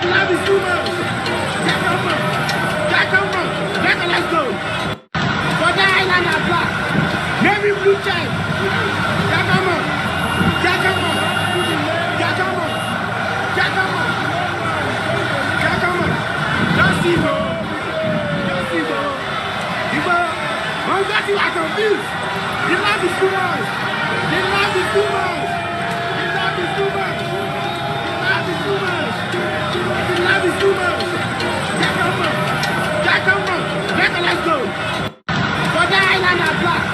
Love is too much. Let's go. For that island are black. Navy blue check. Jacamo. Just see, bro. One got you are confused. The love is too much. Let's go. For that island are black.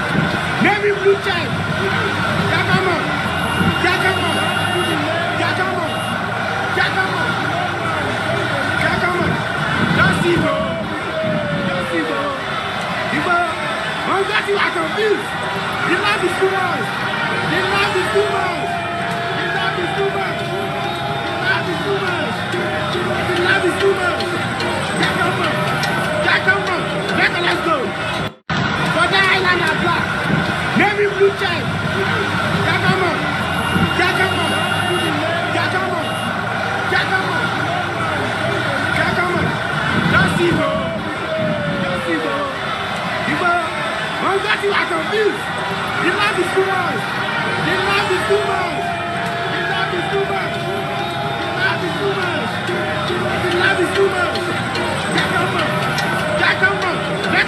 Navy blue check. Jacamo. Just see, bro. One got you are confused. The love is too much. Let's go. For that island are black. Navy blue check. Jacamo. Just see, bro. One got you are confused. The love is too much.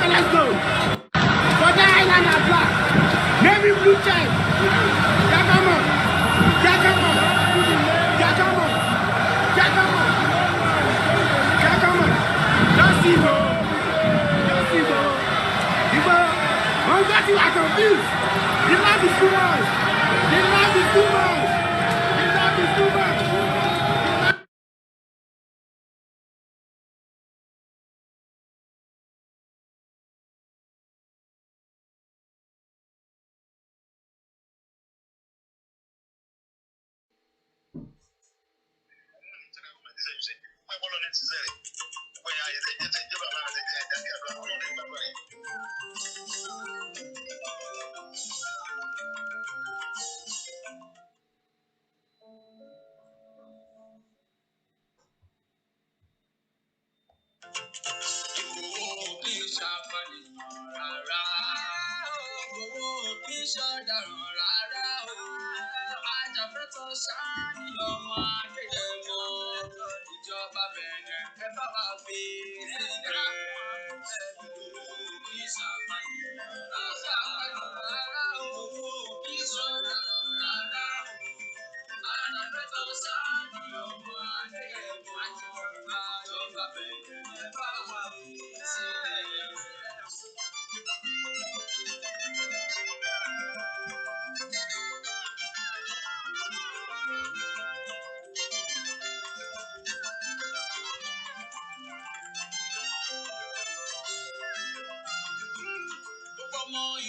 Let's go. For that island are black. Navy blue check. Jacamo. Just see, bro. One got you are confused. The love is too much.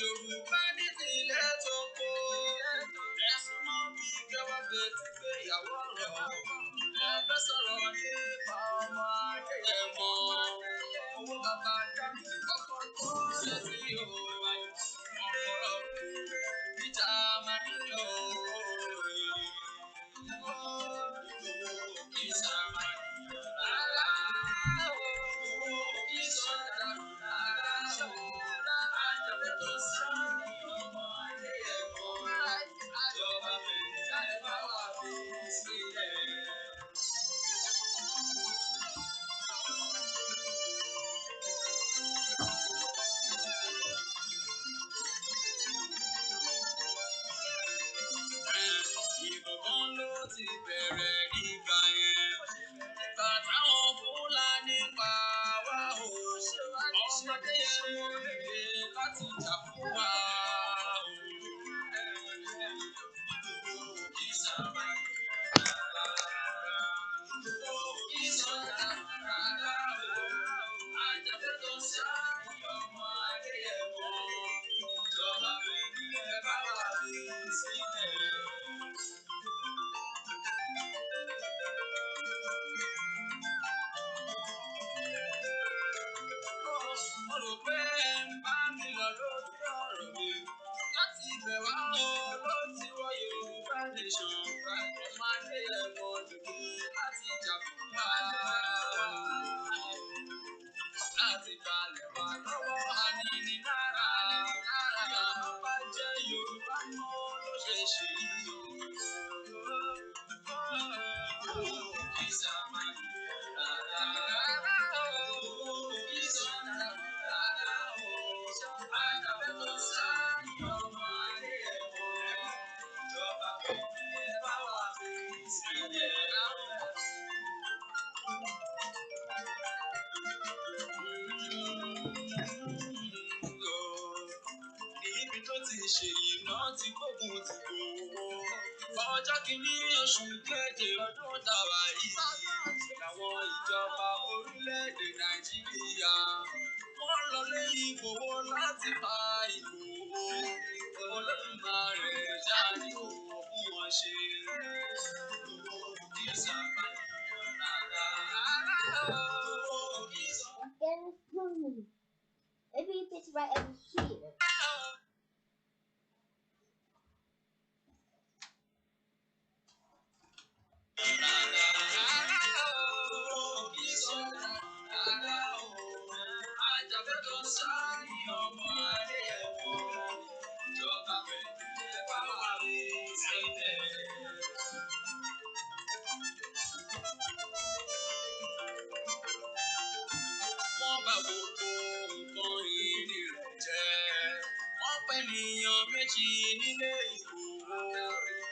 Yoruba ní tilẹ̀ tó kó. Ẹ̀sùn mọ́ bí kẹwàá fetí pé ìyàwó ọ̀rọ̀. Ẹ̀fẹ́ sọ̀rọ̀ nípa ọmọ Adéyẹmọ. Owó bàbá Dámì kọ́kọ́ tó létí o. Ọ̀pọ̀lọpọ̀ ìjà máa ní o. Ìjà máa ní rárá o. Ìsọdá rárá o. Àjọpẹ́ tó sáni ọmọ Adéyẹmọ. Àjọba mẹ́ta ẹ bá wà bí sílẹ̀. Ìbọ̀bọ̀n ló ti bẹ̀rẹ̀ nígbà yẹn. Ìgbà táwọn Fúlàní pa wá o. Ọmọdé yẹn mú ìgbé láti jà fún wa o. Ìsàmà ìyàrá. Ìsọ̀dà rárá o. Àjàfẹ́ tó sáàyè ọmọ Adéyẹmọ. Ìjọba bẹ̀rẹ̀ ẹ bá wà bí sílẹ̀. Mo rò pé ẹ ń bá mi lọ lórí ọ̀rọ̀ mi. Láti ibẹ̀ wá o ló ti wọ Yorùbá lè Proclamation, ọmọdé ẹ̀wọ̀n dìde láti jà fún wa. Láti balẹ̀ wá lọ́wọ́ aninilára. Bá jẹ́ Yorùbá mọ́ ló ṣe ṣe yìí o. Kì í sábà nìyẹn rárá o. Kì í sọ̀rọ̀ rárá o. Àjàfẹ́ tó sá ní ọmọ ayé ẹ̀wọ̀n. Ìjọba bẹ̀rẹ̀ bá wà fi sílẹ̀ láwẹ̀. Níbi tó ti ṣe iná ti gbógun ti gbòòwò. Ọjọ́ kìíní oṣù keje ọdún tàwa yìí làwọn ìjọba orílẹ̀-èdè Nàìjíríà wọ́n lọ lé Ìgbòho láti pa Ìgbòho. Olódùmarè jáde òwò fún wọn ṣe. Kì í sábà nìyẹn rárá. Maybe if it's right over here. Ènìyàn méjì nílé Ìgbòho,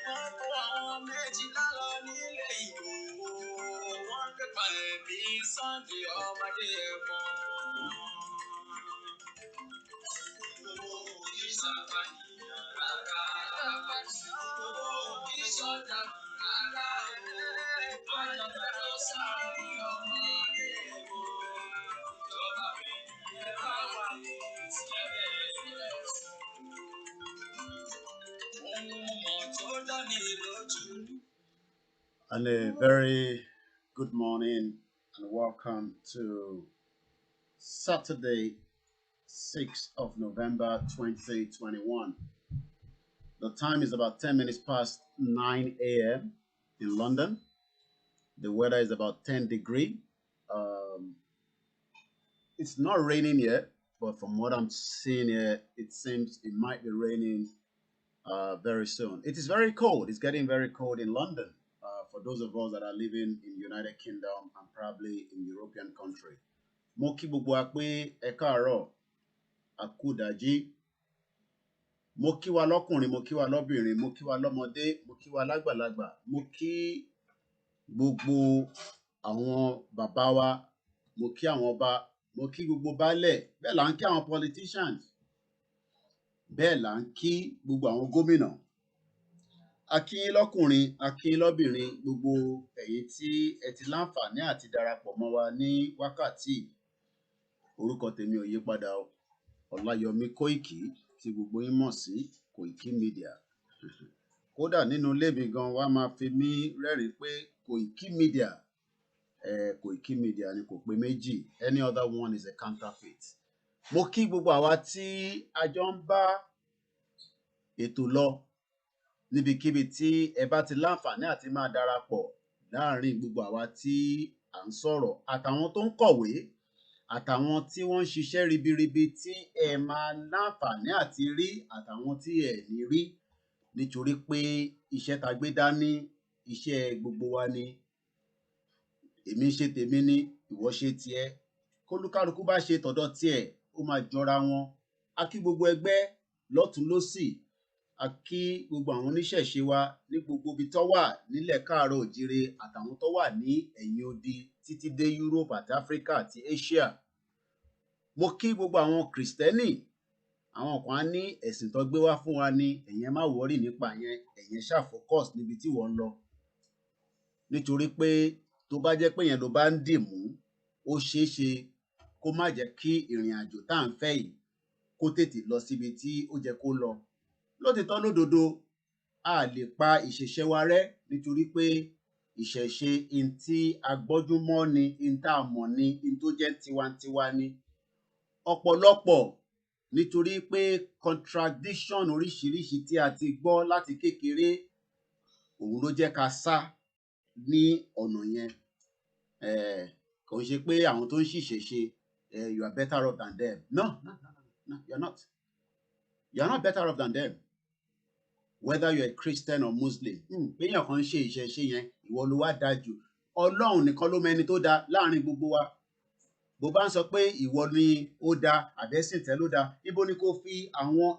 wọ́n kó àwọn méjìlá lọ nílé Ìgbòho, wọ́n lépa ẹ̀mí Sunday ọmọdé ẹ̀wọ̀n. Ìgbòho kì í sábà nìyẹn rárá. Ìgbòho kì í sọ̀dà rárá. Àjàfẹ́ ló sá ní ọmọdé ẹ̀wọ̀n. Ìjọba bẹ̀rẹ̀ bá wà ní sílẹ̀. And a very good morning and welcome to Saturday, 6th of November 2021. The time is about 10 minutes past 9 a.m. in London. The weather is about 10 degrees. It's not raining yet, but from what I'm seeing here, it seems it might be raining very soon. It is very cold. It's getting very cold in London. For those of us that are living in United Kingdom and probably in European country. Mo kí gbogbo wa pé ẹ káàárọ̀, a kú ìdájí. Mo kí wa lọ́kùnrin, mo kí wa lọ́bìnrin, mo kí wa lọ́mọdé, mo kí wa lágbàlagbà, mo kí gbogbo àwọn bàbá wa, mo kí àwọn ọba, mo kí gbogbo baálẹ̀, bẹ́ẹ̀ là ń kí àwọn politicians. Bẹ́ẹ̀ là ń kí gbogbo àwọn gómìnà. A kí yín lọ́kùnrin, a kí yín lọ́bìnrin, gbogbo ẹ̀yin tí ẹ ti láǹfààní àti darapọ̀ mọ́ wa ní wákàtí. Orúkọ tèmi ò yí padà o. Ọláyọmí Kóìkì tí gbogbo yín mọ̀ sí KOIKIMEDIA. Kódà nínú ilé mi gan wa máa fi mí rẹ́rìn pé KOIKIMEDIA. KOIKIMEDIA ni kò pé méjì. Any other one is a counterfeit. Mo kí gbogbo àwa tí a jọ ń bá ètò lọ níbikíbi tí ẹ bá ti láǹfààní àti máa darapọ̀ láàrin gbogbo àwa tí à ń sọ̀rọ̀ àtàwọn tó ń kọ̀wé àtàwọn tí wọ́n ń ṣiṣẹ́ ribiribi tí ẹ máa láǹfààní àti rí àtàwọn tí ẹ ní rí nítorí pé iṣẹ́ ta gbé dání iṣẹ́ gbogbo wa ni. Èmi ń ṣe tèmi ni, ìwọ ṣe tiẹ̀. Kólúkálukú bá ṣe tọ̀dọ̀ tiẹ̀ ó máa jọra wọn. A kí gbogbo ẹgbẹ́ lọ́tùn lósì. A kí gbogbo àwọn oníṣẹ̀ṣe wa ní gbogbo ibi tó wà nílẹ̀ káàárọ̀ òjíire àtàwọn tó wà ní ẹ̀yìn odi títí dé Europe àti Africa àti Asia. Mo kí gbogbo àwọn Kristẹni. Àwọn kan á ní ẹ̀sìn tó gbé wá fún wa ní ẹ̀yin má wọ́rì nípa yẹn, ẹ̀yin ṣáà focus níbi tí wọ́n ń lọ. Nítorí pé tó bá jẹ́ pé yẹn ló bá ń dì mú, ó ṣeé ṣe kó má jẹ́ kí ìrìn àjò tá à ń fẹ́ yìí kó tètè lọ síbi tí ó jẹ́ kó lọ. Lótìtọ́ lódodo, a lè pa ìṣẹ̀ṣe wa rẹ́ nítorí pé ìṣẹ̀ṣe in tí a gbọ́júmọ́ ni, in tá a mọ̀ ni, in tó jẹ́ tiwantiwa ni. Ọ̀pọ̀lọpọ̀ nítorí pé contradiction oríṣiríṣi tí a ti gbọ́ láti kékeré òun ló jẹ́ ká sá ní ọ̀nà yẹn. Kò ń ṣe pé àwọn tó ń ṣìṣẹ̀ṣe you are better off than them. No, you are not. You are not better off than them. Whether you are a Christian or Muslim. Béèyàn kan ṣe ìṣẹ̀ṣe yẹn, ìwọ ló wá dáa jù. Ọlọ́run nìkan ló mọ ẹni tó dáa láàrin gbogbo wa. Bó bá ń sọ pé ìwọ ni ó dáa, àbẹ́sìn tẹ́ ló dáa, ibo ni kò fi àwọn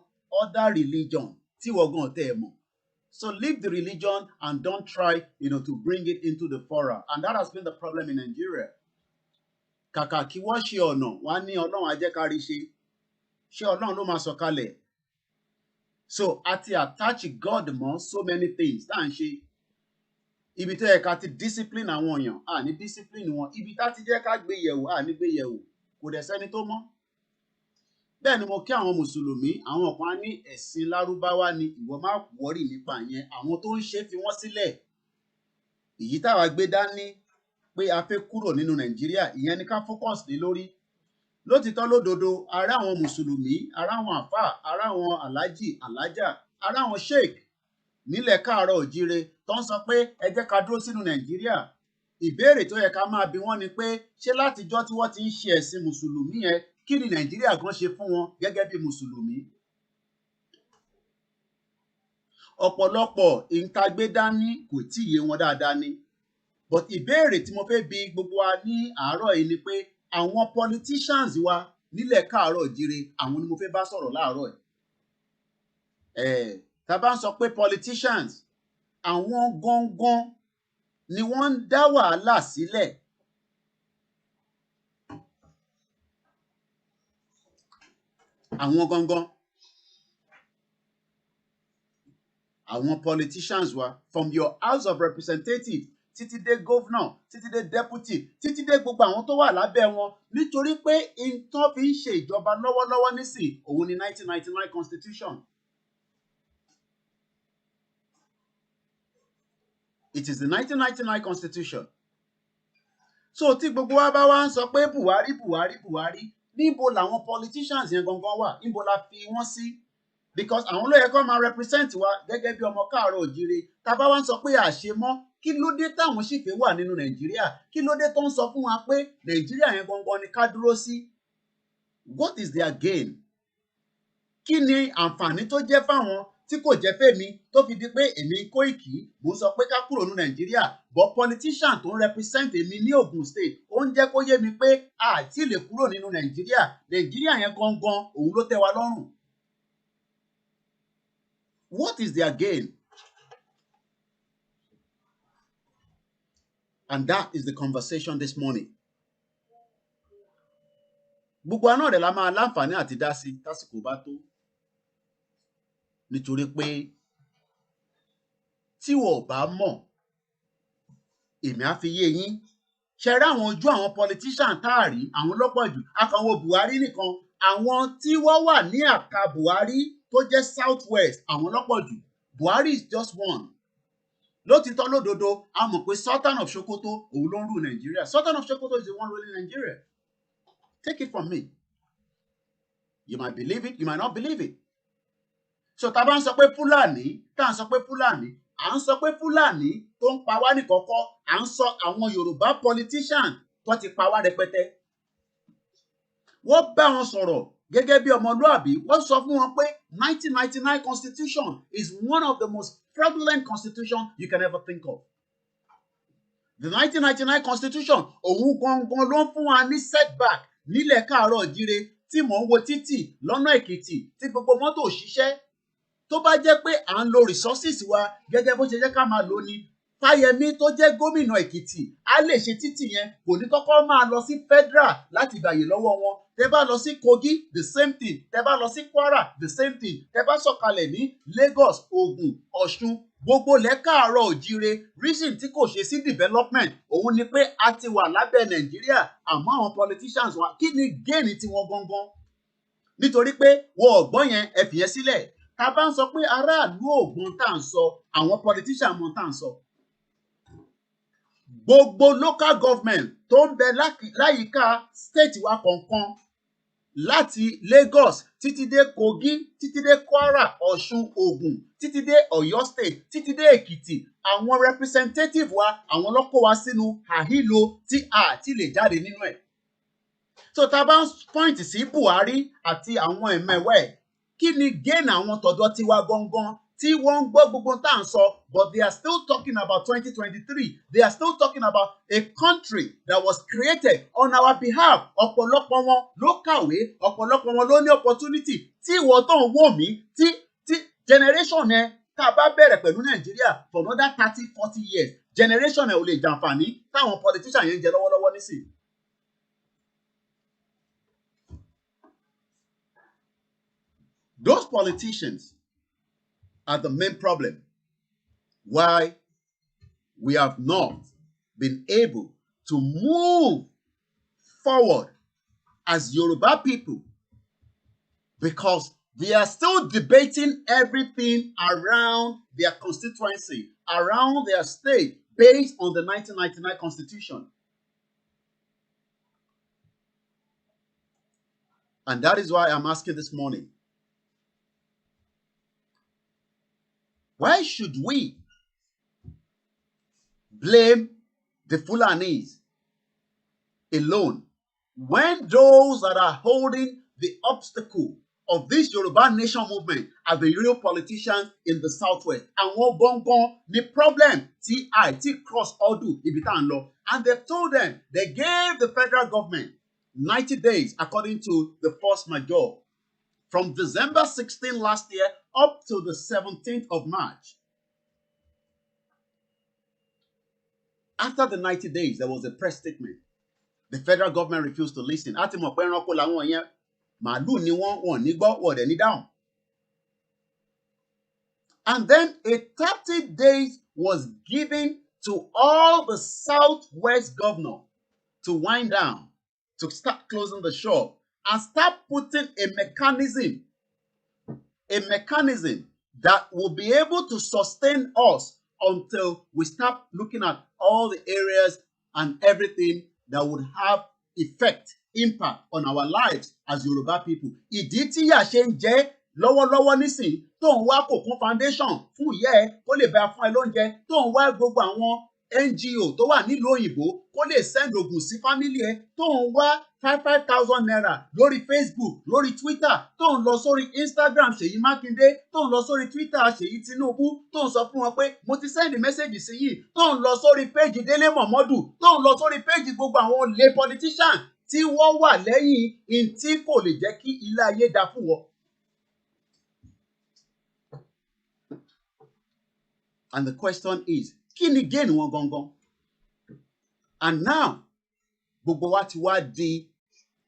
other religion tí wọ́n gan tẹ́ ẹ mọ̀. So leave the religion and don't try, to bring it into the fora. And that has been the problem in Nigeria. Kàkà kí wọ́n ṣe ọ̀nà, wọ́n á ní Ọlọ́run á jẹ́ ká rí ṣe. Ṣé Ọlọ́run ló máa sọ̀kalẹ̀? So àti attach God mọ́ so many things tá à ń ṣe. Ibi tó yẹ ká ti discipline àwọn èèyàn, à ní discipline wọn. Ibi tá ti jẹ́ ká gbé yẹ̀wò, à ní gbé yẹ̀wò. Kò dẹ̀ sẹ́ni tó mọ̀. Bẹ́ẹ̀ ni mo kí àwọn Mùsùlùmí, àwọn kan á ní ẹ̀sìn Lárúbáwá ni, ìwọ má wọ́rì nípa yẹn. Àwọn tó ń ṣe fi wọ́n sílẹ̀. Èyí táwa gbé dání pé a fẹ́ kúrò nínú Nàìjíríà, ìyẹn ni ká focus lé lórí. Lótìtọ́ lódodo, ará àwọn Mùsùlùmí, ará àwọn àfà, ará àwọn alájì, alájà, ará àwọn sheikh nílẹ̀ káàárọ̀ òjíire tó ń sọ pé ẹ jẹ́ ká dúró sínú Nàìjíríà. Ìbéèrè tó yẹ ká máa bi wọ́n ni pé ṣé látijọ́ tí wọ́n ti ń ṣe ẹ̀sìn Mùsùlùmí yẹn, kí ni Nàìjíríà gan ṣe fún wọn gẹ́gẹ́ bí Mùsùlùmí? Ọ̀pọ̀lọpọ̀ ìtagbé dání kò tí ì yé wọn dáadáa ni. But ìbéèrè tí mo fẹ́ bi gbogbo wa ní àárọ̀ yìí ni pé àwọn politicians wa nílẹ̀ káàárọ̀ òjíire, àwọn ni mo fẹ́ bá sọ̀rọ̀ láàárọ̀ yìí. Tá bá ń sọ pé politicians, àwọn gangan ni wọ́n ń dá wàhálà sílẹ̀. Àwọn gangan. Àwọn politicians wa from your House of Representatives títí dé governor, títí dé deputy, títí dé gbogbo àwọn tó wà lábẹ́ wọn, nítorí pé ìtàn fi ń ṣe ìjọba lọ́wọ́lọ́wọ́ nísìn, òun ni 1999 constitution. It is the 1999 constitution. So tí gbogbo wa bá wá ń sọ pé Buhari, níbo làwọn politicians yẹn gangan wà? Níbo la fi wọ́n sí? Because àwọn ló yẹ kó máa represent wa gẹ́gẹ́ bí ọmọ káàárọ̀ òjíire. Tá bá wá ń sọ pé àṣemọ́, kí ló dé táwọn sì fẹ́ wà nínú Nàìjíríà? Kí ló dé tó ń sọ fún wa pé Nàìjíríà yẹn gangan ni ká dúró sí? What is their gain? Kí ni àǹfààní tó jẹ́ fáwọn tí kò jẹ́ fẹ́mi tó fi di pé èmi Kóìkì mo sọ pé ká kúrò ní Nàìjíríà, but politician tó ń represent èmi ní Ogun State ó ń jẹ́ kó yé mi pé àti lè kúrò nínú Nàìjíríà. Nàìjíríà yẹn gangan òun ló tẹ́ wa lọ́rùn. What is their gain? And that is the conversation this morning. Gbogbo àná rẹ̀ la máa láǹfààní àti dá sí tásìkò bá tó. Nítorí pé tí wọ́n bá mọ̀, èmi á fi yé yín. Ṣé rí àwọn ojú àwọn politician táàrí, àwọn lọ́pọ̀ jù, akànwò Buhari nìkan. Àwọn tí wọ́n wà ní àka Buhari tó jẹ́ South West, àwọn lọ́pọ̀ jù. Buhari is just one. Lótìtọ́ lódodo, a mọ̀ pé Sultan of Sokoto òun ló ń rule Nigeria. Sultan of Sokoto is the one ruling Nigeria. Take it from me. You might believe it, you might not believe it. So tá bá ń sọ pé Fúlàní, tá ń sọ pé Fúlàní, à ń sọ pé Fúlàní tó ń pa wá nìkọ̀kọ̀, à ń sọ àwọn Yorùbá politician tó ti pa wá rẹpẹtẹ. Wọ́n bá wọn sọ̀rọ̀ gẹ́gẹ́ bí ọmọlúàbí, wọ́n sọ fún wọn pé 1999 constitution is one of the most fraudulent constitution you can ever think of. The 1999 constitution, òun gangan ló ń fún wa ní setback nílẹ̀ káàárọ̀ òjíire tí mò ń wo títì lọ́nà Èkìtì tí gbogbo mọ́tò ò ṣiṣẹ́. Tó bá jẹ́ pé à ń lo resources wa gẹ́gẹ́ bó ṣe jẹ́ ká máa lò ní, Fáyẹmí tó jẹ́ gómìnà Èkìtì á lè ṣe títì yẹn, kò ní kọ́kọ́ máa lọ sí federal láti gbàyè lọ́wọ́ wọn. Tẹ́ bá lọ sí Kogi, the same thing. Tẹ́ bá lọ sí Kwara, the same thing. Tẹ́ bá sọ̀kalẹ̀ ní Lagos, Ògùn, Ọ̀ṣun, gbogbo ilẹ̀ káàárọ̀ òjíire, reason tí kò ṣe sí development òun ni pé a ti wà lábẹ́ Nàìjíríà, àmọ́ àwọn politicians wa kí ni gain tiwọn gangan? Nítorí pé wọ́n ọ̀gbọ́n yẹn ẹ fìyẹn sílẹ̀. Tá bá ń sọ pé aráàlú ògbọ́n tá à ń sọ, àwọn politician mọ̀ tá à ń sọ. Gbogbo local government tó ń bẹ láyìíká state wa kọ̀ọ̀kan láti Lagos títí dé Kogi, títí dé Kwara, Ọ̀ṣun, Ògùn, títí dé Ọ̀yọ́ State, títí dé Èkìtì. Àwọn representative wa, àwọn ló kó wa sínú àhílò tí a ti lè jáde nínú ẹ̀. So tá a bá ń point sí Buhari àti àwọn ẹ̀mẹ̀wẹ̀, kí ni gain àwọn tọ̀dọ̀ tiwa gangan tí wọ́n ń gbọ́ gbogbo tá à ń sọ, but they are still talking about 2023. They are still talking about a country that was created on our behalf. Ọ̀pọ̀lọpọ̀ wọn ló kàwé, ọ̀pọ̀lọpọ̀ wọn ló ní opportunity. Tí ìwọ tó ń wò mí, tí generation ẹ tá a bá bẹ̀rẹ̀ pẹ̀lú Nàìjíríà for another 30-40 years, generation ẹ ò lè jàǹfààní táwọn politician yẹn ń jẹ lọ́wọ́lọ́wọ́ nísìnyí. Those politicians are the main problem why we have not been able to move forward as Yoruba people, because they are still debating everything around their constituency, around their state, based on the 1999 Constitution. And that is why I'm asking this morning, why should we blame the Fulanis alone when those that are holding the obstacle of this Yoruba nation movement are the real politicians in the southwest? Àwọn gbọ̀ngàn ni problem tí cross ọdún ibi tá à ń lọ. And they've told them, they gave the federal government 90 days according to the force majeure, from December 16 last year up to the 17th of March. After the 90 days, there was a press statement. The federal government refused to listen. Àti mọ̀ pé ẹranko làwọn yẹn, màálù ni wọ́n ní gbọ́, wọ́n dẹ̀ ní dáhùn. And then a 30 days was given to all the southwest governors to wind down, to start closing the shop and start putting a mechanism that will be able to sustain us until we start looking at all the areas and everything that would have impact on our lives as Yoruba people. Ìdí tí yà ṣe ń jẹ́ lọ́wọ́lọ́wọ́ nísìn tó ń wá Kòkún Foundation fún ìyá ẹ kó lè bá fún ẹ lóúnjẹ, tó ń wá gbogbo àwọn NGO tó wà nílùú òyìnbó kó lè send oògùn sí family ẹ, tó ń wá 5,000 naira lórí Facebook, lórí Twitter, tó ń lọ sórí Instagram Ṣèyí Mákindé, tó ń lọ sórí Twitter Ṣèyí Tinubu, tó ń sọ fún wọn pé mo ti send message sí yìí, tó ń lọ sórí page Délé Mọ̀mọ́dù, tó ń lọ sórí page gbogbo àwọn olè politician tí wọ́n wà lẹ́yìn in tí kò lè jẹ́ kí ilé ayé dá fún wọn. And the question is, kí ni gain wọn gangan? And now, gbogbo wa ti wá di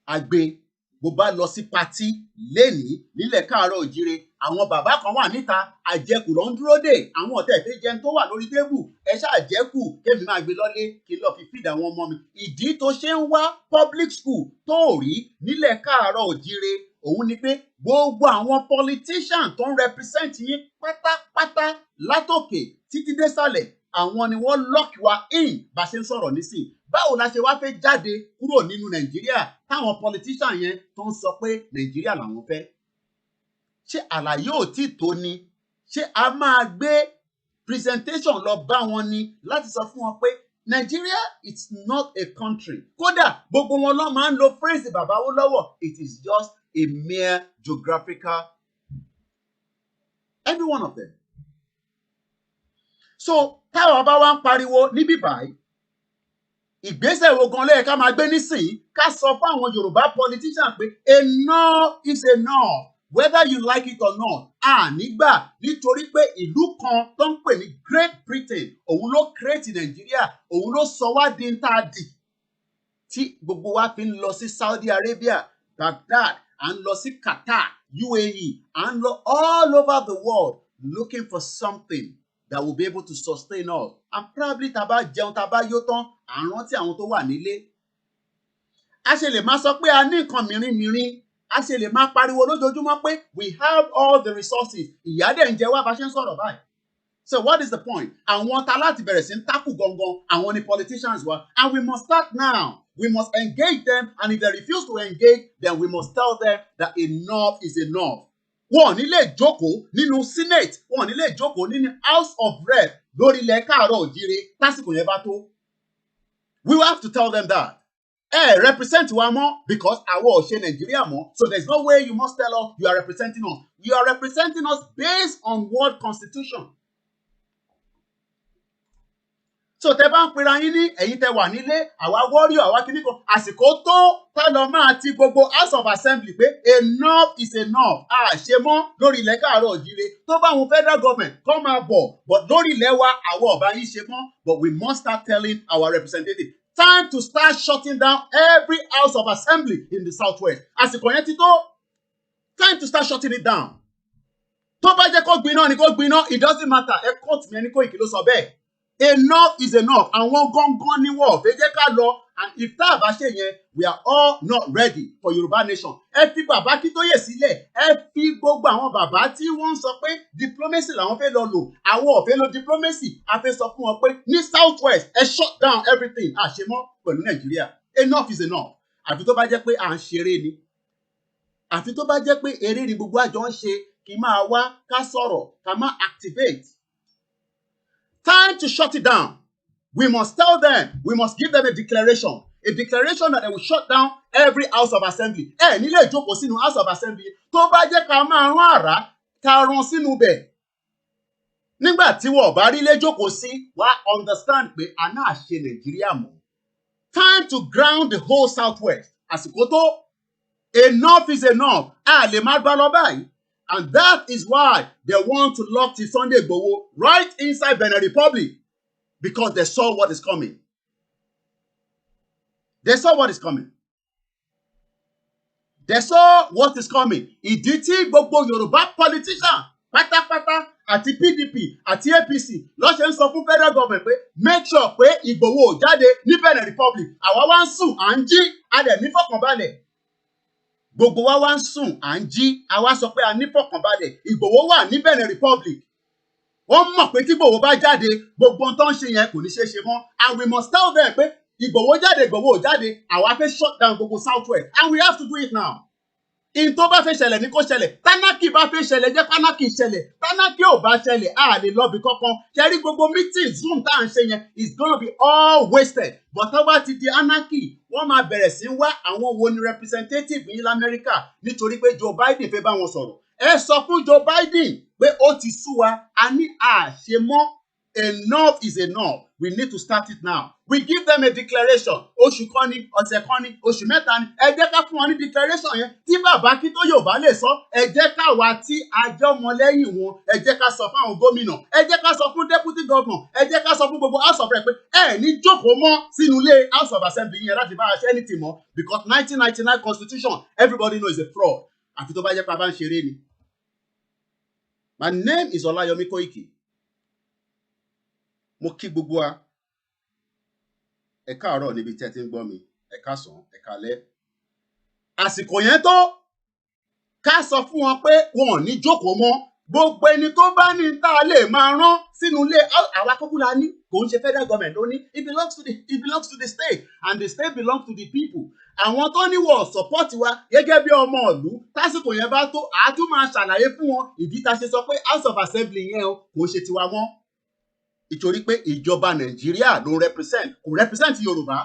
agbe, bó bá lọ sí party lénìí nílẹ̀ káàárọ̀ òjíire, àwọn bàbá kan wà níta, àjẹkù ló ń dúró dè, àwọn ọ̀tẹ̀ ìfẹ́ jẹun tó wà lórí tébù, ẹ ṣáà jẹ́kù kémi máa gbé lọ́lé kí n lọ fi feed àwọn ọmọ mi. Ìdí tó ṣe ń wá public school tó rí nílẹ̀ káàárọ̀ òjíire, òun ni pé gbogbo àwọn politician tó ń represent yín pátápátá látòkè títí désàlẹ̀, àwọn ni wọ́n lock wa in bá ṣe ń sọ̀rọ̀ nísìn. Báwo la ṣe wá fẹ́ jáde kúrò nínú Nàìjíríà táwọn politician yẹn tó ń sọ pé Nàìjíríà làwọn fẹ́? Ṣé àlàyé ò tí tó ni? Ṣé a máa gbé presentation lọ bá wọn ni láti sọ fún wọn pé Nigeria it's not a country? Kódà gbogbo wọn ló máa ń lo phrase bàbá Awólọ́wọ̀, it is just a mere geographical, every one of them. So táwa bá wá ń pariwo níbí báyìí, ìgbésẹ̀ wo gan lẹ́yìn ká máa gbé nísìnyí ká sọ fún àwọn Yorùbá politicians pé enough is enough, whether you like it or not. Nígbà nítorí pé ìlú kan tó ń pè ní Great Britain, òun ló create Nigeria, òun ló sọ wá di ntàdì tí gbogbo wa fi ń lọ sí Saudi Arabia, Baghdad, à ń lọ sí Qatar, UAE, à ń lọ all over the world looking for something that will be able to sustain us. And probably taba jẹun taba yó tán, à ń rántí àwọn tó wà nílé. A ṣe lè máa sọ pé a ní nǹkan mìíràn, a ṣe lè máa pariwo lójoojúmọ́ pé we have all the resources. Ìyà dẹ̀ ń jẹ wá bá ṣe ń sọ̀rọ̀ báyìí. So what is the point? Àwọn tá láti bẹ̀rẹ̀ sí ń tákù gangan, àwọn ni politicians wa, and we must start now. We must engage them, and if they refuse to engage, then we must tell them that enough is enough. Wọ́n ní lè jókòó nínú Senate, wọ́n ní lè jókòó nínú House of Rep lórí ilẹ̀ káàárọ̀ òjíire tásìkò yẹn bá tó. We will have to tell them that. Represent wa mọ́ because àwọn ò ṣe Nàìjíríà mọ́. So there's no way you must tell us you are representing us. You are representing us based on what constitution. So tẹ bá ń pera yín ní ẹ̀yin tẹ wà nílé àwa warrior àwa kìíní kan àsìkò tó tá lọ máa ti gbogbo House of Assembly pé enough is enough ṣe mọ́ lórí ilẹ̀ káàárọ̀ òjíire tó bá wọn federal government kọ́ máa bọ̀ but lórí ilẹ̀ wa àwa ọ̀bá yín ṣe mọ́ but we must start telling our representatives time to start shutting down every House of Assembly in the Southwest. Àsìkò yẹn ti tó. Time to start shutting it down. Tó bá jẹ́ kó gbiná ni kó gbiná, it doesn't matter. Ẹ court mi ẹni Koiki ló sọ bẹ́ẹ̀. Enough is enough. Àwọn gangan ni wọ́n fẹ́ jẹ́ ká lọ. And if tá a bá ṣe yẹn, we are all not ready for Yoruba nation. Ẹ fi bàbá Akíntóyè sílẹ̀. Ẹ fi gbogbo àwọn bàbá tí wọ́n ń sọ pé diplomacy làwọn fẹ́ lọ lò. Àwọn ò fẹ́ lọ diplomacy. A fẹ́ sọ fún wọn pé ní Southwest ẹ shut down everything. Àṣemọ́ pẹ̀lú Nàìjíríà. Enough is enough. Àfi tó bá jẹ́ pé à ń ṣeré ni. Àfi tó bá jẹ́ pé eré ni gbogbo àjọ ń ṣe kí máa wá ká sọ̀rọ̀ ká máa activate. Time to shut it down. We must tell them, we must give them a declaration that they will shut down every House of Assembly. Nílé ìjókòó sínú House of Assembly tó bá jẹ́ ká máa rán àrá ká rán sínú bẹ̀. Nígbà tí wọ́n bá rí ilé jókòó sí, wá understand pé a náà ṣe Nàìjíríà mọ́. Time to ground the whole Southwest. Àsìkò tó. Enough is enough. A lè má gbá lọ báyìí. And that is why they want to lock the Sunday IGBOHO right inside Benin Republic. Because they saw what is coming. They saw what is coming. They saw what is coming. Ìdí tí gbogbo Yorùbá politician pátápátá àti PDP àti APC ló ṣe ń sọ fún federal government pé make sure pé IGBOHO jáde ní Benin Republic. Àwa wá ń sùn à ń jí a dẹ̀ nífọ̀kànbalẹ̀. Gbogbo wa wá ń sùn à ń jí a wá sọ pé a nífọ̀kànbalẹ̀. IGBOHO wà ní Benin Republic. Wọ́n mọ̀ pé tí IGBOHO bá jáde gbogbo ohun tó ń ṣe yẹn kò ní ṣeé ṣe mọ́. And we must tell them pé IGBOHO jáde àwa fẹ́ shut down gbogbo Southwest and we have to do it now. In tó bá fẹ́ ṣẹlẹ̀ ní kó ṣẹlẹ̀ tánákì bá fẹ́ ṣẹlẹ̀ jẹ́ pánákì ṣẹlẹ̀ tánákì ò bá ṣẹlẹ̀ a lè lọ bí kankan ṣẹ́rí gbogbo meeting Zoom tá à ń ṣe yẹn is gonna be all wasted but tó bá ti di anarchy wọ́n máa bẹ̀rẹ̀ sí wá àwọn wo ni representative ní l'Amẹ́ríkà nítorí pé Joe Biden fẹ́ bá wọn sọ̀rọ̀ ẹ sọ fún Joe Biden pé ó ti sú wa a ní àṣemọ́. Enough is enough. We need to start it now. We give them a declaration. Oṣù kan ni, ọ̀sẹ̀ kan ni, oṣù mẹ́ta ni. Ẹ jẹ́ ká fún wọn ní declaration yẹn. Tí bàbá Akíntóyè ò bá lè sọ, ẹ jẹ́ ká wá tí àjọ ọmọlẹ́yìn wọn. Ẹ jẹ́ ká sọ fún àwọn gómìnà. Ẹ jẹ́ ká sọ fún deputy governor. Ẹ jẹ́ ká sọ fún gbogbo House of Rep pé ẹ ní jókòó mọ́ sínú ilé House of Assembly yẹn láti bá a ṣe anything mọ́ because 1999 constitution everybody knows is a fraud. Àfi tó bá jẹ́ pé a bá ń ṣeré ni. My name is OLAYOMI KOIKI. Mo kí gbogbo wa ẹ káàárọ̀ níbi tí ẹ ti ń gbọ́ mi ẹ káàsán ẹ káalẹ́. Àsìkò yẹn tó ká sọ fún wọn pé wọn ò ní jókòó mọ́ gbogbo ẹni tó bá ní tá a lè máa rán sínú ilé àwa kúkú la ní kò ń ṣe federal government ló ní it belongs to the state and the state belongs to the people. Àwọn tó ní wọ́n support wa gẹ́gẹ́ bí ọmọ ìlú tásìkò yẹn bá tó àátún máa ṣàlàyé fún wọn ìdí tá a ṣe sọ pé House of Assembly yẹn o kò ṣe tiwa mọ́. Ìtorí pé ìjọba Nàìjíríà ló kò represent Yorùbá.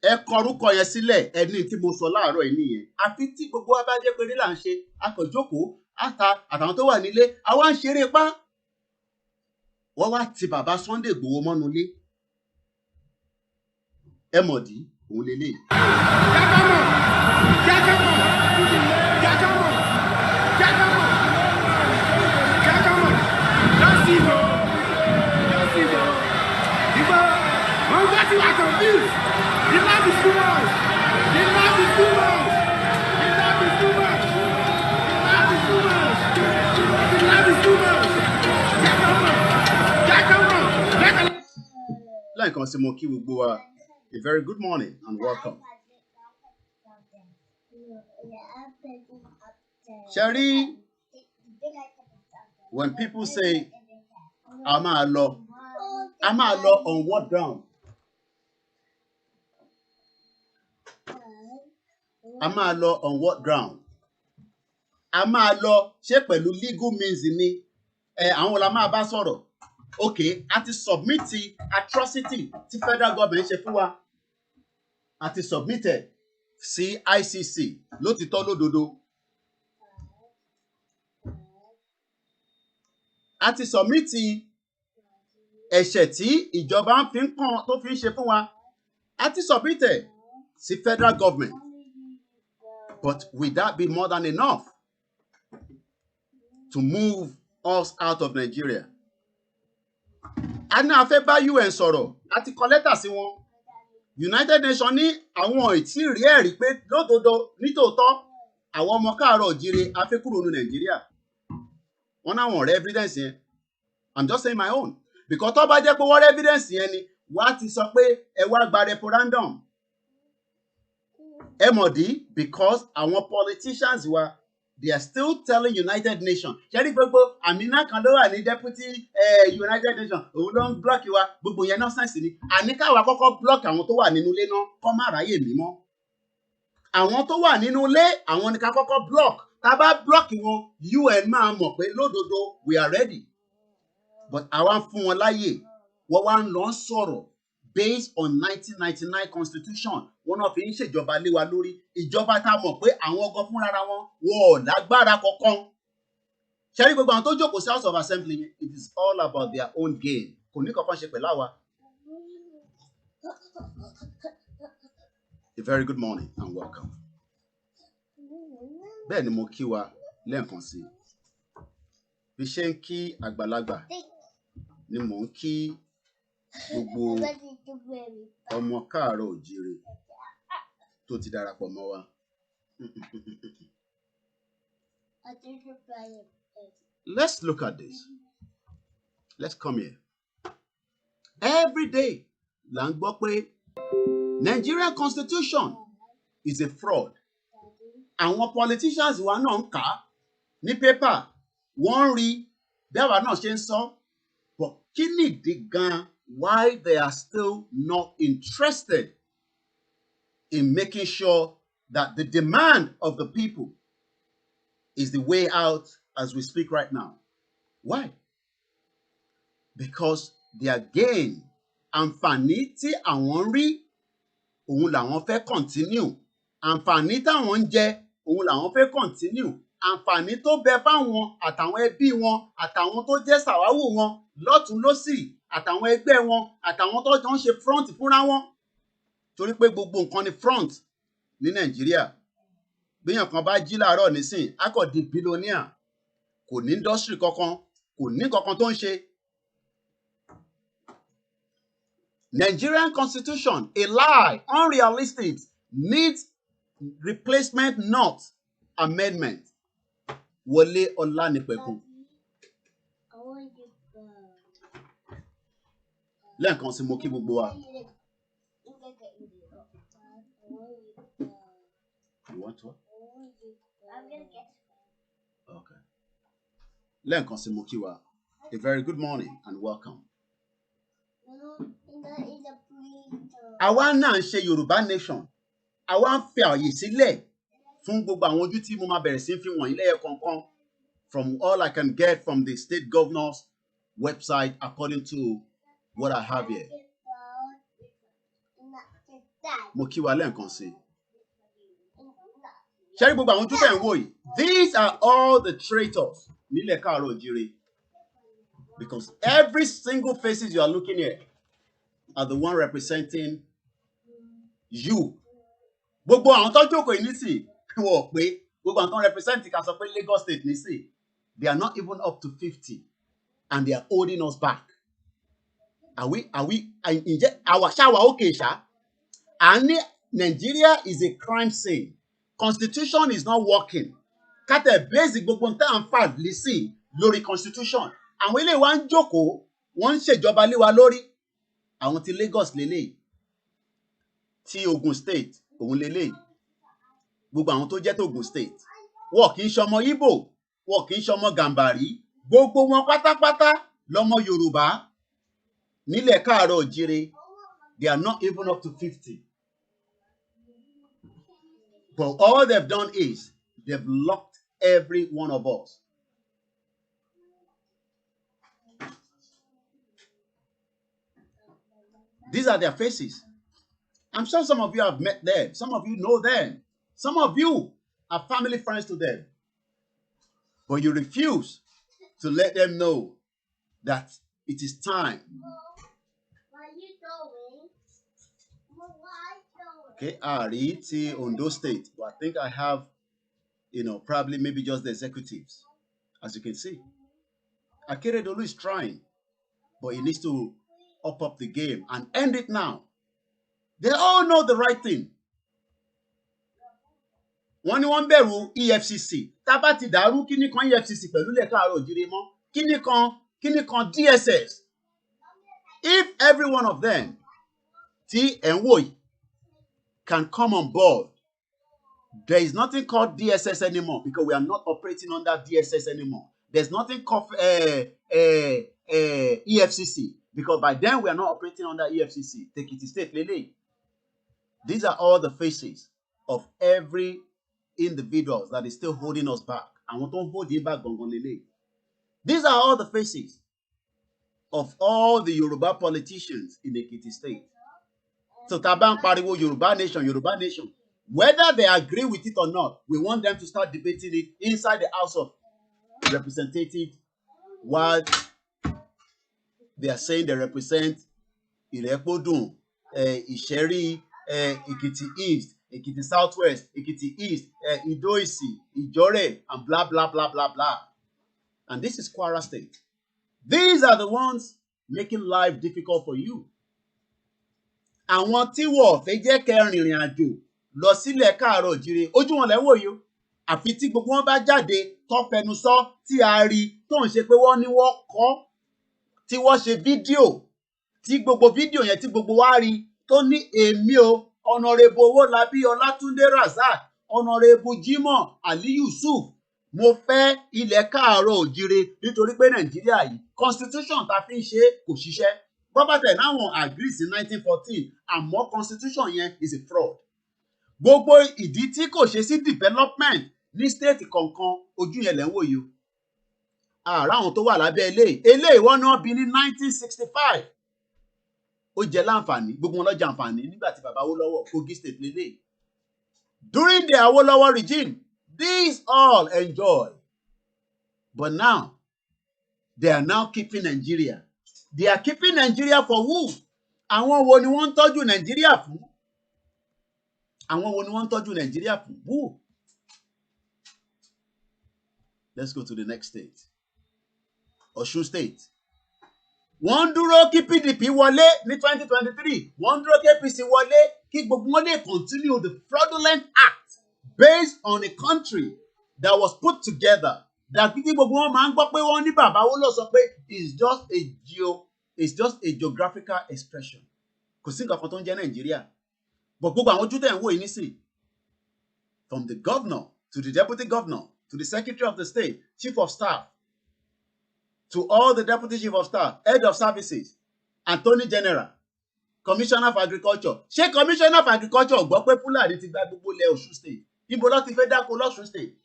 Ẹ kọ orúkọ yẹn sílẹ̀ ẹni tí mo sọ láàárọ̀ yìí nìyẹn. Àfi tí gbogbo wa bá jẹ́ pé ní là ń ṣe akọ̀jókòó àtàwọn tó wà nílé àwa ń ṣeré pa. Wọ́n wá ti bàbá Sunday IGBOHO mọ́nu ilé. Ẹ mọ̀dí òun lélẹ̀. Lẹ́ẹ̀kan sí mo kí gbogbo wa a very good morning and welcome. Ṣé rí when people say a máa lọ on what ground? A máa lọ on what ground? A máa lọ ṣé pẹ̀lú legal means ni àwọn la máa bá sọ̀rọ̀. Okay, a ti submit atrocity tí federal government ṣe fún wa. A ti submitted sí ICC lótìtọ́ lódodo. A ti submit ẹ̀ṣẹ̀ tí ìjọba fi ń kàn tó fi ń ṣe fún wa. A ti submitted sí federal government. But will that be more than enough to move us out of Nigeria? A ní a fẹ́ bá UN sọ̀rọ̀, a ti kọ lẹ́tà sí wọn. United Nations ní àwọn ìtí rí ẹ̀rí pé lódodo nítòótọ́ àwọn ọmọ káàárọ̀ òjíire a fẹ́ kúrò ní Nàìjíríà. Wọ́n náà wọ̀n rẹ́ evidence yẹn. I'm just saying my own. Because tó bá jẹ́ pé wọ́n rẹ́ evidence yẹn ni, wọ́n á ti sọ pé ẹ wá gba referendum. Ẹ mọ̀ dí because àwọn politicians wa they are still telling United Nations. Ṣẹ́rí gbogbo Amina kan ló wà ní deputy United Nations. Òun ló ń block wa. Gbogbo yẹn nonsense ni. Àní káwa kọ́kọ́ block àwọn tó wà nínú ilé náà kọ́ má ráyè mímọ́. Àwọn tó wà nínú ilé àwọn ni ká kọ́kọ́ block. Tá a bá block wọn, UN máa mọ̀ pé lódodo we are ready. But àwa ń fún wọn láyè. Wọ́n wá ń lọ sọ̀rọ̀ based on 1999 constitution. Wọ́n náà fi ń ṣèjọba lé wa lórí. Ìjọba tá a mọ̀ pé àwọn ọgọ́ fúnra wọn ò lágbára kankan. Ṣẹ́rí gbogbo àwọn tó jókòó sí House of Assembly yẹn, it is all about their own gain. Kò ní kankan ṣe pẹ̀lú àwa. A very good morning and welcome. Bẹ́ẹ̀ ni mo kí wa lẹ́ẹ̀kan sí. Bí ṣe ń kí àgbàlagbà ni mò ń kí gbogbo ọmọ káàárọ̀ òjíire tó ti darapọ̀ mọ́ wa. Let's look at this. Let's come here. Every day là ń gbọ́ pé Nigerian constitution is a fraud. Àwọn politicians wa náà ń kà á ní pépà wọ́n ń rí bí àwa náà ṣe ń sọ. But kí nìdí gan-an why they are still not interested in making sure that the demand of the people is the way out as we speak right now? Why? Because their gain, àǹfààní tí àwọn ń rí, òun làwọn fẹ́ continue. Àǹfààní táwọn ń jẹ, òun làwọn fẹ́ continue. Àǹfààní tó bẹ fáwọn àtàwọn ẹbí wọn àtàwọn tó jẹ́ sàwáwò wọn lọ́tùn lósì àtàwọn ẹgbẹ́ wọn àtàwọn tó jọ ń ṣe front fúnra wọn. Torí pé gbogbo nǹkan ni front ní Nàìjíríà. Béèyàn kan bá jí láàárọ̀ nísìn, á kàn di billionaire. Kò ní industry kankan, kò ní kankan tó ń ṣe. Nigerian constitution, a lie, unrealistic, needs replacement, not amendment. Wọlé Ọlánìpẹ̀kun. Lẹ́ẹ̀kan sí mo kí gbogbo wa. You want what? Okay. Lẹ́ẹ̀kan sí mo kí wa. A very good morning and welcome. Àwa náà ń ṣe Yorùbá nation. Àwa ń fi àyè sílẹ̀ fún gbogbo àwọn ojú tí mo máa bẹ̀rẹ̀ sí fi wọ̀nyí lẹ́yẹ kankan from all I can get from the state governor's website according to what I have here. Mo kí wa lẹ́ẹ̀kan sí. Ṣé gbogbo àwọn ojú tẹ̀ ń wò yìí? These are all the traitors nílẹ̀ káàárọ̀ òjíire. Because every single faces you are looking at are the one representing you. Gbogbo àwọn tó jókòó yìí nísìn wọ̀ pé gbogbo àwọn tó represent ká sọ pé Lagos State nísìn, they are not even up to 50 and they are holding us back. Ǹjẹ́ àwa ṣáwa okay ṣá? Àní Nigeria is a crime scene. Constitution is not working. Kátẹ̀ basic gbogbo nǹkan à ń fà lísìn lórí constitution. Àwọn ilé wa ń jókòó, wọ́n ń ṣèjọba lé wa lórí. Àwọn ti Lagos lélẹ̀, ti Ogun State òun lélẹ̀. Gbogbo àwọn tó jẹ́ tó Ogun State. Wọ́n kì í ṣọmọ Igbo, wọ́n kì í ṣọmọ Gàmbàrí, Gbogbo wọn pátápátá lọmọ Yorùbá nílẹ̀ káàárọ̀ òjíire. They are not even up to 50. But all they've done is they've locked every one of us. These are their faces. I'm sure some of you have met them. Some of you know them. Some of you are family friends to them. But you refuse to let them know that it is time. Okay, Ari, T, Ondo State. But I think I have, probably maybe just the executives. As you can see, Akeredolu is trying, but he needs to up the game and end it now. They all know the right thing. Wọ́n ní wọ́n bẹ̀rù EFCC. Tá bá ti dàrú kíní kan EFCC pẹ̀lú ilẹ̀ káàárọ̀ òjíire mọ́. Kíní kan DSS. If every one of them, T and Woi, can come on board, there is nothing called DSS anymore because we are not operating under DSS anymore. There's nothing called EFCC because by then we are not operating under EFCC. Take it state, Lele. These are all the faces of every individual that is still holding us back. And we don't hold him back, Lele. These are all the faces of all the Yoruba politicians in Ekiti State. So Taban Pariwo Yoruba Nation. Whether they agree with it or not, we want them to start debating it inside the House of Representatives while they are saying they represent Irekpodun, Isheri, Ekiti East, Ekiti Southwest, Ekiti East, Idoisi, Ijore, and blah, blah, blah, blah, blah. And this is Kwara State. These are the ones making life difficult for you. Àwọn tí wọ́n fẹ́ jẹ́ kẹ́ rìnrìn àjò lọ sílẹ̀ káàárọ̀ òjíire ojú wọn lẹ wò yó. Àfi tí gbogbo wọn bá jáde tó fẹnu sọ tí a rí tó ń ṣe pé wọ́n ní wọ́n kọ́ tí wọ́n ṣe fídíò tí gbogbo fídíò yẹn tí gbogbo wa rí tó ní èmi o Honorable Owólabí Ọlátúndé Razak, Honorable Jimoh Ali Yusuf, mo fẹ́ ilẹ̀ káàárọ̀ òjíire nítorí pé Nàìjíríà yìí constitution tá fi ń ṣe kò ṣiṣẹ́. Bọ́bátẹ̀ náwọn agree sí 1914 àmọ́ constitution yẹn is a fraud. Gbogbo ìdí tí kò ṣe sí development ní state kọ̀ọ̀kan ojú yẹn lẹ́ ń wò yìí. Ààrẹ àwọn tó wà lábẹ́ eléyìí wọ́n náà bí ní 1965. Ó jẹ láǹfààní gbogbo wọn ló jẹ àǹfààní nígbà tí bàbá Awólọ́wọ̀ Kogi state lélẹ̀. During the Awólọ́wọ̀ regime, these all enjoy. But now, they are now keeping Nigeria. They are keeping Nigeria for who? Àwọn wo ni wọ́n ń tọ́jú Nigeria fún? Àwọn wo ni wọ́n ń tọ́jú Nigeria fún? Who? Let's go to the next state. Ọ̀ṣun State. Wọ́n dúró kí PDP wọlé ní 2023. Wọ́n dúró kí APC wọlé kí gbogbo wọn lè continue the fraudulent act based on a country that was put together. That kí gbogbo wọn máa ń gbọ́ pé wọ́n ní bàbá Awólọ́wọ̀ sọ pé it's just a geographical expression. Kò sí nǹkan kan tó ń jẹ́ Nàìjíríà. But gbogbo àwọn ojú tẹ̀ ń wò yìí nísìn. From the governor to the deputy governor to the secretary of the state, chief of staff, to all the deputy chief of staff, head of services, attorney general, commissioner of agriculture. Ṣé commissioner of agriculture gbọ́ pé Fúlàní ti gba gbogbo ilẹ̀ Ọ̀ṣun state? Níbo ló ti fẹ́ dáko l'Ọ̀ṣun state?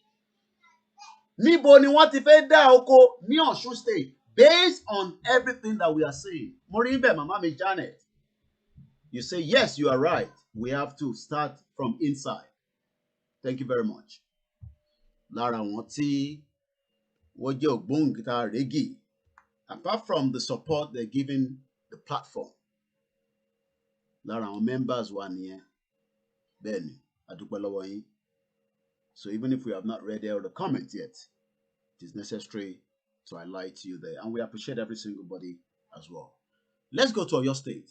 Níbo ni wọ́n ti fẹ́ dá oko ní Ọ̀ṣun state? Based on everything that we are saying. Mo rí bẹ́ẹ̀ màmá mi Janet. You say, yes, you are right. We have to start from inside. Thank you very much. Lára wọn tí wọ́n jẹ́ ògbóǹgìtà régì, apart from the support they're giving the platform, lára àwọn members wà nìyẹn. Bẹ́ẹ̀ ni, a dúpẹ́ lọ́wọ́ yín. So even if we have not read all the comments yet, it is necessary to highlight you there. And we appreciate every single body as well. Let's go to Oyo State.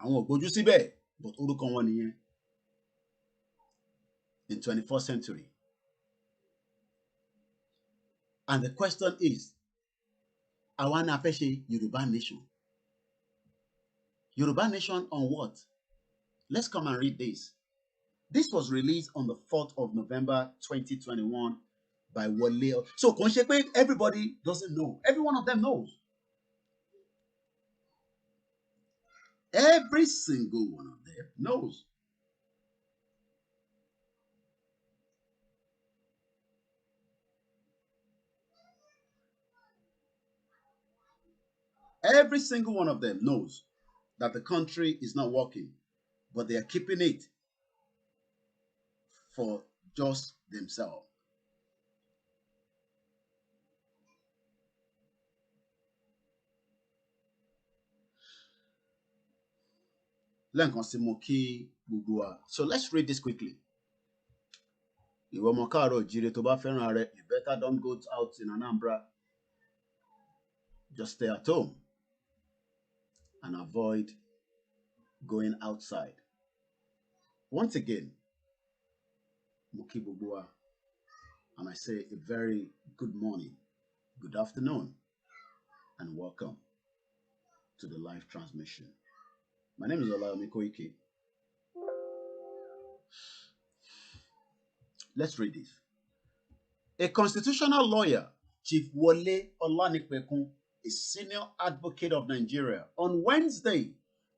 Àwọn ògbójú síbẹ̀, but orúkọ wọn nìyẹn. In 21st century. And the question is, àwa náà fẹ́ ṣe Yoruba nation. Yoruba nation on what? Let's come and read this. This was released on the 4th of November 2021 by Wole. So everybody doesn't know. Every one of them knows. Every single one of them knows. Every single one of them knows that the country is not working, but they are keeping it for just themselves. So let's read this quickly. You better don't go out in Anambra. Just stay at home and avoid going outside. Once again, Moki Bugua, and I say a very good morning, good afternoon, and welcome to the live transmission. My name is OLAYOMI KOIKI. Let's read this. A constitutional lawyer, Chief Wole Olanipekun, a senior advocate of Nigeria, on Wednesday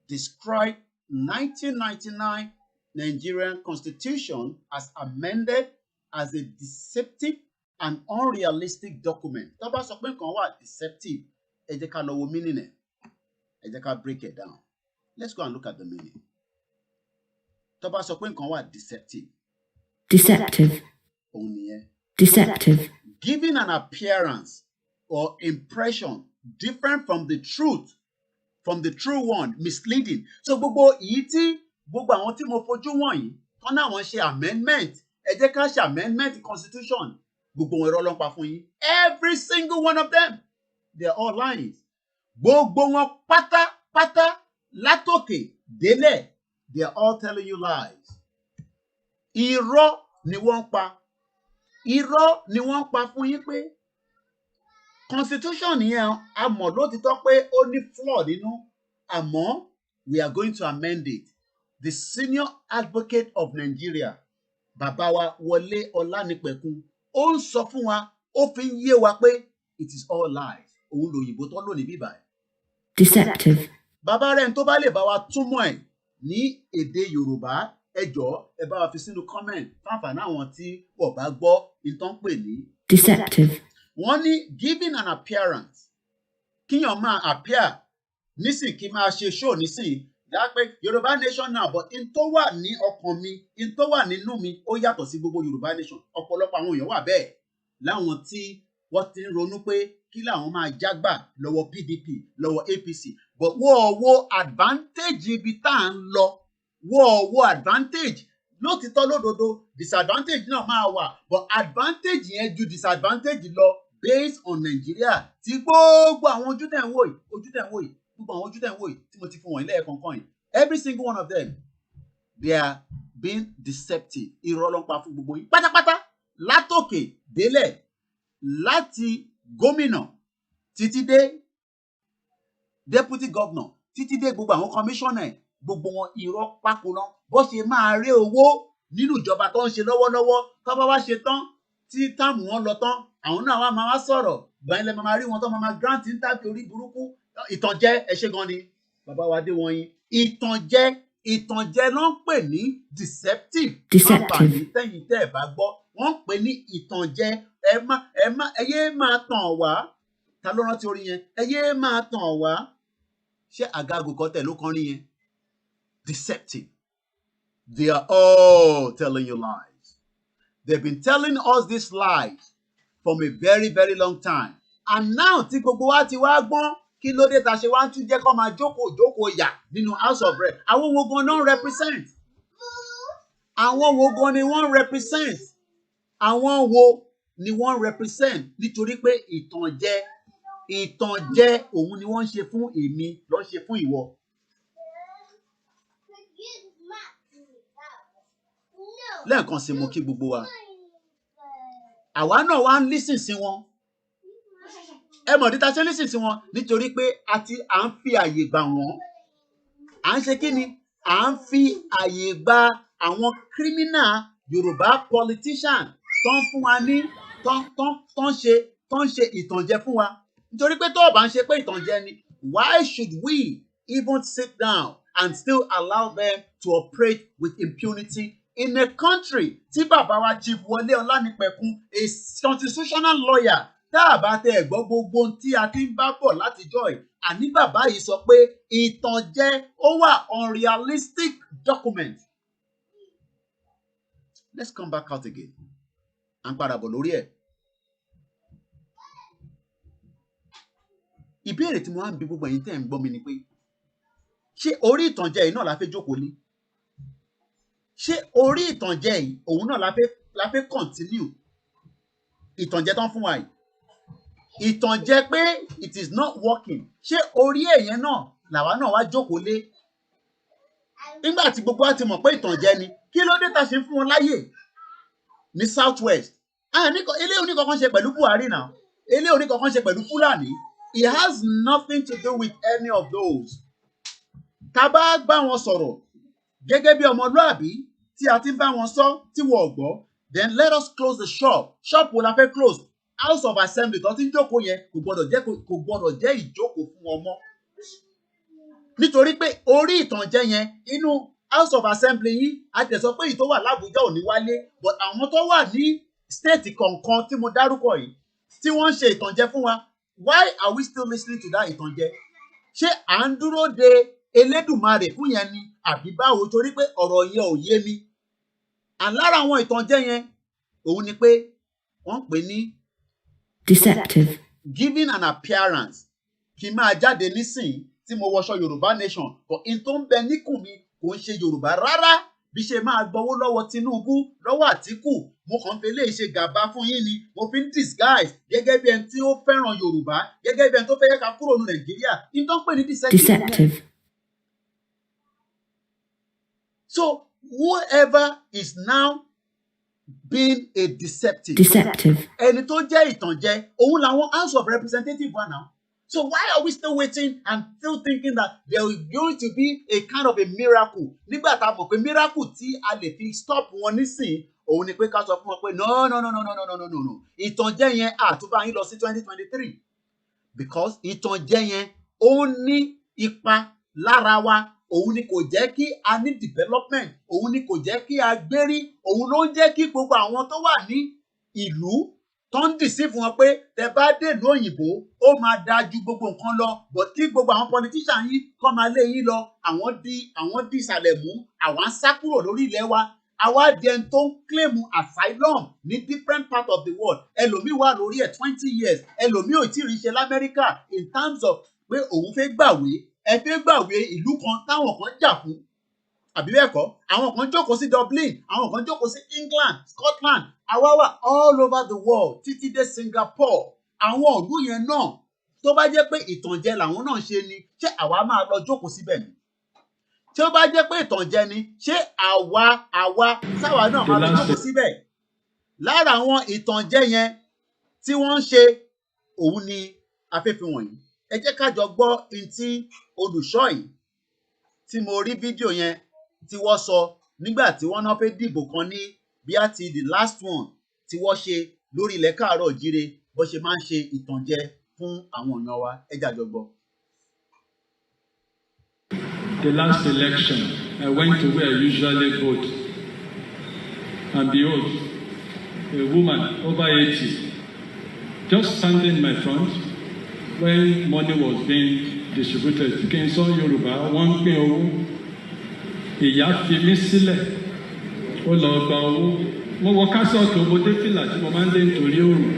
described 1999 Nigerian Constitution as amended as a deceptive and unrealistic document. Tó bá sọ pé nǹkan wà deceptive, ẹ jẹ́ ká lọ wo meaning ẹ̀. Ẹ jẹ́ ká break it down. Let's go and look at the meaning. Tó bá sọ pé nǹkan wà deceptive. Deceptive. Òun nìyẹn. Deceptive. Giving an appearance or impression different from the true one, misleading. So gbogbo àwọn tí mo fojú wọ̀nyí, tán náà wọ́n ṣe amendment, ẹ jẹ́ ká ṣe amendment constitution, gbogbo wọn irọ́ ló ń pa fún yín. Every single one of them, they're all lies. Gbogbo wọn pátápátá látòkè délẹ̀, they're all telling you lies. Irọ́ ni wọ́n ń pa. Irọ́ ni wọ́n ń pa fún yín pé constitution yẹn a mọ̀ lótìtọ́ pé ó ní flaw nínú, àmọ́ we are going to amend it. The senior advocate of Nigeria, Bàbá wa Wole Olanipekun, ó ń sọ fún wa, ó fi ń yé wa pé it is all lies. Òun lòyìnbó tó lónìí bíbá ẹ̀. Deceptive. Bàbá rẹ̀ tó bá lè bá wa túmọ̀ ẹ̀ ní èdè Yorùbá, ẹ jọ̀ọ́ ẹ bá wa fi sínú comment fáfàná àwọn tí wọ́n bá gbọ́ ìtàn pè ní. Deceptive. Wọ́n ní giving an appearance. Kíyàn máa appear nísìn kí máa ṣe show nísìn dápẹ́ Yorùbá nation now, but in tó wà ní ọkàn mi, in tó wà nínú mi, ó yàtọ̀ sí gbogbo Yorùbá nation. Ọ̀pọ̀lọpọ̀ àwọn èèyàn wà bẹ́ẹ̀ láwọn tí wọ́n ti ń ronú pé kí làwọn máa jágbà lọ́wọ́ PDP, lọ́wọ́ APC. But wọ́n wo advantage ibi tá à ń lọ. Wọ́n wo advantage. Lótìtọ́ lódodo, disadvantage náà máa wà, but advantage yẹn ju disadvantage lọ based on Nigeria. Tí gbogbo àwọn ojú tẹ̀ ń wò yìí, gbogbo àwọn ojú tẹ̀ ń wò yìí tí mo ti fún wọn lẹ́ẹ̀kọ̀ọ̀kan yìí. Every single one of them, they are being deceptive. Irọ́ ló ń pa fún gbogbo yín pátápátá látòkè délẹ̀, láti gómìnà títí dé deputy governor títí dé gbogbo àwọn commissioner, gbogbo wọn irọ́ pákóná bó ṣe máa rí owó nínú ìjọba tó ń ṣe lọ́wọ́lọ́wọ́. Tó bá wá ṣe tán tí táàmù wọn lọ tán, àwọn náà wá máa wá sọ̀rọ̀, gbà ilẹ̀ máa rí wọn tó máa grant interview orí burúkú. Ìtànjẹ ẹ ṣé gan ni bàbá wa dé wọ̀nyí. Ìtànjẹ ló ń pè ní deceptive. Àǹfààní tẹ́yìn tẹ́ ẹ̀ bá gbọ́, wọ́n ń pè ní ìtànjẹ. Ẹ yé máa tàn wá. Ta ló rántí orin yẹn? Ẹ yé máa tàn wá. Ṣé àgàgù kan tẹ̀ ló kàn rí yẹn? Deceptive. They are all telling you lies. They've been telling us these lies from a very, very long time. And now tí gbogbo wa ti wá gbọ́n, kí ló dé ta ṣe wá ń tún jẹ́ kó máa jókòó yà nínú House of Rep? Àwọn wo gan náà represent? Àwọn wo gan ni wọ́n represent? Àwọn wo ni wọ́n represent? Nítorí pé ìtànjẹ òun ni wọ́n ń ṣe fún èmi, ló ń ṣe fún ìwọ. Lẹ́ẹ̀kan sí mo kí gbogbo wa. Àwa náà wá ń listen sí wọn. Ẹ mọ̀ díta ṣe listen sí wọn nítorí pé à ń fi àyè gbà wọ́n. À ń ṣe kí ni? À ń fi àyè gba àwọn criminal Yorùbá politician tó ń tó ń ṣe ìtànjẹ fún wa nítorí pé tó o bá ń ṣe pé ìtànjẹ ni why should we even sit down and still allow them to operate with impunity in a country tí bàbá wa Chief Wọlé Ọlánìpẹ̀kun a constitutional lawyer tá a bá tẹ ẹ̀gbọ́n gbogbo ohun tí a ti ń bá bọ̀ látijọ́ ẹ̀ àní bàbá yìí sọ pé ìtànjẹ ó wà unrealistic document. Let's come back out again. À ń padà bọ̀ lórí ẹ̀. Ìbéèrè tí mo wá ń bi gbogbo ẹ̀yin tẹ́ ẹ̀ ń gbọ́ mi ni pé ṣé orí ìtànjẹ yìí náà la fẹ́ jókòó lé? Ṣé orí ìtànjẹ yìí òun náà la fẹ́ continue? Ìtànjẹ tán fún wa yìí. Ìtànjẹ pé it is not working. Ṣé orí èèyàn náà làwa náà wá jókòó lé? Nígbà tí gbogbo wa ti mọ̀ pé ìtànjẹ ni, kí ló dé tá ṣe ń fún wọn láyè ní South West? Eléyìí oníkankan ṣe pẹ̀lú Buhari náà. Eléyìí oníkankan ṣe pẹ̀lú Fúlàní. It has nothing to do with any of those. Tá bá bá wọn sọ̀rọ̀ gẹ́gẹ́ bí ọmọlúàbí tí a ti ń bá wọn sọ tí wọ́n gbọ́, then let us close the shop. Shop wo la fẹ́ close? House of Assembly tó ti ń jókòó yẹn kò gbọdọ̀ jẹ́ ìjókòó fún wọn mọ́. Nítorí pé orí ìtànjẹ yẹn inú House of Assembly yìí a tẹ̀ sọ pé èyí tó wà l'Àbújá ò ní wálé, but àwọn tó wà ní state kọ̀ọ̀kan tí mo dárúkọ yìí tí wọ́n ń ṣe ìtànjẹ fún wa, why are we still listening to that ìtànjẹ? Ṣé à ń dúró de Elédùmarè fún yẹn ni àbí báwo? Torí pé ọ̀rọ̀ yẹn ò yé mi. Lára àwọn ìtànjẹ yẹn òun ni pé wọ́n ń pè ní deceptive, giving an appearance. Kí n máa jáde nísìnyí tí mo wọṣọ Yorùbá nation but in tó ń bẹ níkùn mi kò ń ṣe Yorùbá rárá. Bí ṣe máa gbowó lọ́wọ́ Tinubu, lọ́wọ́ Àtíkù, mo kàn fi eléyìí ṣe gàba fún yín ni, mo fi ń disguise gẹ́gẹ́ bí ẹni tí ó fẹ́ràn Yorùbá, gẹ́gẹ́ bí ẹni tó fẹ́ yẹ ká kúrò ní Nàìjíríà. In tó ń pè ní deceptive. So whoever is now being a deceptive. Ẹni tó jẹ́ ìtànjẹ, òun làwọn House of Representatives wà náà. So why are we still waiting and still thinking that there is going to be a kind of a miracle? Nígbà tá a mọ̀ pé miracle tí a lè fi stop wọn nísìn, òun ni pé ká sọ fún wọn pé no. Ìtànjẹ yẹn àtúbà yín lọ sí 2023 because ìtànjẹ yẹn ó ní ipa lára wa. Òun ni kò jẹ́ kí a ní development, òun ni kò jẹ́ kí a gbérí, òun ló ń jẹ́ kí gbogbo àwọn tó wà ní ìlú tó ń dì sí fún wọn pé tẹ bá dé ìlú òyìnbó ó máa dáa ju gbogbo nǹkan lọ, but kí gbogbo àwọn politician yìí kọ́ máa lé yín lọ, àwọn di ìsàlẹ̀ mú, àwọn á sá kúrò lórí ilẹ̀ wa, àwa di ẹni tó ń claim asylum ní different part of the world. Ẹlòmíì wà lórí ẹ̀ 20 years, ẹlòmíì ò tí ì rí ṣe l'Amẹ́ríkà in terms of pé òun fẹ́ gbàwé. Ẹ fẹ́ gbàwé ìlú kan táwọn kan jà fún, àbí bẹ́ẹ̀ kọ́? Àwọn kan jókòó sí Dublin, àwọn kan jókòó sí England, Scotland, àwa wà all over the world títí dé Singapore. Àwọn ìlú yẹn náà tó bá jẹ́ pé ìtànjẹ làwọn náà ṣe ni, ṣé àwa máa lọ jókòó síbẹ̀ ni? Tí ó bá jẹ́ pé ìtànjẹ ni, ṣé àwa sáwa náà máa lọ jókòó síbẹ̀? Lára àwọn ìtànjẹ yẹn tí wọ́n ń ṣe òun ni afẹ́fẹ́ wọ̀nyí. Ẹ jẹ́ ká jọ gbọ́ ntí olùṣọ́ yìí tí mo rí fídíò yẹn tí wọ́n sọ nígbà tí wọ́n náà fẹ́ dìbò kan ní bí a ti the last one tí wọ́n ṣe lórí ilẹ̀ káàárọ̀ jíire bó ṣe máa ń ṣe ìtànjẹ fún àwọn èèyàn wa. Ẹ jẹ́ ká jọ gbọ́. The last election, I went to where I usually vote, and behold, a woman over 80 just standing in my front when money was being distributed. Kí n sọ Yorùbá, wọ́n ń pín owó. Ìyá fi mí sílẹ̀, ó lọ gba owó. Mo wọ kásọ̀tù, mo dé fìlà tí mo máa ń dé nítorí òòrùn.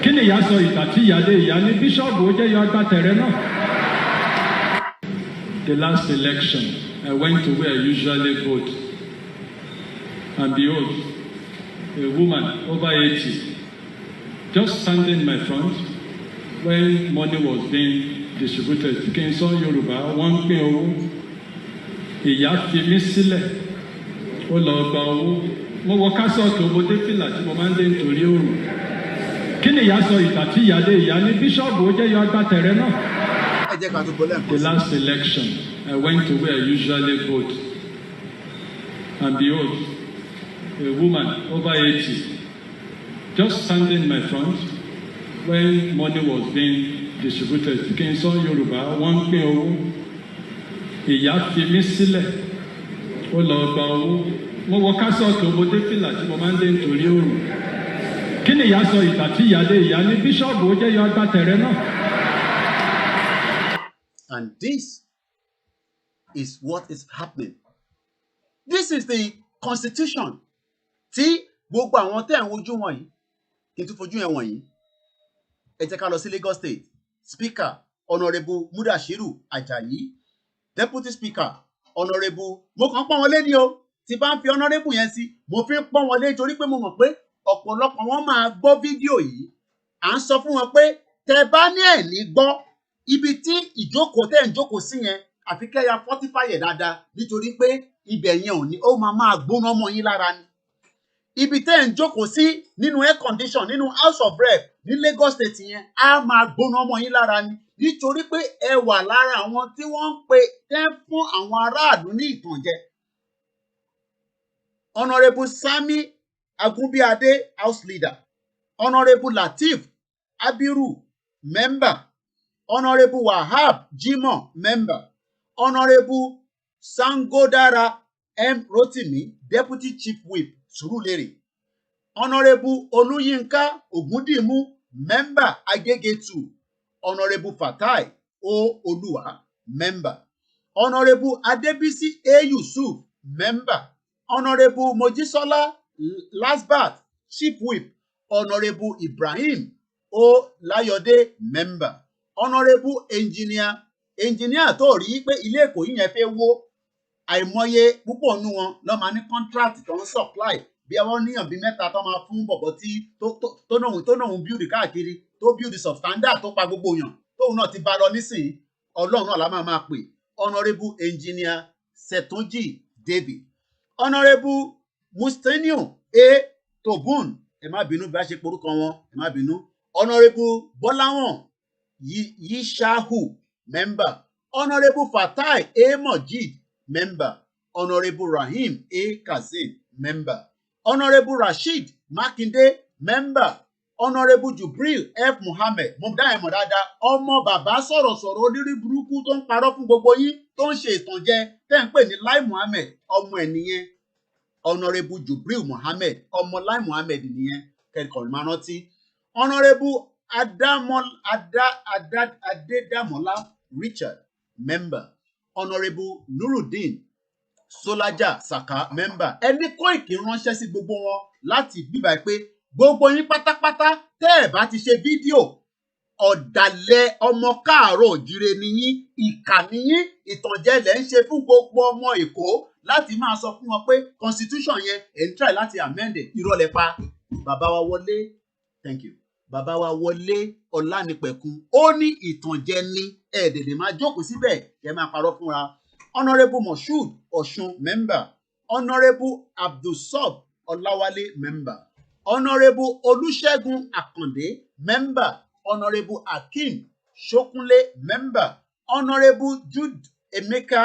Kí ni ìyá sọ ìgbà tí ìyá dé? Ìyá ní bíṣọ̀bù ó jẹ́ yọ agbátẹrẹ náà. The last election, I went to where I usually vote, and behold, a woman over 80 just standing in my front when money was being distributed. Kí n sọ Yorùbá, wọ́n ń pín owó. Ìyá fi mí sílẹ̀, ó lọ gba owó. Mo wọ kásọ̀tù, mo dé fìlà tí mo máa ń dé nítorí òòrùn. Kí ni ìyá sọ ìgbà tí ìyá dé? Ìyá ní bíṣọ̀bù ó jẹ́ yọ agbátẹrẹ náà. The last election, I went to where I usually vote, and behold, a woman over 80 just standing in my front when money was being distributed. Kí n sọ Yorùbá, wọ́n ń pín owó. Ìyá fi mí sílẹ̀, ó lọ gba owó. Mo wọ kásọ̀tù mo dé fìlà tí mo máa ń dé nítorí òòrùn. Kí ni ìyá sọ ìgbà tí ìyá dé? Ìyá ní bíṣọ̀bù ó jẹ́ yọ agbátẹrẹ náà. And this is what is happening. This is the constitution. Tí gbogbo àwọn tẹ́ ń wojú wọ̀nyí, kí n tún fojú yẹn wọ̀nyí. Ẹ jẹ́ ká lọ sí Lagos State. Speaker Honourable Mudashiru Ajayi. Deputy Speaker Honourable, mo kàn pọ́n wọn lé ní o. Tí bá ń fi Honourable yẹn sí, mo fi ń pọ́n wọn lé nítorí pé mo mọ̀ pé ọ̀pọ̀lọpọ̀ wọn máa gbọ́ fídíò yìí. À ń sọ fún wọn pé tẹ́ bá ní ẹ̀ ní gbọ́ ibi tí ìjókòó tẹ́ ń jókòó sí yẹn àfi kẹ́ya fortify ẹ̀ dáadáa nítorí pé ibẹ̀ yẹn ò ní ó máa gbóná mọ́ yín lára ni. Ibi tẹ́ ń jókòó sí nínú air condition nínú House of Rep ní Lagos State yẹn á máa gbóná mọ́ yín lára ni nítorí pé ẹ wà lára àwọn tí wọ́n ń pe tẹ́ fún àwọn aráàlú ní ìtànjẹ. Honourable Sami Agunbiade, House Leader. Honourable Lateef Abiru, Member. Honourable Wahab Jimoh, Member. Honourable Sangodara M. Rotimi, Deputy Chief Whip, Surulere. Honourable Oluyinka Ogundimu, Member, Agege 2. Honourable Fatai O. Oluwa, Member. Honourable Adebisi A. Yusuf, Member. Honourable Mojisola Lasbat, Chief Whip. Honourable Ibrahim O. Layode, Member. Honourable Engineer tó rí pé ilé Èkó yìí yẹn fẹ́ wó àìmọye púpọ̀ nú wọn lọ́ máa ní contract tó ń supply bí wọ́n níyàn bí mẹ́ta tó máa fún bọ̀bọ̀ tí tó náà build káàkiri tó build substandard tó pa gbogbo yàn tóun náà ti bá lọ nísìnyí ọlọ́run náà la máa pè. Honourable Engineer Setunji David. Honourable Musteniu A. Tobun, ẹ má bínú bí a ṣe porúkọ wọn, ẹ má bínú. Honourable Bọ́láwọ̀n Yishahu, Member. Honourable Fatai A. Mojid, Member. Honourable Rahim A. Kazim, Member. Honourable Rashid Makinde, Member. Honourable Jubril F. Muhammed, mo dá ẹ̀mọ̀ dáadáa, ọmọ bàbá sọ̀rọ̀sọ̀rọ̀ onírí burúkú tó ń parọ́ fún gbogbo yín tó ń ṣe ìtànjẹ tẹ́ ń pè ní Lai Muhammed, ọmọ ẹ̀ nìyẹn. Honourable Jubril Muhammed, ọmọ Lai Muhammed nìyẹn, kẹ́kọ̀ọ́ máa rántí. Honourable Adedamola Richard, Member. Honourable Nuruddin Solaja Saka, Member. Ẹni Koiki ránṣẹ́ sí gbogbo wọn láti bíbá pé gbogbo yín pátápátá tẹ́ ẹ̀ bá ti ṣe fídíò ọ̀dàlẹ̀ ọmọ káàárọ̀ òjíire nìyí, ìkà nìyí, ìtànjẹ lẹ̀ ń ṣe fún gbogbo ọmọ Èkó láti máa sọ fún wọn pé constitution yẹn ẹ̀ ń try láti amend irọ́ lẹ pa. Bàbá wa Wọlé, thank you. Bàbá wa Wọlé Ọlánipẹ̀kun ó ní ìtànjẹ ní ẹ̀ẹ́dẹ̀dẹ̀ máa jókòó síbẹ̀ kẹ́ máa parọ́ fúnra. Honourable Moshood Ọ̀ṣun, Member. Honourable Abdulsob Ọláwálé, Member. Honourable Olúṣẹ́gun Àkàndé, Member. Honourable Akeem Ṣókúnlé, Member. Honourable Jude Emeka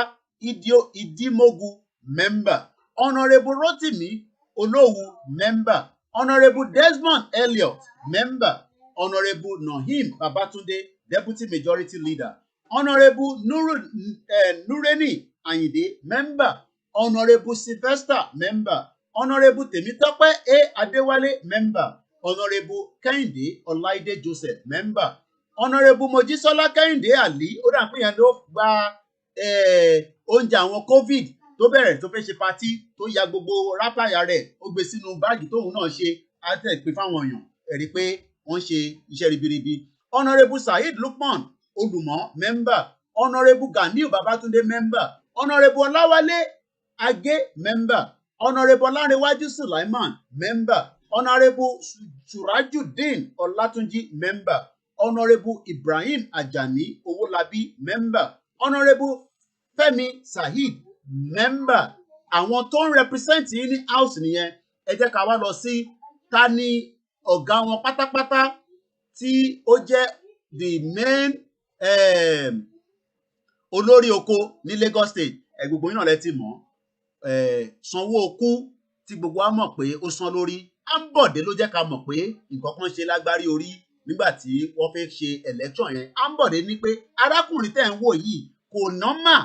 Idimogu, Member. Honourable Rotimi Olówu, Member. Honourable Desmond Elliot, Member. Honourable Nohim Babatunde, Deputy Majority Leader. Honourable Nureni Ayinde, Member. Honourable Sylvester, Member. Honourable Temitope A. Adewale, Member. Honourable Kehinde Ọláìdé Joseph, Member. Honourable Mojisola Kehinde Ali, ó dà pé yẹn ló gba oúnjẹ àwọn COVID tó bẹ̀rẹ̀ tó fẹ́ ṣe patí tó ya gbogbo rápáyà rẹ̀ ó gbé sínú báàgì tóun náà ṣe àtẹ̀pé fáwọn èèyàn ẹ̀rí pé wọ́n ṣe iṣẹ́ ribiribi. Honourable Saheed Lukman Olùmọ̀, Member. Honourable Ganiu Babatunde, Member. Honourable Ọláwálé Agé, Member. Honourable Ọlárẹ̀wájú Sulaiman, Member. Honourable Surajudeen Ọlátúnjí, Member. Honourable Ibrahim Ajani Owólabí, Member. Honourable Fẹ́mi Saheed, Member. Àwọn tó ń represent yín ní house nìyẹn. Ẹ jẹ́ ká wá lọ sí ta ni ọ̀gá wọn pátápátá tí ó jẹ́ the main olórí oko ní Lagos State. Gbogbo yín náà lẹ ti mọ̀. Sanwó-Okú tí gbogbo wa mọ̀ pé ó san lórí Ambode ló jẹ́ ká mọ̀ pé nǹkan kan ṣe lágbárí orí nígbà tí wọ́n fẹ́ ṣe election yẹn. Ambode ní pé arákùnrin tẹ́ ń wò yìí kò normal,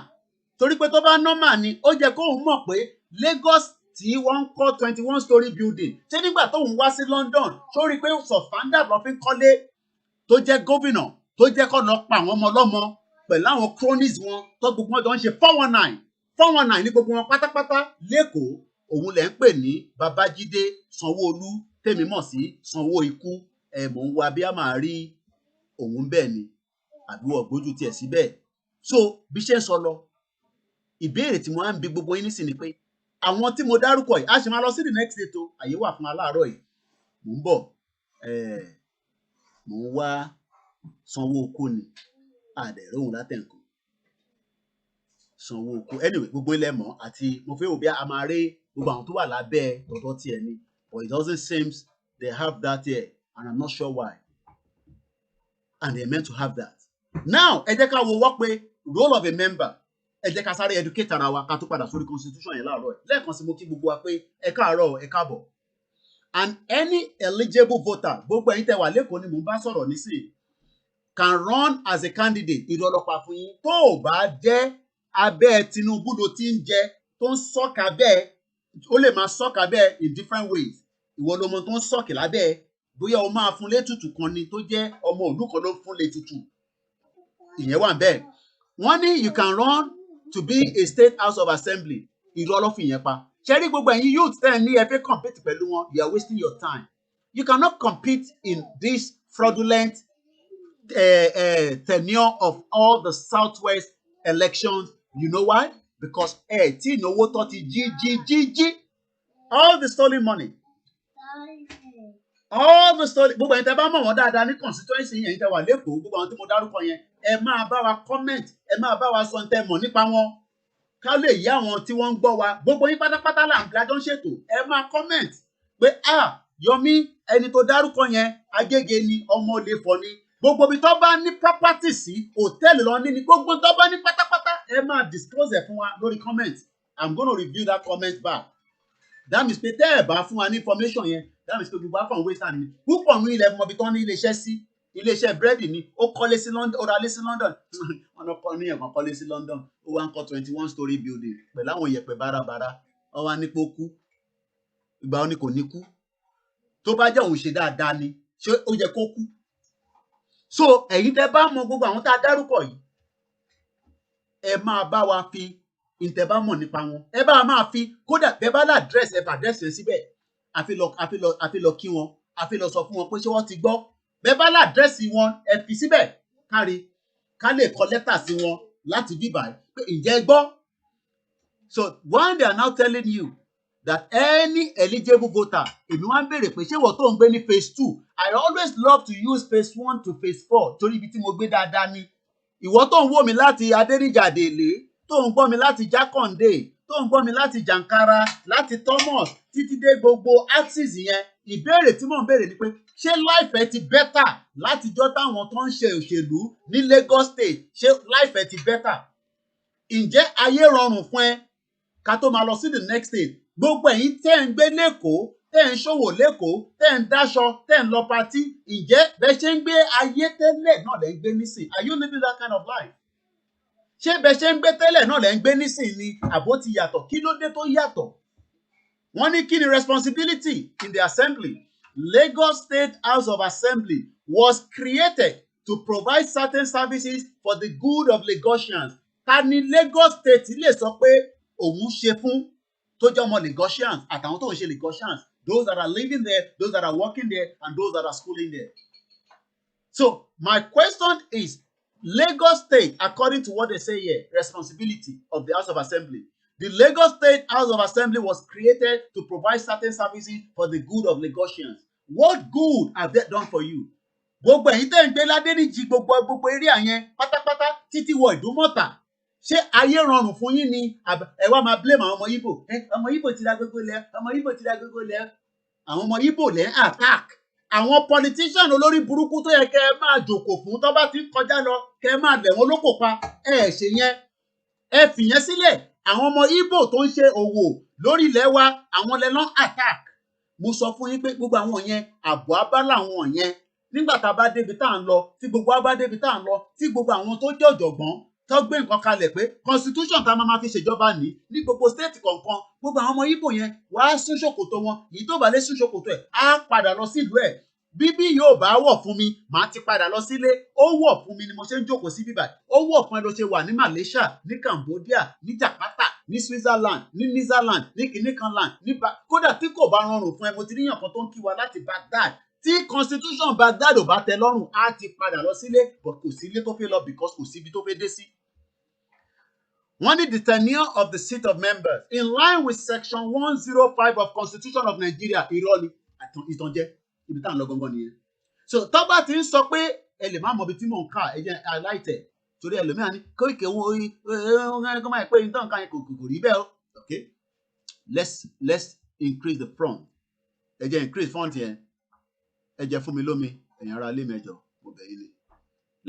torí pé tó bá normal ni ó jẹ́ kóun mọ̀ pé Lagos tí wọ́n ń kọ́ 21 story building ṣé nígbà tóun wá sí London tó rí pé substandard ló fi ń kọ́lé tó jẹ́ gómìnà tó jẹ́ kó lọ pa àwọn ọmọ ọlọ́mọ pẹ̀lú àwọn cronies wọn tó gbogbo wọn jọ ń ṣe 419 ní gbogbo wọn pátápátá lẹ́kọ̀ọ́. Òun lẹ̀ ń pè ní Babájídé Sanwó-Olú tèmi mọ̀ sí Sanwó ikú. Mò ń wo abíyá máa rí òun bẹ́ẹ̀ ni àbúrò ọ̀gbójú tiẹ̀ síbẹ̀. So bí ṣe ń sọ lọ, ìbéèrè tí mo á ń bi gbogbo yín nísìn ni pé àwọn tí mo dárúkọ yìí a ṣe máa lọ sí the next day tó àyè wà fún aláàárọ̀ yìí. Mò ń bọ̀ mò ń wá Sanwó-Okó ni àdẹ̀rẹ̀ òun látẹ̀ǹkan Sanwó-Okó. Anyway, gbogbo ilẹ̀ mọ̀ àti mo fẹ́ wò bí a máa rí gbogbo àwọn tó wà lábẹ́ tọ̀tọ̀ tiẹ̀ ni, but it doesn't seem they have that here and I'm not sure why, and they meant to have that. Now ẹ jẹ́ ká wo wọ́n pé role of a member. Ẹ jẹ́ ká sáré educate ara wa ká tó padà sórí constitution yẹn láàárọ̀ ẹ̀. Lẹ́ẹ̀kan sí mo kí gbogbo wa pé ẹ káàárọ̀ ẹ káàbọ̀. And any eligible voter, gbogbo ẹ̀yin tẹ́ wà lẹ́kọ̀ọ́ ni mò ń bá sọ̀rọ̀ nísìnyí, can run as a candidate. Irọ́ ọlọ́pàá fún yín tó o bá jẹ́ abẹ́ Tinubu ló ti ń jẹ tó ń sọ́ka bẹ́ẹ̀, ó lè máa sọ́ka bẹ́ẹ̀ in different ways. Ìwọ ló mọ tó ń sọ́kì lábẹ́, bóyá o máa fún létùtù kan ni tó jẹ́ ọmọ òlú kan ló fún létùtù, ìyẹn wà bẹ́ẹ̀. Wọ́n ní you can run to be a state house of assembly. Irọ́ ọlọ́fin yẹn pa. Ṣé rí gbogbo ẹ̀yin youth tẹ́ ẹ ní ẹ fẹ́ compete pẹ̀lú wọn, you are wasting your time. You cannot compete in this fraudulent tenure of all the Southwest elections. You know why? Because tí ìnáwó tó ti jí all the stolen money, all the stolen, gbogbo ẹ̀yin tẹ́ bá mọ̀ wọ́n dáadáa ní constituency yẹn tẹ́ wà lẹ́kọ̀ọ́, gbogbo àwọn tí mo dárúkọ yẹn ẹ máa bá wa comment, ẹ máa bá wa sọ ní tẹ́ mọ̀ nípa wọn ká lè yá àwọn tí wọ́n ń gbọ́ wa. Gbogbo yín pátápátá là ń gbájọ́ ń ṣètò, ẹ máa comment pé Yomi ẹni tó dárúkọ yẹn Agége ni, ọmọ olè fọ ni, gbogbo ibi tó bá ní property sí hòtẹ́ẹ̀lì lọ ní ni, gbogbo tó bá ní pátápátá ẹ máa disclose ẹ̀ fún wa lórí comment. I'm going to review that comment back. That means pé tẹ́ ẹ̀ bá fún wa ní information yẹn, that means pé gbogbo àfọ̀n waste time ni. Púpọ̀ ní ilẹ̀ mọ̀bí tán ní iléeṣẹ́ sí, iléeṣẹ́ búrẹ́dì ni, ó kọ́lé sí London, ó ralé sí London. Wọ́n kọ́ ní ẹ̀kan kọ́lé sí London, ó wá ń kọ́ 21 story building pẹ̀lú àwọn ìyẹ̀pẹ̀ bárabàrá. Wọ́n wá ní pé ó kú, ìgbà ó ní kò ní kú. Tó bá jẹ́ òun ṣe dáadáa ni, ṣé ó yẹ kó kú? So ẹ̀yin tẹ́ bá mọ gbogbo àwọn tá a dárúkọ yìí, ẹ máa bá wa fi ìtẹ́ bá mọ̀ nípa wọn, ẹ bá máa fi, kódà bẹ́ẹ̀ bá ládírẹ́sì ẹ bá àdírẹ́sì rẹ síbẹ̀, àfi lọ kí wọn, àfi lọ sọ fún wọn pé ṣé wọ́n ti gbọ́. Bẹ́ẹ̀ bá ládírẹ́sì wọn ẹ fi síbẹ̀ kárí ká lè kọ lẹ́tà sí wọn láti bíbá pé ǹjẹ́ ẹ gbọ́. So when they are now telling you that any eligible voter, èmi wá ń béèrè pé ṣé wọ́n tó ń gbé ní phase 2, I always love to use phase 1 to phase 4 torí ibi tí mo gbé dáadáa ni. Ìwọ tó ń wò mí láti Adéríjàdèlé, tó ń gbọ́ mi láti Jákàndé, tó ń gbọ́ mi láti Jàǹkàrà, láti Thomas títí dé gbogbo axis yẹn, ìbéèrè tí mò ń béèrè ni pé ṣé life ẹ ti better látijọ́ táwọn tó ń ṣe òṣèlú ní Lagos State, ṣé life ẹ ti better? Ǹjẹ́ ayé rọrùn fún ẹ ká tó máa lọ sí the next state? Gbogbo ẹ̀yin tẹ́ ń gbé lẹ́kọ̀ọ́, tẹ́ ń ṣòwò lẹ́kọ̀ọ́, tẹ́ ń dáṣọ, tẹ́ ń lọ patí, ǹjẹ́ bẹ́ẹ̀ ṣe ń gbé ayé tẹ́lẹ̀ náà lẹ́ ń gbé nísìn? Are you living that kind of life? Ṣé bẹ́ẹ̀ ṣe ń gbé tẹ́lẹ̀ náà lẹ́ ń gbé nísìn ni àbó ti yàtọ̀? Kí ló dé tó yàtọ̀? Wọ́n ní kí ni responsibility in the assembly? Lagos State House of Assembly was created to provide certain services for the good of Lagosians. Ta ni Lagos State lè sọ pé òun ṣe fún tó jẹ́ ọmọ Lagosians àtàwọn tó ń ṣe Lagosians, those that are living there, those that are working there, and those that are schooling there. So my question is, Lagos State, according to what they say here, responsibility of the House of Assembly. The Lagos State House of Assembly was created to provide certain services for the good of Lagosians. What good have they done for you? Gbogbo ẹ̀yin tẹ́ ń gbé Ládéníjì, gbogbo area yẹn pátápátá títí wọ Ìdúmọ̀tà. Ṣé ayé rọrùn fún yín ni ẹ wá máa blame àwọn ọmọ Ìgbò? Ọmọ Ìgbò ti ra gbogbo lẹ̀, ọmọ Ìgbò ti ra gbogbo lẹ̀. Àwọn ọmọ Ìgbò lẹ̀ ń attack. Àwọn politician olórí burúkú tó yẹ kẹ́ ẹ máa jòkó fún tó bá ti ń kọjá lọ, kẹ́ ẹ máa lẹ̀ wọ́n lóko pa. Ẹ ṣe yẹn. Ẹ fìyẹn sílẹ̀. Àwọn ọmọ Ìgbò tó ń ṣe òwò lórí ilẹ̀ wa, àwọn lẹ́lọ́ attack. mo sọ fún yín pé gbogbo àwọn yẹn àbọ̀ abálà àwọn yẹn nígbà tá a bá débi tá à ń lọ tí gbogbo wa bá débi tá à ń lọ tí gbogbo àwọn tó jẹ́ ọ̀jọ̀gbọ́n tó gbé nǹkan kalẹ̀ pé constitution tá a máa fi ṣèjọba ní gbogbo state kọ̀ọ̀kan gbogbo àwọn ọmọ Ìgbò yẹn wàá sún ṣòkòtò wọn èyí tó bá lè sún ṣòkòtò ẹ̀ á padà lọ sílùú ẹ̀ bíbí yóò bá wọ̀ fún mi màá ti padà lọ sílé ó wọ̀ fún mi ni mo ṣe ń jókòó sí bíbá ó wọ̀ fún ẹ ló ṣe wà ní Malaysia ní Cambodia ní Jakarta ní Switzerland ní Netherlands ní kìnnìkanland ní kódà tí kò bá rọrùn fún ẹ mo ti ríyàn kan tó ń kí wa láti Baghdad tí constitution Baghdad ò bá tẹ́ lọ́rùn á ti padà lọ sílé but kò sílé tó fẹ́ lọ because kò síbi tó fẹ́ dé sí. Wọ́n ní the tenure of the seat of members in line with section 105 of Constitution of Nigeria irọ́ ni ìtànjẹ ibi tá à ń lọ gangan nìyẹn. So tó bá ti ń sọ pé ẹ lè má mọ ibi tí mò ń kà ẹ jẹ́ aláìtẹ̀ torí ẹlòmíràn ní Koiki owó orí kó máa pé nǹkan kan kò rí bẹ́ẹ̀ o. Okay, let's increase the front. Ẹ jẹ́ increase front yẹn. Ẹ jẹ́ fún mi lómi ẹ̀yin ará ilé mẹ́jọ mo bẹ̀ yín ni.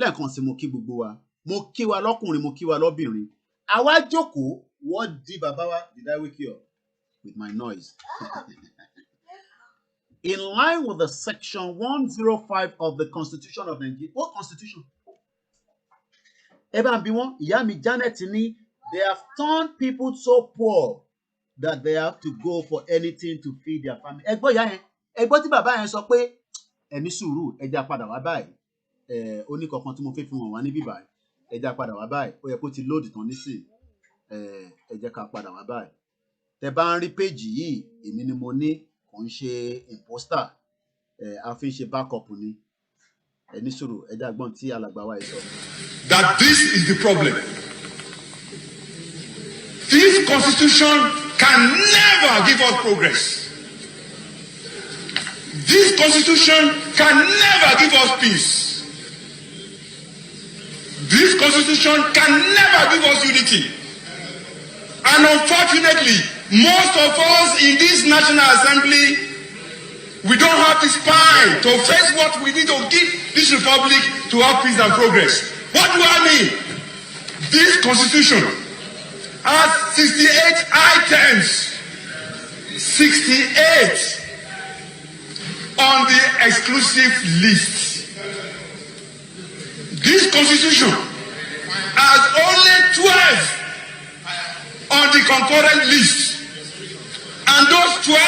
Lẹ́ẹ̀kan sí mo kí gbogbo wa mo kí wa lọ́kùnrin mo kí wa lọ́bìnrin. Àwa jókòó wọ́n di bàbá wa did I wake you up with my noise? In line with the section 105 of the Constitution of Nigeria. What constitution? Ẹ bá ń bi wọ́n, ìyá mi Janet ní they have turned people so poor that they have to go for anything to feed their family. Ẹ gbọ́ ìyá yẹn, ẹ gbọ́ tí bàbá yẹn sọ pé ẹ ní sùúrù ẹ já padà wá báyìí. Ó ní kankan tí mo fẹ́ fi wọ̀n wá níbí báyìí. Ẹ já padà wá báyìí. Ó yẹ kó ti lóòdì tán nísìn. Ẹ jẹ́ ká padà wá báyìí. Tẹ bá ń rí péjì yìí, èmi ni mo ní kò ń ṣe imposter. A fi ń ṣe backup ni. Ẹ ní sùúrù ẹ já gbọ́n tí alàgbà wa yìí sọ. That this is the problem. This constitution can never give us progress. This constitution can never give us peace. This constitution can never give us unity. And unfortunately, most of us in this National Assembly, we don't have the spine to face what we need to give this republic to have peace and progress. What do I mean? This constitution has 68 items. 68 on the exclusive list. This constitution has only 12 on the concurrent list. And those 12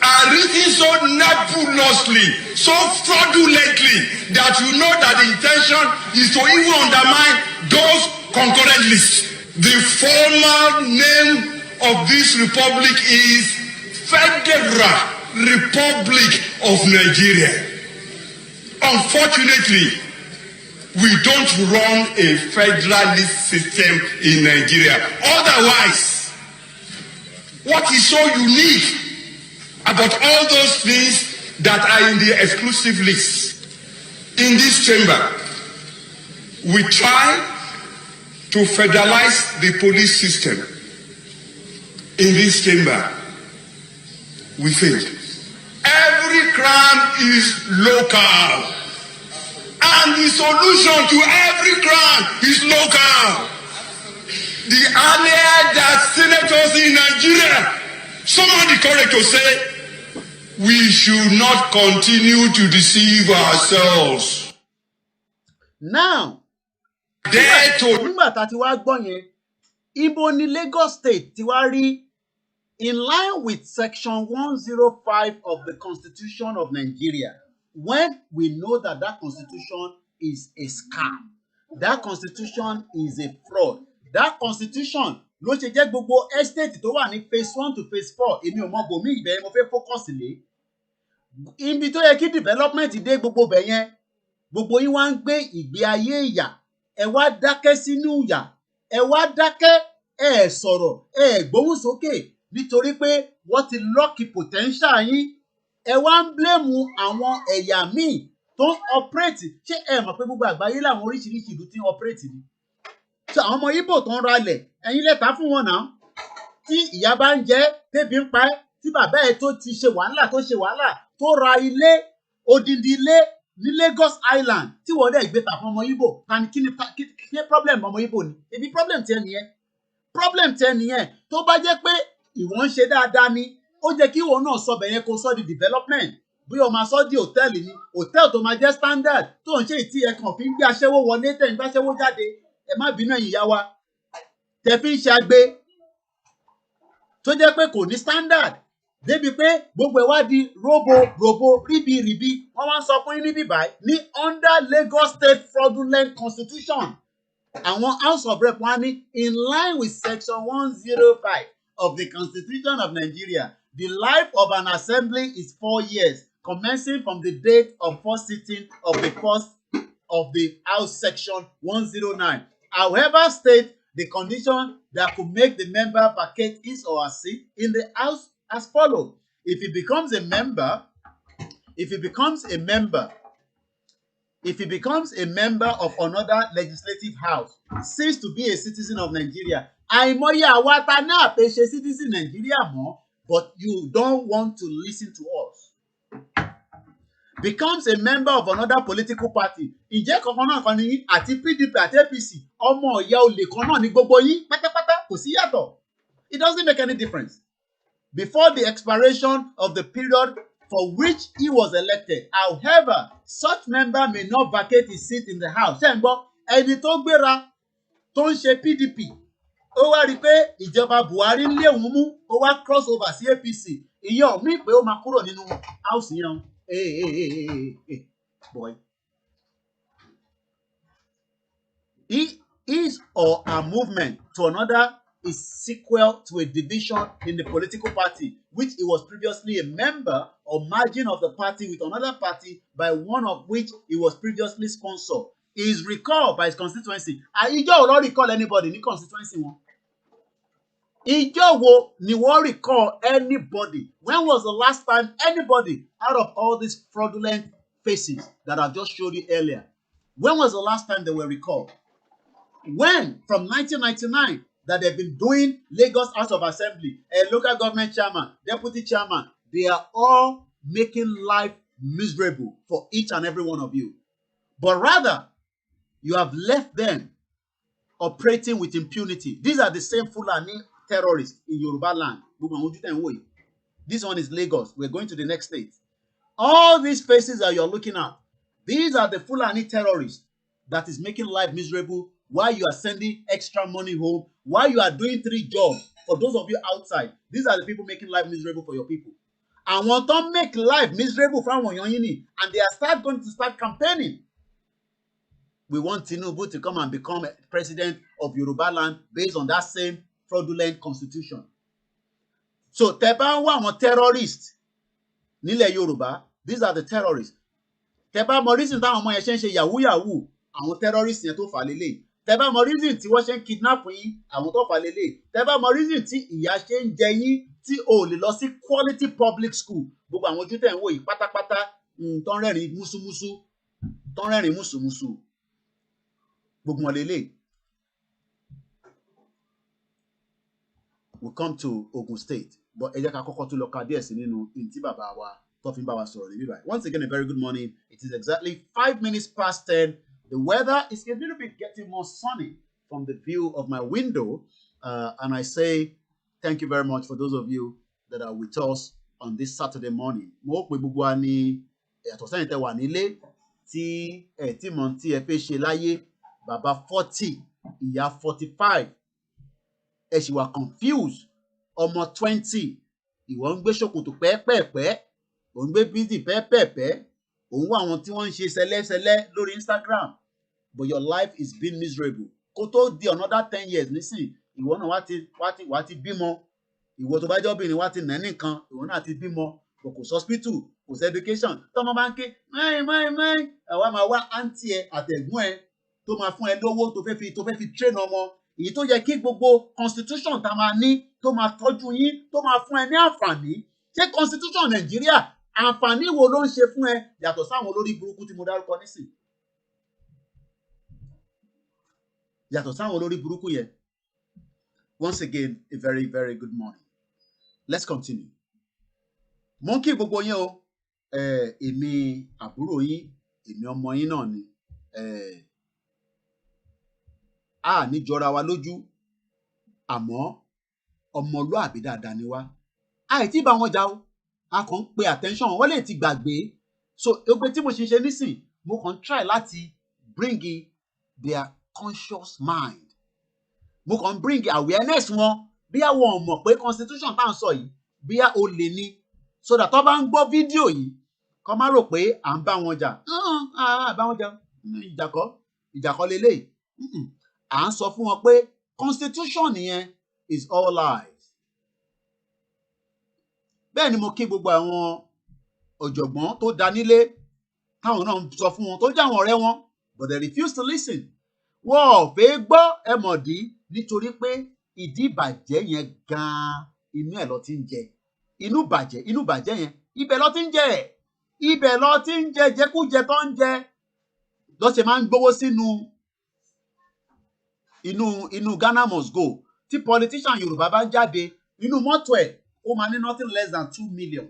are written so nebulously, so fraudulently, that you know that the intention is to even undermine those concurrent lists. The formal name of this republic is Federal Republic of Nigeria. Unfortunately, we don't run a federalist system in Nigeria. Otherwise, what is so unique about all those things that are in the exclusive list in this chamber? We try to federalize the police system. In this chamber, we failed. Every crime is local. And the solution to every crime is local. The earlier that senators in Nigeria summoned the courage to say, we should not continue to deceive ourselves. Now, nígbà tá a ti wá gbọ́ yẹn, ibo ni Lagos State ti wá rí in line with section 105 of the Constitution of Nigeria, when we know that that constitution is a scam, that constitution is a fraud, that constitution ló ṣe jẹ́ gbogbo estate tó wà ní phase 1 to phase 4 èmi ò mọ bòmí ibẹ̀ mo fẹ́ focus lé ibi tó yẹ kí development dé gbogbo bẹ̀ yẹn gbogbo yín wá ń gbé ìgbé ayé ìyà ẹ wá dákẹ́ sínú ìyà ẹ wá dákẹ́ ẹ sọ̀rọ̀ ẹ gbóhùn sókè nítorí pé wọ́n ti lọ́ọ̀kì potential yín ẹ wá ń blame àwọn ẹ̀yà míì tó ń operate ṣé ẹ mọ̀ pé gbogbo àgbáyé làwọn oríṣiríṣi ìlú tí ń operate ni so àwọn ọmọ Ìgbò tó ń ralẹ̀ ẹ̀yin lẹ́ta fún wọn náà tí ìyá bá ń jẹ tẹ́bi ń pa ẹ́ tí bàbá ẹ̀ tó ti ṣe wàhálà tó ra ilé odindi ilé ní Lagos Island tí wọ́n dẹ̀ gbé tà fún ọmọ Ìgbò kí ni problem ọmọ Ìgbò ni ebi problem tiẹ̀ nìyẹn tó bá jẹ́ pé ìwọ ń ṣe dáadáa ni ó jẹ́ kí ìwọ náà sọ bẹ̀yẹn kó sọ di development bí o máa sọ di hòtẹ́ẹ̀lì ni hòtẹ́ẹ̀lì tó máa jẹ́ standard tó ń ṣe ìtí ẹ̀ kàn fi ń gbé aṣẹ́wó wọlé tẹ̀ ń gbé aṣẹ́wó jáde ẹ má bínú ẹ̀yin ìyá wa tẹ fi ń ṣe agbe tó jẹ́ pé kò ní standard débi pé gbogbo ẹ̀ wá di robo ríbi wọ́n wá ń sọ fún yín níbí báyìí ní under Lagos State fraudulent constitution àwọn House of Rep wọ́n ní in line with section 105 of the Constitution of Nigeria the life of an assembly is 4 years commencing from the date of first sitting of the first of the House section 109 however state the condition that could make the member vacate his or her seat in the House as follows. If he becomes a member of another legislative house, cease to be a citizen of Nigeria. Àìmọye àwa ta náà pé ṣe citizen Nigeria mọ́, but you don't want to listen to us. Becomes a member of another political party. Ǹjẹ́ kankan náà kan ní àti PDP àti APC ọmọ ìyá olè kan náà ní gbogbo yín pátápátá kò sí yàtọ̀. It doesn't make any difference. Before the expiration of the period for which he was elected. However, such member may not vacate his seat in the House. Ṣé ń gbọ́? Ẹni tó gbéra tó ń ṣe PDP ó wá rí i pé ìjọba Buhari ń lé òun mú ó wá cross over sí APC. Ìyẹn ò mí pé ó máa kúrò nínú House yẹn. Boy. His or her movement to another is sequel to a division in the political party, which he was previously a member or margin of the party with another party by one of which he was previously sponsored. He is recalled by his constituency. Ìjọ ò lọ recall anybody ní constituency wọn. Ìjọ wo ni wọ́n recall anybody? When was the last time anybody out of all these fraudulent faces that I just showed you earlier? When was the last time they were recalled? When? From 1999 that they've been doing Lagos House of Assembly, a local government chairman, deputy chairman, they are all making life miserable for each and every one of you. But rather, you have left them operating with impunity. These are the same Fulani terrorists in Yoruba land. This one is Lagos. We're going to the next state. All these faces that you're looking at, these are the Fulani terrorists that is making life miserable while you are sending extra money home, while you are doing 3 jobs. For those of you outside, these are the people making life miserable for your people. And want to make life miserable for àwọn èèyàn yín ni, and they are going to start campaigning. We want Tinubu to come and become president of Yoruba land based on that same fraudulent constitution. So tẹ́ bá ń wá àwọn terrorists nílẹ̀ Yorùbá, these are the terrorists. Tẹ́ bá mọ reason táwọn ọmọ yẹn ṣe ń ṣe yahoo yahoo, àwọn terrorists yẹn tó fà lélẹ̀. Tẹ́ bá mọ reason tí wọ́n ṣe ń kidnap yín, àwọn tó fà lélẹ̀. Tẹ́ bá mọ reason tí ìyà ṣe ń jẹ yín tí o lè lọ sí quality public school. Gbogbo àwọn ojú tẹ̀ ń wò yìí pátápátá tó ń rẹ́rìn músúmúsú. Gbogbo wọn lélẹ̀. We come to Ogun State, but ẹ jẹ́ ká kọ́kọ́ tún lọ ka díẹ̀ sí nínú ìntí bàbá wa tó fi ń bá wa sọ̀rọ̀ níbí báyìí. Once again, a very good morning. It is exactly 5 minutes past 10. The weather is a little bit getting more sunny from the view of my window, and I say thank you very much for those of you that are with us on this Saturday morning. Mo pe gbogbo wa ní yàtọ̀ sẹ́yìn tẹ́ wà nílé tí ẹ tí mọ̀ tí ẹ fẹ́ ṣe láyé bàbá 40 ìyá 45 ẹ sì wà confused ọmọ 20 ìwọ ń gbé ṣòkòtò pẹ́ẹ́pẹ́ẹ́pẹ́ ò ń gbé bídì pẹ́ẹ́pẹ́ẹ́pẹ́ ò ń wá àwọn tí wọ́n ń ṣe sẹ́lẹ́sẹ́lẹ́ lórí Instagram, but your life is being miserable. Kó tó di another 10 years nísìn ìwọ náà wá ti bímọ, ìwọ tó bá jẹ́ obìnrin wá ti nà nìkan, ìwọ náà ti bímọ, but kò hospital, kò sí education. Tọ́mọ bá ń ké mẹ́rin àwa máa wá àǹtí ẹ àtẹ̀gbọ́n ẹ tó máa fún ẹ lówó tó fẹ́ fi train ọmọ. Èyí tó yẹ kí gbogbo constitution tá máa ní tó máa tọ́jú yín tó máa fún ẹ ní àǹfààní. Ṣé constitution Nàìjíríà àǹfààní wo ló ń ṣe fún ẹ yàtọ̀ sáwọn olórí burúkú tí mo dárúkọ nísìn? Yàtọ̀ sáwọn olórí burúkú yẹn. Once again, a very, very good morning. Let's continue. Mo ń kí gbogbo yín o. Èmi àbúrò yín, èmi ọmọ yín náà ni. A ní jọra wa lójú, àmọ́ ọmọlúàbí dáadáa ni wá. àìtí bá wọn jà o, a kàn ń pe attention wọn lè ti gbàgbé. So ogbe tí mo ṣe nísìn, mo kàn try láti bring their conscious mind, mo kàn bring awareness wọn bí àwọn ò mọ̀ pé constitution tá à ń sọ yìí bí a ò lè ní, so that tó bá ń gbọ́ fídíò yìí kó má rò pé à ń bá wọn jà. Bá wọn jà, ìjà kọ́ lélẹ́yìí. À ń sọ fún wọn pé constitution yẹn is all lies. Bẹ́ẹ̀ ni mo kí gbogbo àwọn ọ̀jọ̀gbọ́n tó dá nílé táwọn náà ń sọ fún wọn tó jẹ́ àwọn ọ̀rẹ́ wọn, but they refuse to listen. Wọ́n ò fẹ́ gbọ́ ẹ̀mọ̀dí nítorí pé ìdí ìbàjẹ́ yẹn gan-an inú ẹ̀ lọ ti ń jẹ. Inú bàjẹ́ yẹn ibẹ̀ lọ ti ń jẹ. Ibẹ̀ lọ ti ń jẹ jẹkújẹ tó ń jẹ. Lọ́ ṣe máa ń gbówó sínú inú Ghana must go. Tí politician Yorùbá bá jáde inú mọ́tò ẹ̀ ó máa ní nothing less than 2 million.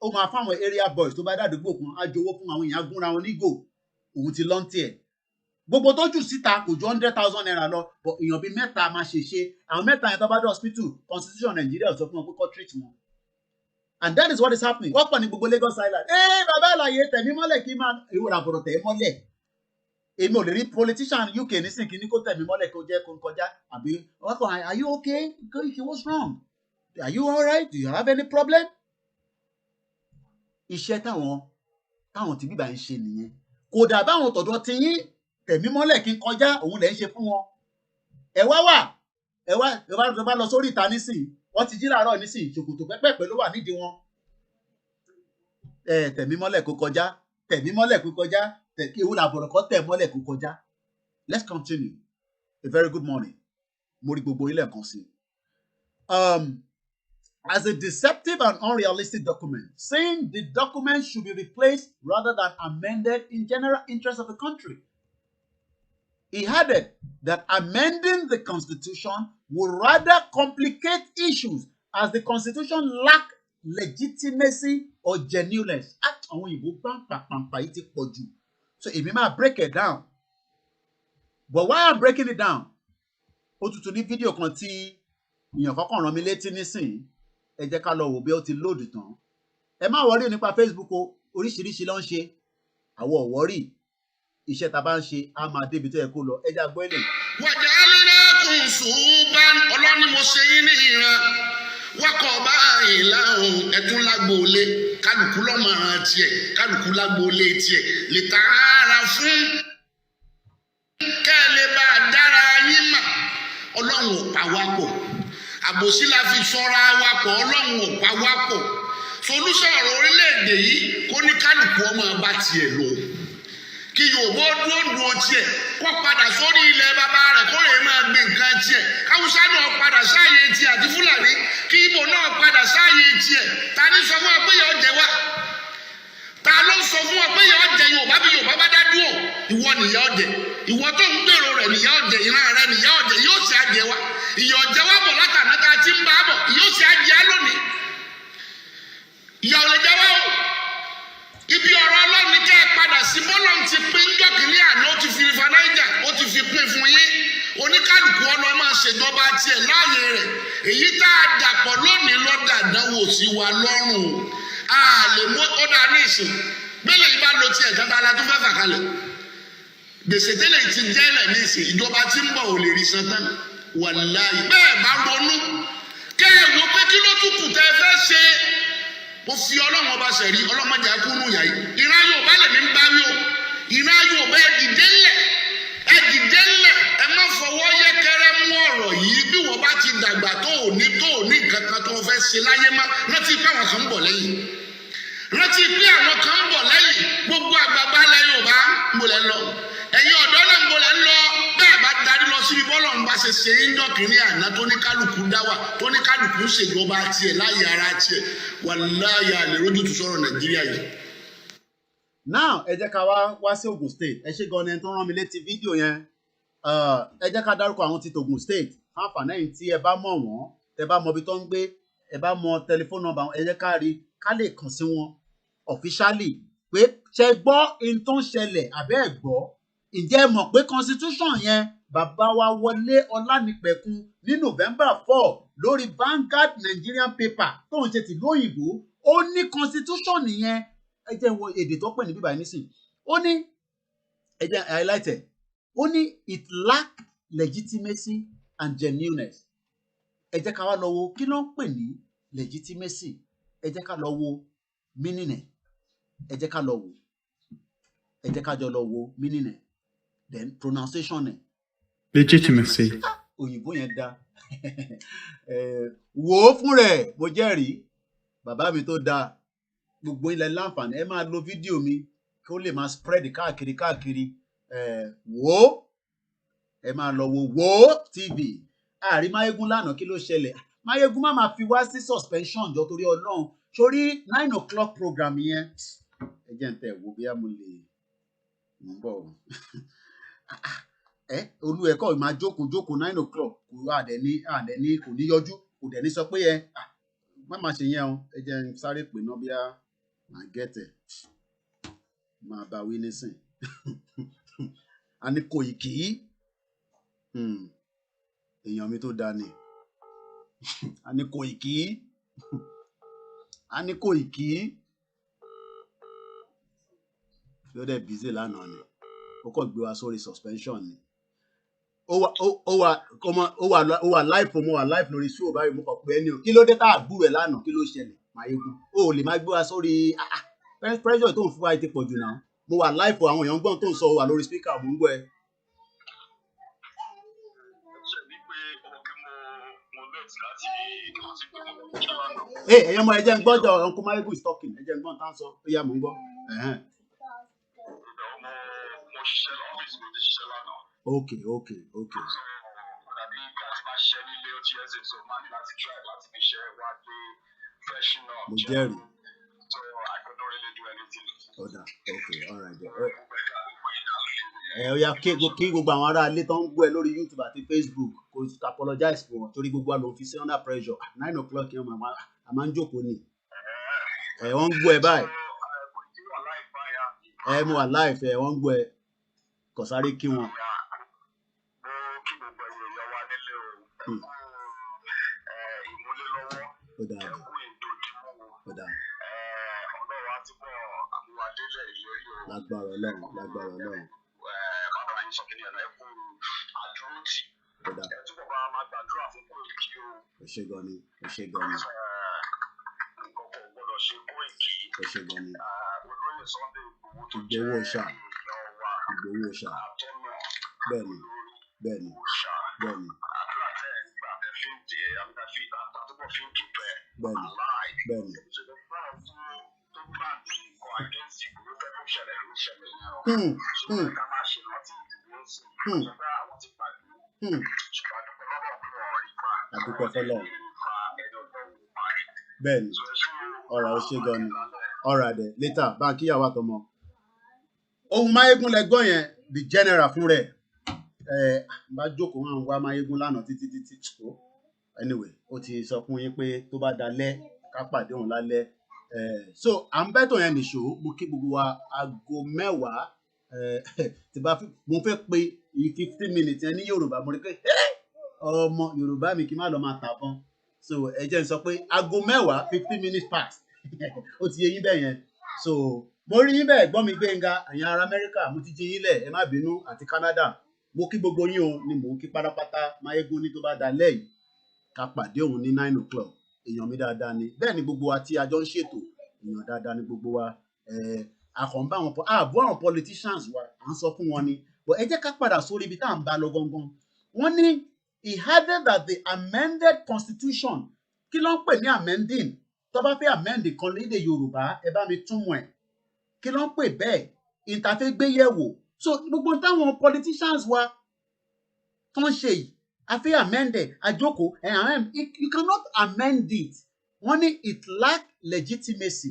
Ó máa fáwọn area boys tó bá dàdúgbò kan á jowó fún àwọn èèyàn gúnra wọn nígò. Òun ti lọ́ntì ẹ̀. Gbogbo tó jù síta kò ju 100,000 naira lọ, but èèyàn bíi mẹ́ta máa ṣe. Àwọn mẹ́ta yẹn tó bá dé hospital, constitution Nigeria sọ fún wọn pé kó treat wọn. And that is what is happening. Wọ́n pọ̀ ní gbogbo Lagos Island. Bàbá àlàyé tẹ̀mí mọ́lẹ̀ kí n máa èwo làbọ̀rọ̀ tẹ̀ mọ́lẹ̀. Èmi ò lè rí politician UK nísìnyí kí ní kó tẹ̀mí mọ́lẹ̀ kó jẹ́ kó ń kọjá. Àbí wọ́n kàn, are you okay? Koiki, what's wrong? Are you all right? Do you have any problem? Iṣẹ́ táwọn tí bíbá ń ṣe nìyẹn. Kò dà báwọn tọ̀dọ̀ ti yín tẹ̀mí mọ́lẹ̀ kí n kọjá òun lẹ̀ ń ṣe fún wọn. Ẹ wá lọ sórí ìta nísìnyí. Wọ́n ti jí láàárọ̀ nísìnyí, ṣòkòtò pẹ́pẹ́pẹ́ ló wà nídìí wọn. Tẹ̀mí mọ́lẹ̀ kó kọjá, tẹ̀mí mọ́lẹ̀ kó kọjá, ewu làbọ̀rọ̀ kọ́ tẹ̀ mọ́lẹ̀ kó kọjá. Let's continue. A very good morning. Mo rí gbogbo ilé kan sí. As a deceptive and unrealistic document, saying the document should be replaced rather than amended in general interest of the country. He added that amending the constitution would rather complicate issues as the constitution lacked legitimacy or genuineness. Àwọn òyìnbó pàmpà yìí ti pọ̀ jù. So èmi máa break it down. But while I'm breaking it down, ó tutù ní fídíò kan tí èèyàn kọ́kàn rán mi létí nísìnyí. Ẹ jẹ́ ká lọ wò bí ó ti lóòdù tán. Ẹ má wọrí nípa Facebook o, oríṣiríṣi ló ń ṣe. Àwọn ò wọrí. Iṣẹ́ ta bá ń ṣe á máa débi tó yẹ kó lọ. Ẹ jẹ́ àgbọ́ ilé. Wàjà alẹ́kùn ṣùgbọ́n ọlọ́ni mo ṣe yín ní ìran. Wákọ̀ báyìí láhùn ẹ̀dún lágbóolé. Kálukú lọ́mọ̀ràn tiẹ̀, kálukú lágbóolé tiẹ̀. Lè tààrà fún kẹ́lẹ́ bá dára yín mà. Ọlọ́run ò pa wá pọ̀. Àbòsí la fi ṣọ́ra wa pọ̀, Ọlọ́run ò pa wá pọ̀. Solúṣọ̀ ọ̀rọ̀ orílẹ̀-èdè yìí kó ní kálukú ọmọ bá tiẹ̀ lọ. Kí Yorùbá dúró tiẹ̀ kó padà sórí ilẹ̀ bàbá rẹ̀ kó lè máa gbé nǹkan tiẹ̀. Káwùsá náà padà sáàyè tiẹ̀ àti Fúlàní. Kí Ìgbò náà padà sáàyè tiẹ̀. Ta ni sọ fún wa pé yọ jẹ wá? Ta ló sọ fún wa pé yọ jẹ Yorùbá bí Yorùbá bá dá dúró? Ìwọ nìyà ọ̀jẹ̀. Ìwọ tó ń gbèrò rẹ̀ nìyà ọ̀jẹ̀, ìran rẹ̀ nìyà ọ̀jẹ̀, yóò ṣe àjẹ wa. Ìyà ọ̀jẹ̀ wa bọ̀ látàná tá a ti ń bá a bọ̀, yóò ṣe àjẹ á lónìí. Ìyà ò lè jẹ wá o. Ibi ọ̀rọ̀ Ọlọ́run kẹ́ ẹ padà sí bọ́lọ̀ ti pín jọ́kìlì àná ó ti fi River Niger ó ti fi pín fún yín. Oníkálukú ọ̀nà máa ṣèjọba tiẹ̀ láàyè rẹ̀. Èyí tá a dàpọ̀ lónìí lọ́dà dánwò sí wa lọ́rùn. A lè mú ó dá ní ìsìn. Bẹ́lẹ̀ yìí bá lo tiẹ̀ gàgà la tún fẹ́ fà kalẹ̀. Gbèsè tẹ́lẹ̀ ti jẹ́lẹ̀ ní ìsìn. Ìjọba tí ń bọ̀ ò lè rí san tán. Wàláhì bẹ́ẹ̀ bá ronú. Kẹ́ ẹ wo pé kí ló tún kù tẹ́ fẹ́ ṣe. Mo fi Ọlọ́run ọba ṣẹ̀rí ọlọ́mọdé akúrú yà yìí. Ìran Yorùbá lè ní bá wí o. Ìran Yorùbá ẹ dìde ńlẹ̀. Ẹ dìde ńlẹ̀. Ẹ má fọwọ́ yẹ́kẹ́rẹ́ mú ọ̀rọ̀ yìí bí wọ́n bá ti dàgbà tó ò ní nǹkan kan tó fẹ́ ṣe láyé má. Rántí pé àwọn kan ń bọ̀ lẹ́yìn. Rántí pé àwọn kan ń bọ̀ lẹ́yìn. Gbogbo àgbàgbà ilẹ̀ Yorùbá ń bolẹ̀ lọ. Ẹ̀yin ọ̀dọ́ náà ń bolẹ̀ lọ. Bẹ́ẹ̀ bá darí lọ síbi bọ́lọ̀ ń bá ṣe ṣe yín jọ́kìnrin àná tó ní kálukú dáwà tó ní kálukú ṣèjọba tiẹ̀ láyé ara tiẹ̀. Wàláhì àlè rójútu sọ̀rọ̀ Nàìjíríà yìí. Now ẹ jẹ́ ká wá sí Ogun State. Ẹ ṣé gan-an ẹni tó rán mi létí fídíò yẹn. Ẹ jẹ́ ká dárúkọ àwọn ti Ogun State. Àǹfààní ẹ̀yin tí ẹ bá mọ̀ wọ́n, ẹ bá mọ ibi tó ń gbé, ẹ bá mọ tẹlifóònù nọ́mbà wọn, ẹ jẹ́ ká rí ká lè kàn sí wọn officially pé ṣe gbọ́ in tó ń ṣẹlẹ̀ àbẹ́ ẹ̀ gbọ́ ǹjẹ́ ẹ mọ̀ pé constitution yẹn bàbá wa Wọlé Ọlánìpẹ̀kun ní November 4 lórí Vanguard Nigerian paper tóun ṣe tìlú òyìnbó ó ní constitution nìyẹn ẹ jẹ́ wo èdè tó pè ní bíbá nísìn ó ní ẹ jẹ́ highlight ẹ̀ ó ní it lack legitimacy and genuineness ẹ jẹ́ ká wá lọ wo kí ló ń pè ní legitimacy ẹ jẹ́ ká lọ wo meaning ẹ̀ ẹ jẹ́ ká lọ wo ẹ jẹ́ ká jọ lọ wo meaning ẹ̀ then pronunciation ẹ̀. Legitimacy. Òyìnbó yẹn dá wò ó fún rẹ̀ mo jẹ́rìí bàbá mi tó dáa gbogbo ilẹ̀ láǹfààní ẹ máa lo fídíò mi kí ó lè máa spread káàkiri wò ó ẹ máa lọ wo TV àrí Máyégún lánàá kí ló ṣẹlẹ̀ Máyégún má máa fi wá sí suspension jọ torí Ọlọ́run sórí 9 o'clock program yẹn ẹ jẹ́ n tẹ̀ wo bí mo lè ń bọ̀ olú ẹ̀kọ́ máa jókòó 9 o'clock kò àdẹ̀ní kò ní yọjú kò dẹ̀ ní sọ pé má máa ṣe yẹn o ẹ jẹ́ n sáré pè náà bí máa gẹ̀tẹ̀ máa bá wí nísìn a ní Kòìkì èèyàn mi tó dáa ni a ní Kòìkì ló dẹ̀ bízè lánàá ni ó kàn gbé wa sórí suspension ni ó wà live mo wà live lórí show báyìí mo kàn pé ẹni o kí ló dé tá àgbú rẹ̀ lánàá kí ló ṣẹlẹ̀ Máyégún ó lè má gbé wa sórí pressure tó ń fún wa ti pọ̀ jù náà mo wà live àwọn èèyàn gbọ́n tó ń sọ wà lórí speaker mo ń gbọ́ ẹ. ẹ̀yẹ́ mọ ẹ̀jẹ̀ ń gbọ́dọ̀ Uncle Máyégún is talking ẹ̀jẹ̀ ń gbọ́n tá ń sọ ó yá mo ń gbọ́. Okay. Mo jẹ́rìí. Okay, all right. Ó yá kí gbogbo àwọn ará ilé tó ń gbọ́ ẹ lórí YouTube àti Facebook kò apologize fún wọn torí gbogbo àlọ́ fi sí under pressure 9 o'clock yẹn a máa ń jókòó ni wọ́n ń gbọ́ ẹ báyìí mo wà live wọ́n ń gbọ́ ẹ kò sáré kí wọn. Lágbára Ọlọ́run. Ó ṣe gan ni. Ìgbòho ṣá. Bẹ́ẹ̀ni. Bẹ́ẹ̀ni. Adúpẹ́ fọ́lọ́run. Bẹ́ẹ̀ni ọ̀rọ̀ ó ṣe gan ni ọ̀rọ̀ àdẹ later bá kíyàwó àtọmọ. Ohun Máyégún lẹ́gbọ́n yẹn the general fún rẹ̀ bá jókòó wọn wá Máyégún lánàá títí tó anyway ó ti sọ fún yín pé tó bá dalẹ́ ká pàdé òun lálẹ́ so à ń bẹ́tọ̀ yẹn nìṣó mo kí gbogbo wa aago 10 mo fẹ́ pe 15 minutes yẹn ní Yorùbá mo rí pé ọmọ Yorùbá mi kí n má lọ máa tàbọn so ẹ jẹ́ n sọ pé aago 10 15 minutes past ó ti yé yín bẹ́ẹ̀ yẹn so mo rí yín bẹ́ẹ̀ gbọ́ mi Gbénga ẹ̀yin ará Amẹ́ríkà mo ti jí yín lẹ̀ ẹ má bínú àti Canada mo kí gbogbo yín o ni mò ń kí pátápátá Máyégún ní tó bá dalẹ́ yìí ká pàdé òun ní 9 o'clock èèyàn mi dáadáa ni bẹ́ẹ̀ ni gbogbo wa tí a jọ ń ṣètò èèyàn dáadáa ni gbogbo wa àkànbá àwọn politicians wa à ń sọ fún wọn ni but ẹ jẹ́ ká padà sórí ibi tá à ń bá lọ gangan wọ́n ní he added that the amended constitution kí ló ń pè ní amending tó bá fẹ́ amend kan lédè Yorùbá ẹ bá mi túmọ̀ ẹ̀ kí ló ń pè bẹ́ẹ̀ ìtàfẹ́ gbéyẹ̀wò so gbogbo táwọn politicians wa tó ń ṣe yìí a fẹ́ amend ẹ̀ àjókòó you cannot amend it wọ́n ní it lack legitimacy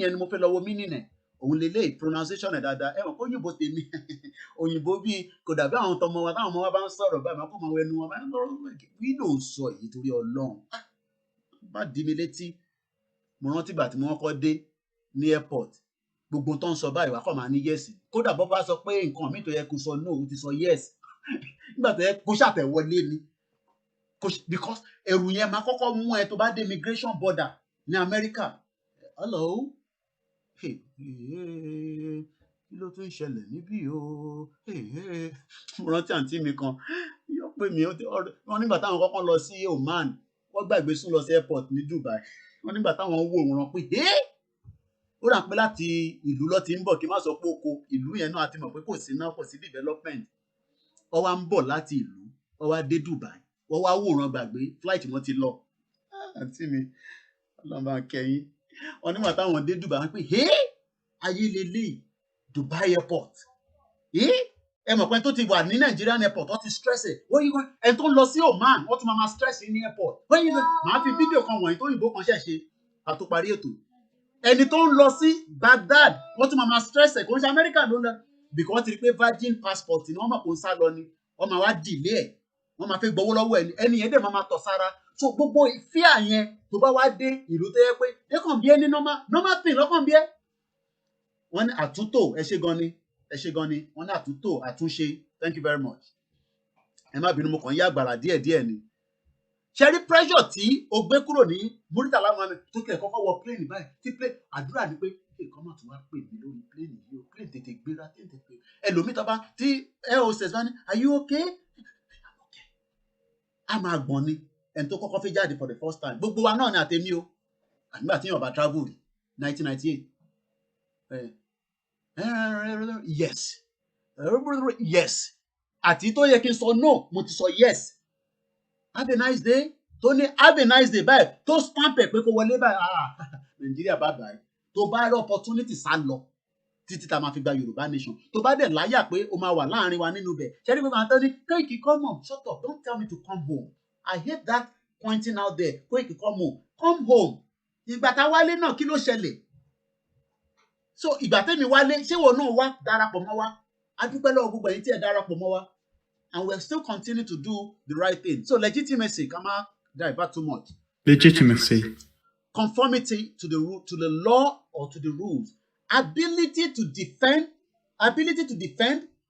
yẹn ni mo fẹ́ lọ wo meaning ẹ̀ òun lélẹ̀ pronunciation ẹ̀ dáadáa ẹ̀wọ̀n kó òyìnbó tèmi òyìnbó bíi kò dàbí àwọn tọmọ wa táwọn ọmọ wa bá ń sọ̀rọ̀ báyìí máa kó máa wẹnu wọn bá ń lọ wí ló ń sọ èyí torí Ọlọ́run bá dí mi létí mo rántí ìgbà tí mo kọ́kọ́ dé ní airport gbogbo tó ń sọ báyìí wà kọ́ máa ní yes kódà bọ́ bá sọ pé nǹkan mi tó yẹ kó sọ no ó ti sọ yes nígbà tó yẹ kó ṣàtẹ̀wọlé ni because ẹ̀rù yẹn máa kọ́kọ́ mú ẹ tó bá dé immigration border ní Amẹ́ríkà hello kí ló tún ń ṣẹlẹ̀ níbí o mo rántí àǹtí mi kan yóò pè mí wọ́n nígbà táwọn kọ́kọ́ lọ sí Oman wọ́n gbàgbé sún lọ sí airport ní Dubai wọ́n nígbà táwọn wò wọ́n pé ó rà pé láti ìlú lọ ti ń bọ̀ kí n má sọ pé oko ìlú yẹn náà àti mọ̀ pé kò sí náà kò sí development wọ́n wá ń bọ̀ láti ìlú wọ́n wá dé Dubai wọ́n wá wòran gbàgbé flight wọn ti lọ àǹtí mi ọlọ́mọ akẹ́yìn wọ́n nígbà táwọn dé Dubai wọ́n pé ayé lélẹ̀ Dubai airport ẹ mọ̀ pé tó ti wà ní Nigerian airport wọ́n ti stress ẹ̀ ẹni tó ń lọ sí Oman wọ́n tún máa stress ní airport màá fi fídíò kan wọ̀nyí tó yìnbó kan ṣẹ̀ṣe àtúparí ètò ẹni tó ń lọ sí Baghdad wọ́n tún máa stress ẹ̀ kò ń ṣe Amẹ́ríkà ló ń lọ because wọ́n ti rí pé virgin passport ni wọ́n mọ̀ kó ń sá lọ ni wọ́n máa wá delay ẹ̀ wọ́n máa fẹ́ gbowó lọ́wọ́ ẹni yẹn dẹ̀ máa tọ̀ sára so gbogbo ìfíà yẹn tó bá wá dé ìlú tó yẹ pé ẹ kàn bí ẹ ní normal thing lọ́kàn bí ẹ. wọ́n ní àtúntò ẹ ṣe gan ni wọ́n ní àtúntò àtúnṣe thank you very much ẹ má bínú mo kàn yá àgbàrá díẹ̀díẹ̀ ni. ṣe rí pressure tí o gbé kúrò ní Muritala Muhammed tó kẹ́ ẹ̀ kọ́kọ́ wọ plane báyìí tí plane àdúrà ni pé èèkàn máa tún wá pè mí lórí plane yìí o plane tètè gbéra tètè pé ẹlòmíì tó bá tí air hostess bá ní are you okay? a máa gbọ̀n ni ẹni tó kọ́kọ́ fi jáde for the first time gbogbo wa náà ni àtẹ̀mí o àgbà tí yàn bá travel rí 1998 yes àti tó yẹ kí n sọ no mo ti sọ yes have a nice day tó ní have a nice day báyìí tó stamp ẹ̀ pé kó wọlé báyìí Nàìjíríà bá báyìí tó bá rí opportunity sá lọ títí tá a máa fi gba Yorùbá nation tó bá dẹ̀ láyà pé o máa wà láàrin wa nínú bẹ̀ ṣẹ́ni pé màá tọ́ ní Koiki come on shut up don't tell me to come home I hate that pointing out there Koiki come home ìgbà tá a wálé náà kí ló ṣẹlẹ̀ so ìgbà tẹ́mi wálé ṣé wọn náà wá darapọ̀ mọ́ wa a dúpẹ́ lọ́wọ́ gbogbo ẹ̀yin tí ẹ darapọ̀ mọ́ wa and we still continue to do the right thing so legitimacy ká má divert too much. Legitimacy. Conformity to the law or to the rules. Ability to defend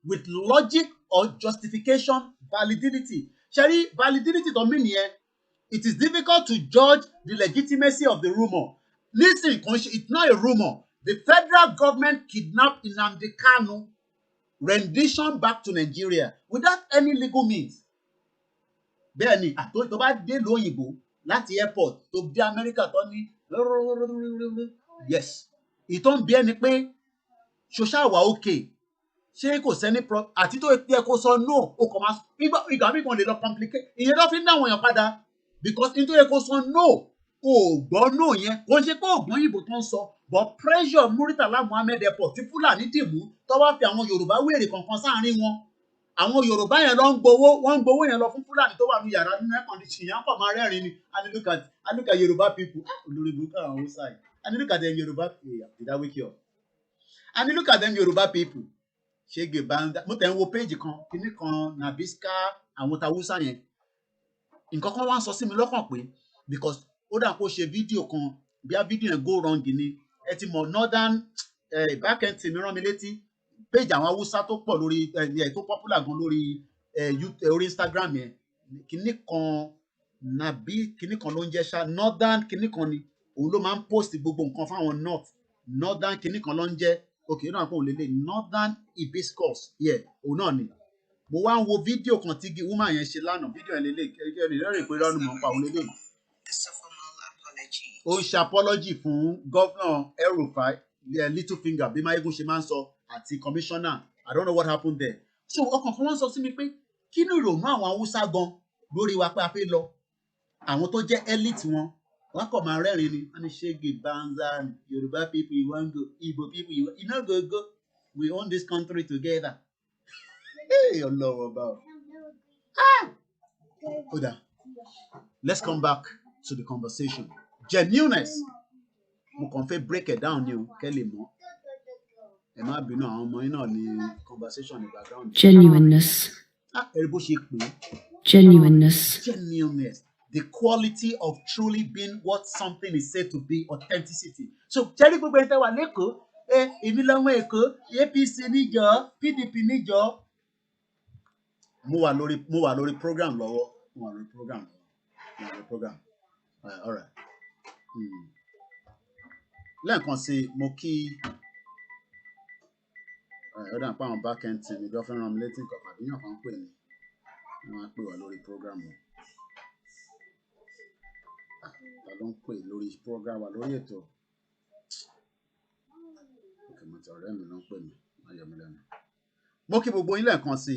with logic or justification. Validity. Shari, validity don't mean here. It is difficult to judge the legitimacy of the rumor. Listen, it's not a rumor. The federal government kidnapped Nnamdi Kanu, rendition back to Nigeria without any legal means. Bẹ́ẹ̀ni, tó bá dé lóyìnbó láti airport tó dé America tó ní yes. Ìtọ́ ń bí ẹni pé ṣoṣà wà òkè ṣé kò sẹ́ni àti tó yẹ kó sọ no o kò máa ìgbà mi kan lè lọ complicate ìyẹn tó fi ń dáwọn èèyàn padà because nítorí yẹ kó sọ no o gbọ́ no yẹn kò ń ṣe pé ògbọ́n yìnbó tó ń sọ but pressure Muritala Muhammed airport tí Fúlàní dìmú tó wá fi àwọn Yorùbá wèrè kankan sáàárín wọn àwọn Yorùbá yẹn lọ ń gbowó yẹn lọ fún Fúlàní tó wà ní yàrá nínú air condition yẹn kàn máa rẹ́rìn ni and look at Yorùbá people olórí burúkú àwọn Hausa yìí and look at them Yorùbá did I wake you up and look at them Yorùbá people ṣége banda mo tẹ̀ ń wo péjì kan kíní kan Nabiska àwọn Hausa yẹn nǹkan kan wá ń sọ sí mi lọ́kàn pé because ó dà kó ṣe fídíò kan bí a fídíò yẹn go wrong ni ẹ ti mọ̀ northern backend tí mi rán mi létí péjì àwọn Hausa tó pọ̀ lórí tó popular gan lórí orí Instagram yẹn kíní kan nàbí kíní kan ló ń jẹ́ ṣá northern kíní kan ni òun ló máa ń post gbogbo nǹkan fáwọn northern kíní kan ló ń jẹ́ ok náà kò lè northern hibiscus òun náà ni mo wá ń wo fídíò kan tí woman yẹn ṣe lánàá fídíò yẹn lélẹ̀ rẹ́rìn pé rọ́ọ̀nù mọ̀ ń pa òun lélẹ̀ ó ń ṣe apology fún gọ́vnà El-Rufai little finger bí Mayegun ṣe máa ń sọ àti commissioner I don't know what happened there so ọkàn kan wọ́n sọ sí mi pé kí ni ìrònú àwọn Haúsá gan lórí wa pé a fẹ́ lọ àwọn tó jẹ́ elite wọn kàn máa rẹ́rìn ni wọ́n ní ṣége banza Yorùbá people you wan go Igbo people you no go we own this country together ọlọ́wọ́ bá ọ. Oda, let's come back to the conversation. Genuineness mo kàn fẹ́ break it down ni o kẹ́ lè mọ̀ ẹ má bínú àwọn ọmọ yín náà ní conversation ní background. Genuineness. Ẹ rí bó ṣe pé. Genuineness. The quality of truly being what something is said to be, authenticity. So, jẹ́rí gbogbo ẹni tẹ́ wà lẹ́kọ̀ọ́, èmi lọ́mọ Èkó, APC níjọ́, PDP níjọ́. Mo wà lórí program lọ́wọ́. All right. Lẹ́ẹ̀kan sí mo kí ọ̀dà pa àwọn backend team ìjọ fẹ́ ràn mí létí nǹkan àbíyàn kan pè mí. Wọ́n á pè wá lórí program o. Ta ló ń pè lórí program wa lórí ètò? Okay, mo ti ọ̀rẹ́ mi ló ń pè mí. Má yọ mí lẹ́nu. Mo kí gbogbo yín lẹ́ẹ̀kan sí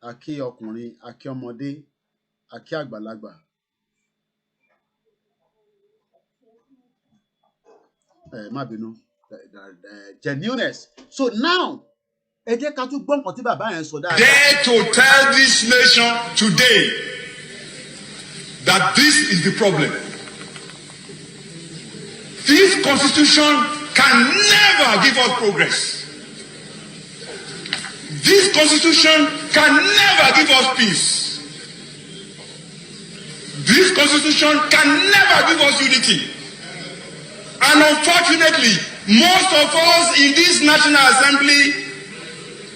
a kí ọkùnrin, a kí ọmọdé, a kí àgbàlagbà. Má bínú. Genuineness. So now, ẹ jẹ́ ká tún gbọ́ nǹkan tí bàbá yẹn sọ dáadáa. Dare to tell this nation today that this is the problem. This constitution can never give us progress. This constitution can never give us peace. This constitution can never give us unity. And unfortunately, most of us in this National Assembly,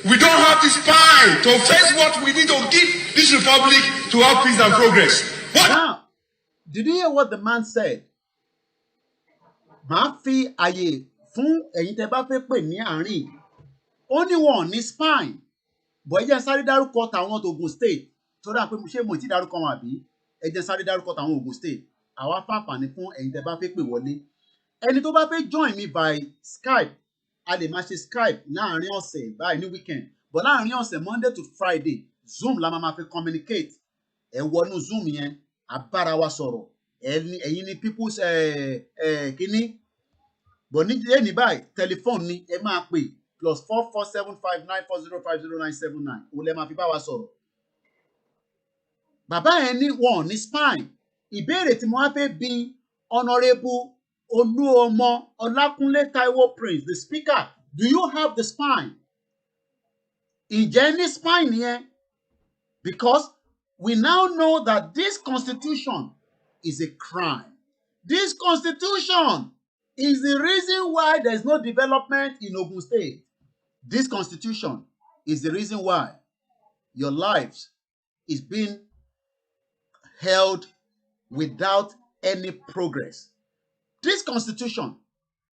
we don't have the spine to face what we need to give this republic to have peace and progress. Now, did you hear what the man said? Màá fi àyè fún ẹ̀yin tẹ́ bá fẹ́ pè ní àárín. Ó ní wọn ní spine. Bọ̀ ẹ jẹ́ sáré dárúkọ tàwọn Ògùn State. Tó dáa pé ṣé mo ti dárúkọ wọn àbí? Ẹ jẹ́ sáré dárúkọ tàwọn Ògùn State. Àwa fàǹfààní fún ẹ̀yin tẹ́ bá fẹ́ pè wọlé. Ẹni tó bá fẹ́ join me by Skype, a lè máa ṣe Skype láàárín ọ̀sẹ̀ báyìí ní weekend. But láàárín ọ̀sẹ̀ Monday to Friday, Zoom la máa fi communicate. Ẹ wọnú Zoom yẹn, a bára wa sọ̀rọ̀. Ẹ̀yin ni people's kíní. But ní báyìí, telephone ni ẹ máa pè +447594050979. Òun lẹ máa fi bá wa sọ̀rọ̀. Bàbá yẹn ní wọn ní spine. Ìbéèrè tí mo wá fẹ́ bi Honourable Oluomo Olakunle Taiwo Prince, the speaker, do you have the spine? Ǹjẹ́ ní spine yẹn? Because we now know that this constitution is a crime. This constitution is the reason why there is no development in Ogun State. This constitution is the reason why your lives is being held without any progress. This constitution,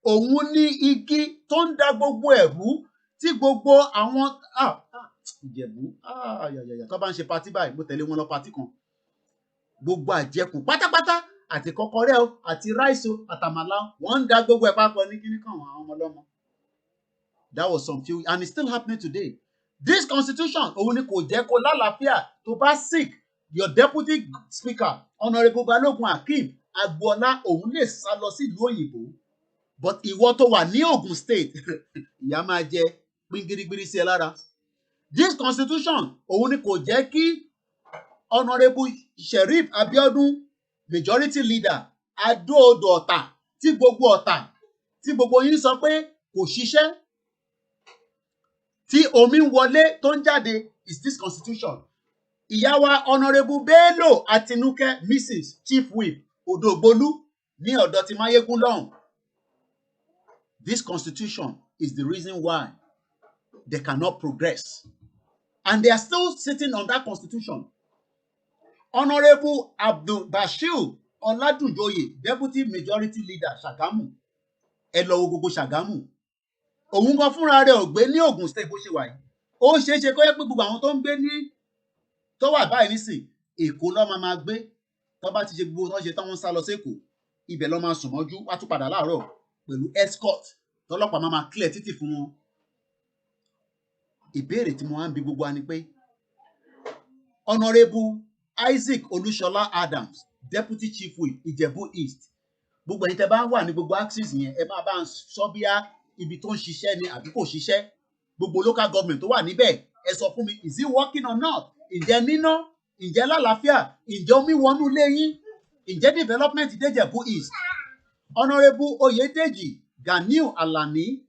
òun ní igi tó ń dá gbogbo ẹ̀rú tí gbogbo àwọn Ìjẹ̀bú tó bá ń ṣe patí báyìí mo tẹ̀lé wọn lọ patí kan. Gbogbo àjẹkù pátápátá àti kọ́kọ́rẹ́ o àti ráìsì o àtàmàlà wọ́n ń dá gbogbo ẹ̀ papọ̀ ní kíní kan àwọn ọmọ ọlọ́mọ. That was some few and it's still happening today. This constitution òun ni kò jẹ́ kó lálàáfíà tó bá sick. Your deputy speaker, Honourable Balogun Akeem Agboola, òun lè sá lọ sí ìlú òyìnbó. But ìwọ tó wà ní Ogun State, ìyá máa jẹ gbingirigbiri sí ẹ lára. This constitution, òun ni kò jẹ́ kí Honourable Sheriff Abiodun, majority leader, Adó-Odò Ọ̀tà, tí gbogbo yín sọ pé kò ṣiṣẹ́. Tí omi ń wọlé tó ń jáde is this constitution. Ìyá wa Honourable Bello Atinuke, Mrs. Chief Whip Odogbolu ní ọ̀dọ̀ tí Máyégún lọ́hùn. This constitution is the reason why they cannot progress. And they are still sitting on that constitution. Honourable Abdul Bashir Oladujoye, Deputy Majority Leader Ṣàgámù. Ẹ lọ wo gbogbo Ṣàgámù. Òun gan fúnra rẹ̀ ò gbé ní Ogun State bó ṣe wà yìí. Ó ṣeé ṣe kó yẹ pé gbogbo àwọn tó ń gbé ní tó wà báyìí nísìn Èkó ló máa gbé. Tó bá ti ṣe gbogbo tó ṣe tán wọ́n sá lọ sí Èkó. Ibẹ̀ ló máa sùn mọ́jú wá tún padà láàárọ̀ pẹ̀lú escort tọ́lọ́pàá máa clear títì fún wọn. Ìbéèrè tí mo wá ń bi gbogbo wa ni pé Honourable Isaac Olúṣọlá Adams, Deputy Chief Whip Ìjẹ̀bú East. Gbogbo ẹ̀yin tẹ́ bá wà ní gbogbo axis yẹn ẹ máa bá ń sọ bíá ibi tó ń ṣiṣẹ́ ni àbí kò ṣiṣẹ́. Gbogbo local government tó wà níbẹ̀ ẹ sọ fún mi, is it working or not? Ǹjẹ́ níná? Ǹjẹ́ lálàáfíà? Ǹjẹ́ omi wọnú ilé yín? Ǹjẹ́ development dé Ìjẹ̀bú East? Honourable Oyedeji Ganiu Alani,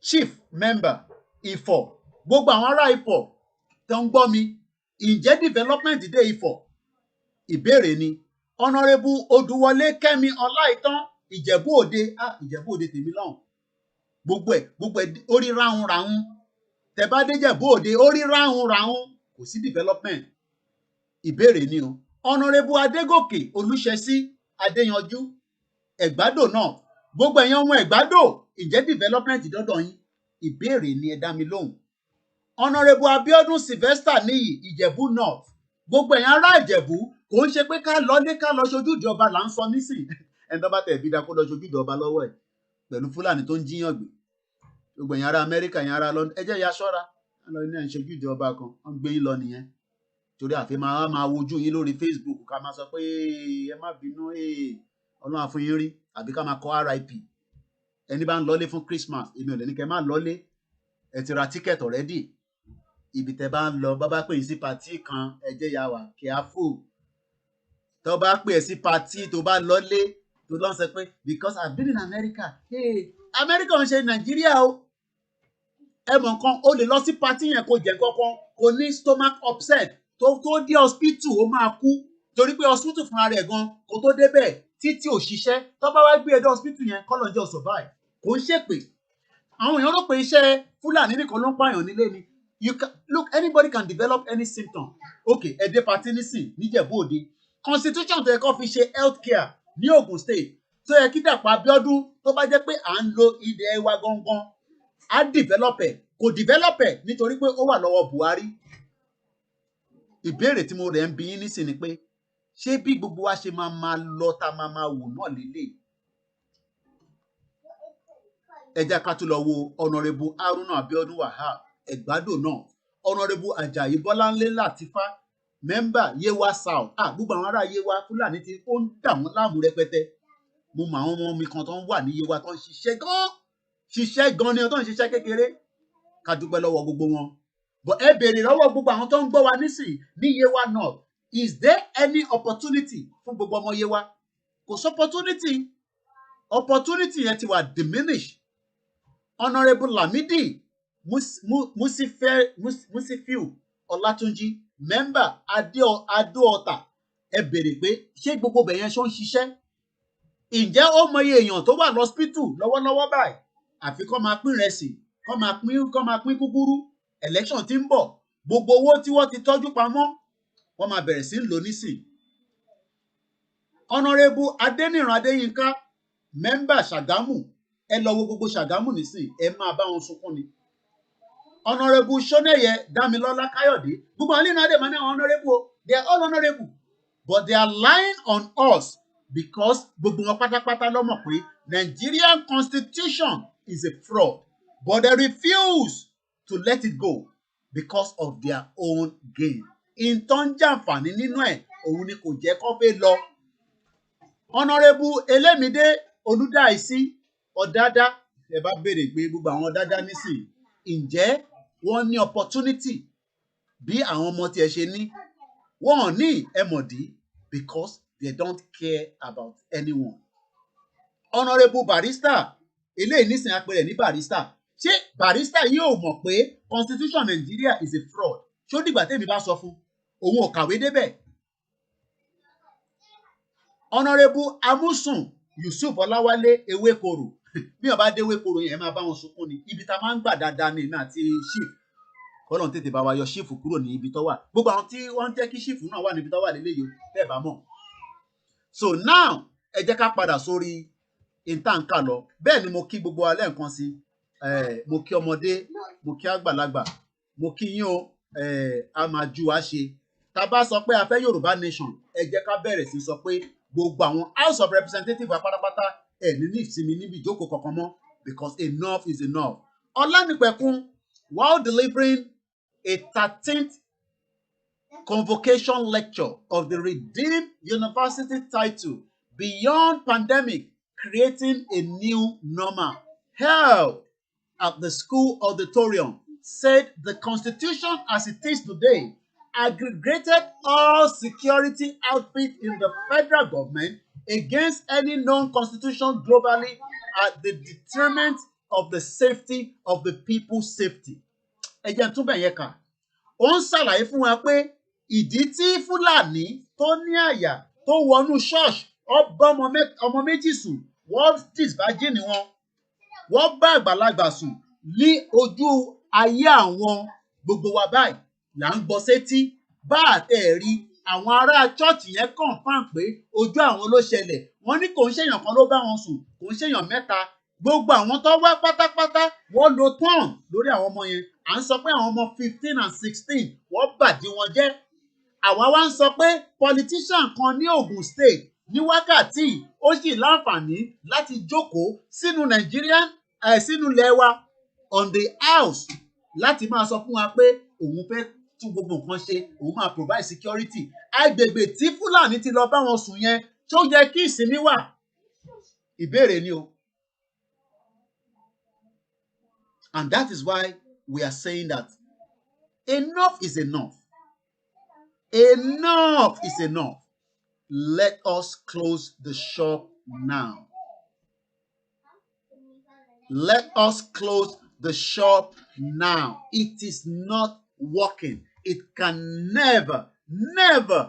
Chief Member Ifọ̀. Gbogbo àwọn ará Ifọ̀ tó ń gbọ́ mi, ǹjẹ́ development dé Ifọ̀? Ìbéèrè ni Honorable Oduwole Kemi Ọláìtàn Ìjẹ̀bú Òde. Ìjẹ̀bú Òde tèmi lọ́hùn. Gbogbo ẹ̀ ó rí ráhùn. Tẹ́ bá dé Ìjẹ̀bú Òde ó rí ráhùn. Kò sí development. Ìbéèrè ni o. Honorable Adégòkè Olúṣẹ̀sí Adéyanjú Ẹ̀gbádò náà. Gbogbo ẹ̀yin ọmọ Ẹ̀gbádò, ǹjẹ́ development dọ́dọ̀ yín? Ìbéèrè ni ẹ dá mi lóhùn. Honorable Abiodun Sylvester Níyì Ìjẹ̀bú North. Gbogbo ẹ̀yin ará Ìjẹ̀bú, kò ń ṣe pé ká lọ ṣojú ìjọba là ń sọ nísìn. Ẹni tó bá tẹ̀ bí da kó lọ ṣojú ìjọba lọ́wọ́ ẹ̀ pẹ̀lú Fúlàní tó ń jíyàn gbé. Gbogbo ẹ̀yin ará Amẹ́ríkà, ẹ̀yin ará London, ẹ jẹ́ ya ṣọ́ra. Lọ ní ẹ̀ ń ṣojú ìjọba kan, wọ́n gbé yín lọ nìyẹn. Torí àfi máa wojú yín lórí Facebook ká máa sọ pé ẹ má bínú, Ọlọ́run á fún yín rí, àbí ká máa kọ RIP. Ẹni bá ń lọlé fún Christmas, èmi ò lè ní kẹ́ má lọlé. Ẹ ti ra ticket already. Ibi tẹ́ bá ń lọ, bá bá pè yín sí party kan, ẹ jẹ́ ya wà careful. Tó bá pè ẹ́ sí party tó bá lọlé, tó lọ sọ pé because I've been in America. America ń ṣe Nàìjíríà o. Ẹ mọ̀ nǹkan, o lè lọ sí party yẹn kó jẹ kankan, kò ní stomach upset. Tó dé hospital ó máa kú. Torí pé hospital fúnra rẹ̀ gan kó tó débẹ̀ títí ò ṣiṣẹ́. Tó bá wá gbé ẹ dé hospital yẹn, kọ́ lọ́njọ́ survive. Kò ń ṣèpè. Àwọn èèyàn rò pé iṣẹ́ Fúlàní nìkan ló ń pààyàn nílé ni. Look, anybody can develop any symptom. Okay, ẹ dé party nísìn níjẹ̀bú Òde. Constitution tó yẹ kó fi ṣe healthcare ní Ogun State. Tó yẹ kí Dàpọ̀ Abíọ́dún tó bá jẹ́ pé à ń lo ilẹ̀ wa gangan, á develop ẹ̀. Kò develop ẹ̀ nítorí pé ó wà lọ́wọ́ Buhari. Ìbéèrè tí mo rẹ̀ ń bi yín nísìn ni pé ṣé bí gbogbo wa ṣe máa lọ tá máa wò náà lélẹ̀? Ẹ jẹ́ ká tún lọ wo Honorable Haruna Abiodun Wahab Ẹ̀gbádò náà. Honorable Ajayi Bọ́láńlé Latifa member Yewa South. Gbogbo àwọn ará Yewa Fúlàní tí ó ń dà wọ́n láàmú rẹpẹtẹ. Mo mọ àwọn ọmọ mi kan tó ń wà ní Yewa tó ń ṣiṣẹ́ gan ni tó ń ṣiṣẹ́ kékeré. Ká dúpẹ́ lọ́wọ́ gbogbo wọn. But ẹ béèrè lọ́wọ́ gbogbo àwọn tó ń gbọ́ wa nísìn ní Yewa North. Is there any opportunity fún gbogbo ọmọ Yewa? Kò sí opportunity yẹn ti wà diminish. Honorable Lamidi Musifiu Ọlátúnjí member Adó-Ọ̀tà. Ẹ béèrè pé ṣé gbogbo bẹ̀yẹn ṣó ń ṣiṣẹ́? Ǹjẹ́ ó mọye èèyàn tó wà lọ́spítù lọ́wọ́lọ́wọ́ báyìí? Àfi kọ́ máa pín ìrẹsì, kọ́ máa pín gúgúrú. Election tí ń bọ̀, gbogbo owó tí wọ́n ti tọ́jú pamọ́, wọ́n máa bẹ̀rẹ̀ sí ń lò nísìn. Honorable Adéníran Adéyínká member Ṣàgámù. Ẹ lọ wo gbogbo Ṣàgámù nísìn, ẹ máa bá wọn sunkún ni. Honorable Ṣónẹ́yẹ Dámilọ́lá Káyọ̀dé. Gbogbo àwọn ilé náà ní honorable, they are all honorable, but they are lying on us because gbogbo wọn pátápátá ló mọ̀ pé Nigerian constitution is a fraud, but they refuse to let it go because of their own gain. Ìtàn jàǹfààní nínú ẹ̀ òun ni kò jẹ́ kó fẹ́ lọ. Honorable Elémídé Olúdáìsí Ọ̀dádá. Ẹ bá béèrè pé gbogbo àwọn Ọ̀dádá nísìn, ǹjẹ́ wọ́n ní opportunity bí àwọn ọmọ tiẹ̀ ṣe ní? Wọ́n ò ní ẹmọ̀dí because they don't care about anyone. Honorable Barrister eléyìí nísìn apẹ̀rẹ̀ ní Barrister. Ṣé Barrister yóò mọ̀ pé constitution Nigeria is a fraud? Ṣó dìgbà tèmi bá sọ fún òun ò kàwé débẹ̀? Honorable Amusun Yusuf Ọláwálé Ewékorò. Bí wọ́n bá dé Ewékorò yẹn máa bá wọn sunkún ni. Ibi tá a máa ń gbà dáadáa ni èmi àti chief. Kọ́lọ́n tètè bá wa yọ chief kúrò ní ibi tó wà. Gbogbo àwọn tí wọ́n ń jẹ́ kí chief náà wà níbi tó wà lélẹ́yìí bẹ́ẹ̀ bá mọ̀. So now ẹ jẹ́ ká padà sórí ìtànkà lọ. Bẹ́ẹ̀ ni mo kí gbogbo wa lẹ́ẹ̀kan sí. Mo kí ọmọdé, mo kí àgbàlagbà, mo kí yín o. A máa ju wa ṣe. Tá bá sọ pé a fẹ́ Yorùbá nation, ẹ jẹ́ ká bẹ̀rẹ̀ sí sọ pé gbogbo àwọn House of Representatives pátápátá ẹ̀ ní ìsinmi níbi ìjókòó kankan mọ́ because enough is enough. Ọlánìpẹ̀kun, while delivering a 13th convocation lecture of the Redeemed University title Beyond Pandemic, Creating a New Normal, held at the school auditorium, said the Constitution as it is today aggregated all security outfits in the federal government against any known constitution globally at the detriment of the safety of the people's safety. Ẹ jẹ́ tún bẹ̀yẹn kà. Ó ń ṣàlàyé fún wa pé ìdí tí Fúlàní tó ní àyà tó tó wọnú ṣọ́ọ̀ṣì ọba ọmọ méjì sùn wọ́n disvirgin wọn wọ́n bá àgbàlagbà sùn ní ojú ayé àwọn gbogbo wa báyìí là ń gbọ́ sétí bá àtẹ̀rí àwọn ará chọ́ọ̀chì yẹn confirm pé ojú àwọn ló ṣẹlẹ̀ wọ́n ní kò ń ṣèyàn kan ló bá wọn sùn kò ń ṣèyàn mẹ́ta gbogbo àwọn tó wá pátápátá wọ́n lo turn lórí àwọn ọmọ yẹn à ń sọ pé àwọn ọmọ 15 and 16 wọ́n bàdí wọn jẹ́ àwa wá ń sọ pé politician kan ní Ogun State ní wákàtí ó sì láǹfààní láti jókòó sínú Nàìjíríà sínú ilẹ̀ wa on the house láti máa sọ fún wa pé òun fẹ́ tún gbogbo nǹkan ṣe òun máa provide security agbègbè tí Fúlàní ti lọ bá wọn sùn yẹn tó yẹ kí ìsinmi wà ìbéèrè ni o. And that is why we are saying that enough is enough. Enough is enough. Let us close the shop now. Let us close the shop now. It is not working. It can never, never,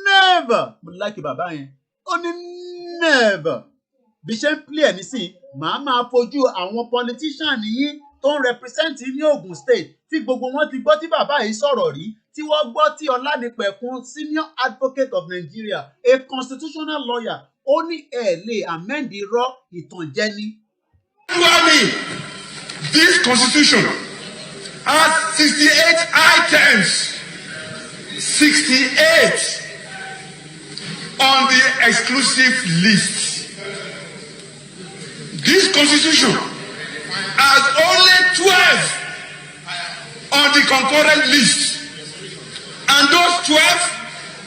never. Like bàbá yẹn, only never. Bí ṣe ń play nísìn, màá máa fojú àwọn politician yìí tó ń represent ní Ogun State tí gbogbo wọn ti gbọ́ tí bàbá yìí sọ̀rọ̀ rí tí wọ́n gbọ́ tí Ọlánìpẹ̀kun senior advocate of Nigeria a constitutional lawyer ó ní lè amend irọ́ ìtànjẹ ni. This constitution has 68 items 68 on the exclusive list. This constitution has only 12 on the concurrent list. And those 12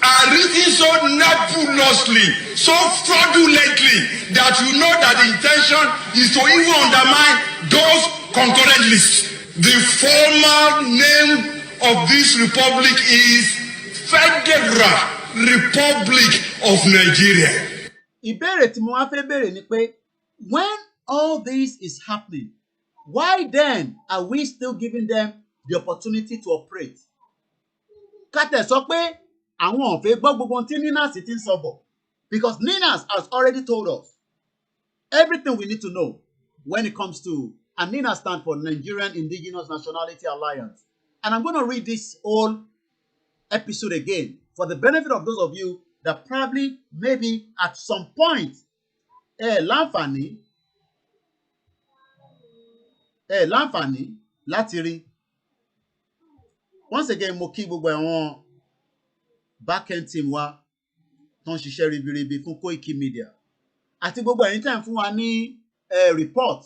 are written so nebulously, so fraudulently, that you know that the intention is to even undermine those concurrent lists. The formal name of this republic is Federal Republic of Nigeria. Ìbéèrè tí mo wá fẹ́ béèrè ni pé when all this is happening, why then are we still giving them the opportunity to operate? Kátẹ̀ sọ pé àwọn ò fẹ́ gbọ́ gbogbo tí NINAS ti ń sọ bọ̀ because NINAS has already told us everything we need to know when it comes to, and NINAS stands for Nigerian Indigenous Nationality Alliance. And I'm going to read this whole episode again for the benefit of those of you that probably maybe at some point láǹfààní láti rí. Once again mo kí gbogbo àwọn backend team wa tó ń ṣiṣẹ́ ribiribi fún KOIKIMEDIA àti gbogbo ẹ̀yin tẹ́ ń fún wa ní report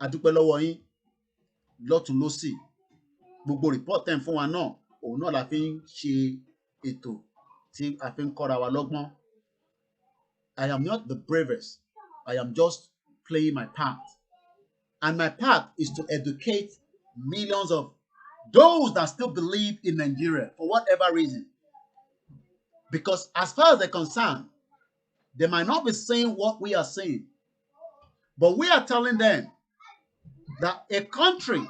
àdúpẹ́ lọ́wọ́ yín lọ́tùn lósì gbogbo report tẹ́ ń fún wa náà òun náà la fi ń ṣe ètò tí a fi ń kọ́ra wa lọ́gbọ́n. I am not the bravest. I am just playing my part. And my part is to educate millions of those that still believe in Nigeria for whatever reason. Because as far as they're concerned, they might not be saying what we are saying. But we are telling them that a country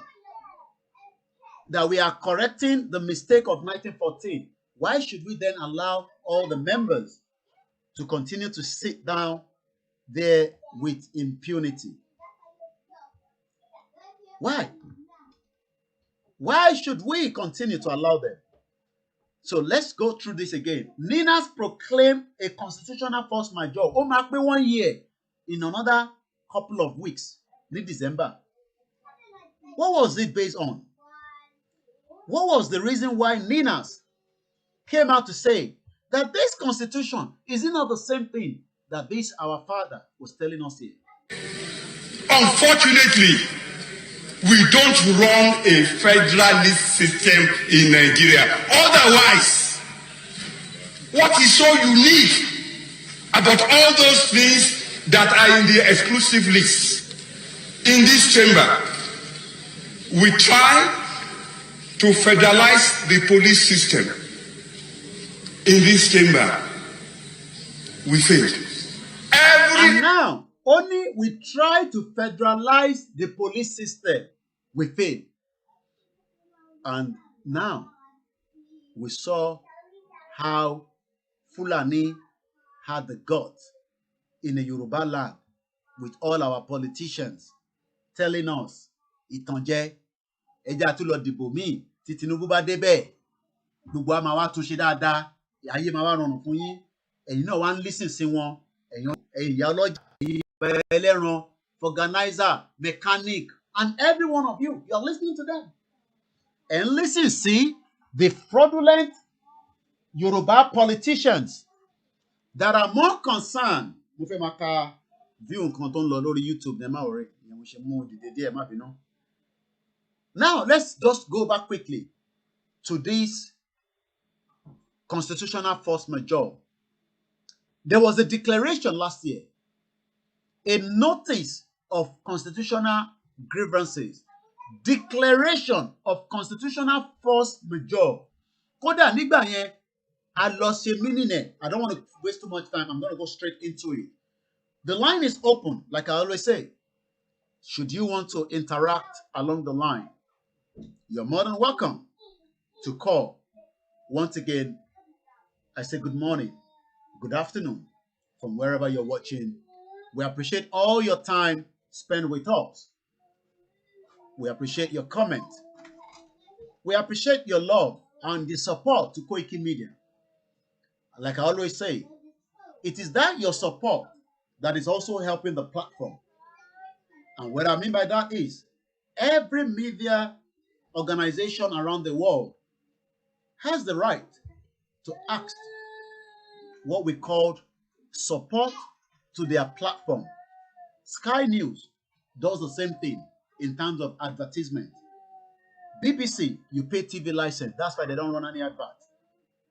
that we are correcting the mistake of 1914, why should we then allow all the members to continue to sit down there with impunity? Why? Why should we continue to allow them? So let's go through this again. NINAS proclaimed a constitutional force majeure. Ó máa pé 1 year in another couple of weeks in December. What was it based on? What was the reason why NINAS came out to say that this constitution is not the same thing that this our father was telling us here? Unfortunately, we don't run a federalist system in Nigeria. Otherwise, what is so unique about all those things that are in the exclusive list in this chamber? We try to federalize the police system. In this chamber, we failed. And now, only we try to federalize the police system, we failed. And now, we saw how Fulani had the guts in a Yoruba land with all our politicians telling us, ìtànjẹ, ẹja tún lọ dìbò míì tí Tinubu bá débẹ̀, gbogbo a máa wá tún ṣe dáadáa, ayé máa wá rọrùn fún yín, ẹ̀yin náà wá ń lísìn sí wọn, ẹ̀yin ìyá ọlọ́jà, ẹ̀yin ẹlẹ́ran, organizer, mechanic, and every one of you, you're listening to them. And listen, see the fraudulent Yoruba politicians that are more concerned. Mo fẹ́ máa ka view nǹkan tó ń lọ lórí YouTube ní ẹ má worry, ìyẹn mo ṣe mú dìde díẹ̀ má bínú. Now, let's just go back quickly to this constitutional force majeure. There was a declaration last year, a notice of constitutional grievances, declaration of constitutional force majeure. Kódà nígbà yẹn, a lọ ṣe meaning ẹ̀. I don't want to waste too much time. I'm going to go straight into it. The line is open, like I always say. Should you want to interact along the line, you're more than welcome to call. Once again, I say good morning, good afternoon, from wherever you're watching. We appreciate all your time spent with us. We appreciate your comment. We appreciate your love and the support to Koiki Media. Like I always say, it is that your support that is also helping the platform. And what I mean by that is, every media organization around the world has the right to ask what we call support to their platform. Sky News does the same thing in terms of advertisement. BBC, you pay TV license. That's why they don't run any advert.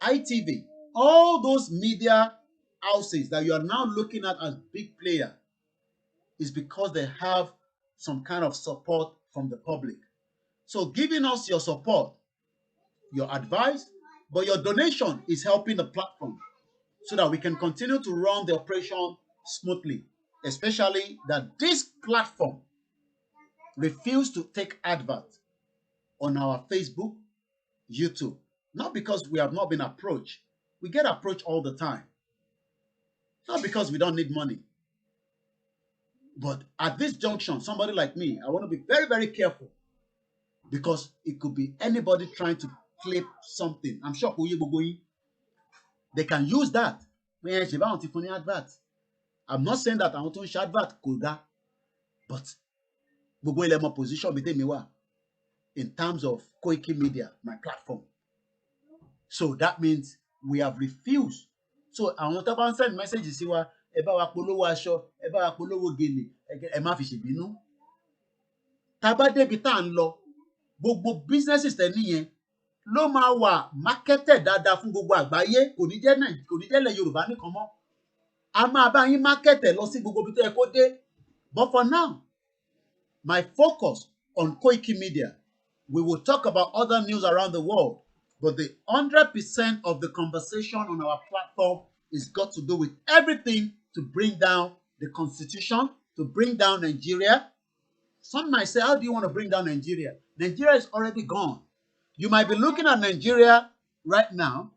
ITV, all those media houses that you are now looking at as big player is because they have some kind of support from the public. So giving us your support, your advice, but your donation is helping the platform so that we can continue to run the operation smoothly, especially that this platform refused to take adverts on our Facebook, YouTube. Not because we have not been approached. We get approached all the time. Not because we don't need money. But at this junction, somebody like me, I want to be very, very careful because it could be anybody trying to clip something. I'm sure they can use that. I'm not saying that I want to share advert, but my position in terms of Koiki Media, my platform. So that means we have refused. So I want to send messages wa polówó aṣọ, ẹ bá wa polówó gèlè, ẹ má fi ṣèbínú. Tá bá débi tá ń lọ, gbogbo businesses tẹ́ nìyẹn ló máa wà marketed dáadáa fún gbogbo àgbáyé, kò ní jẹ́ ilẹ̀ Yorùbá nìkan mọ́. A máa bá yín marketed lọ sí gbogbo ibi tó yẹ kó dé. But for now, my focus on Koiki Media, we will talk about other news around the world, but the 100% of the conversation on our platform is got to do with everything to bring down the constitution, to bring down Nigeria. Some might say, how do you want to bring down Nigeria? Nigeria is already gone. You might be looking at Nigeria right now,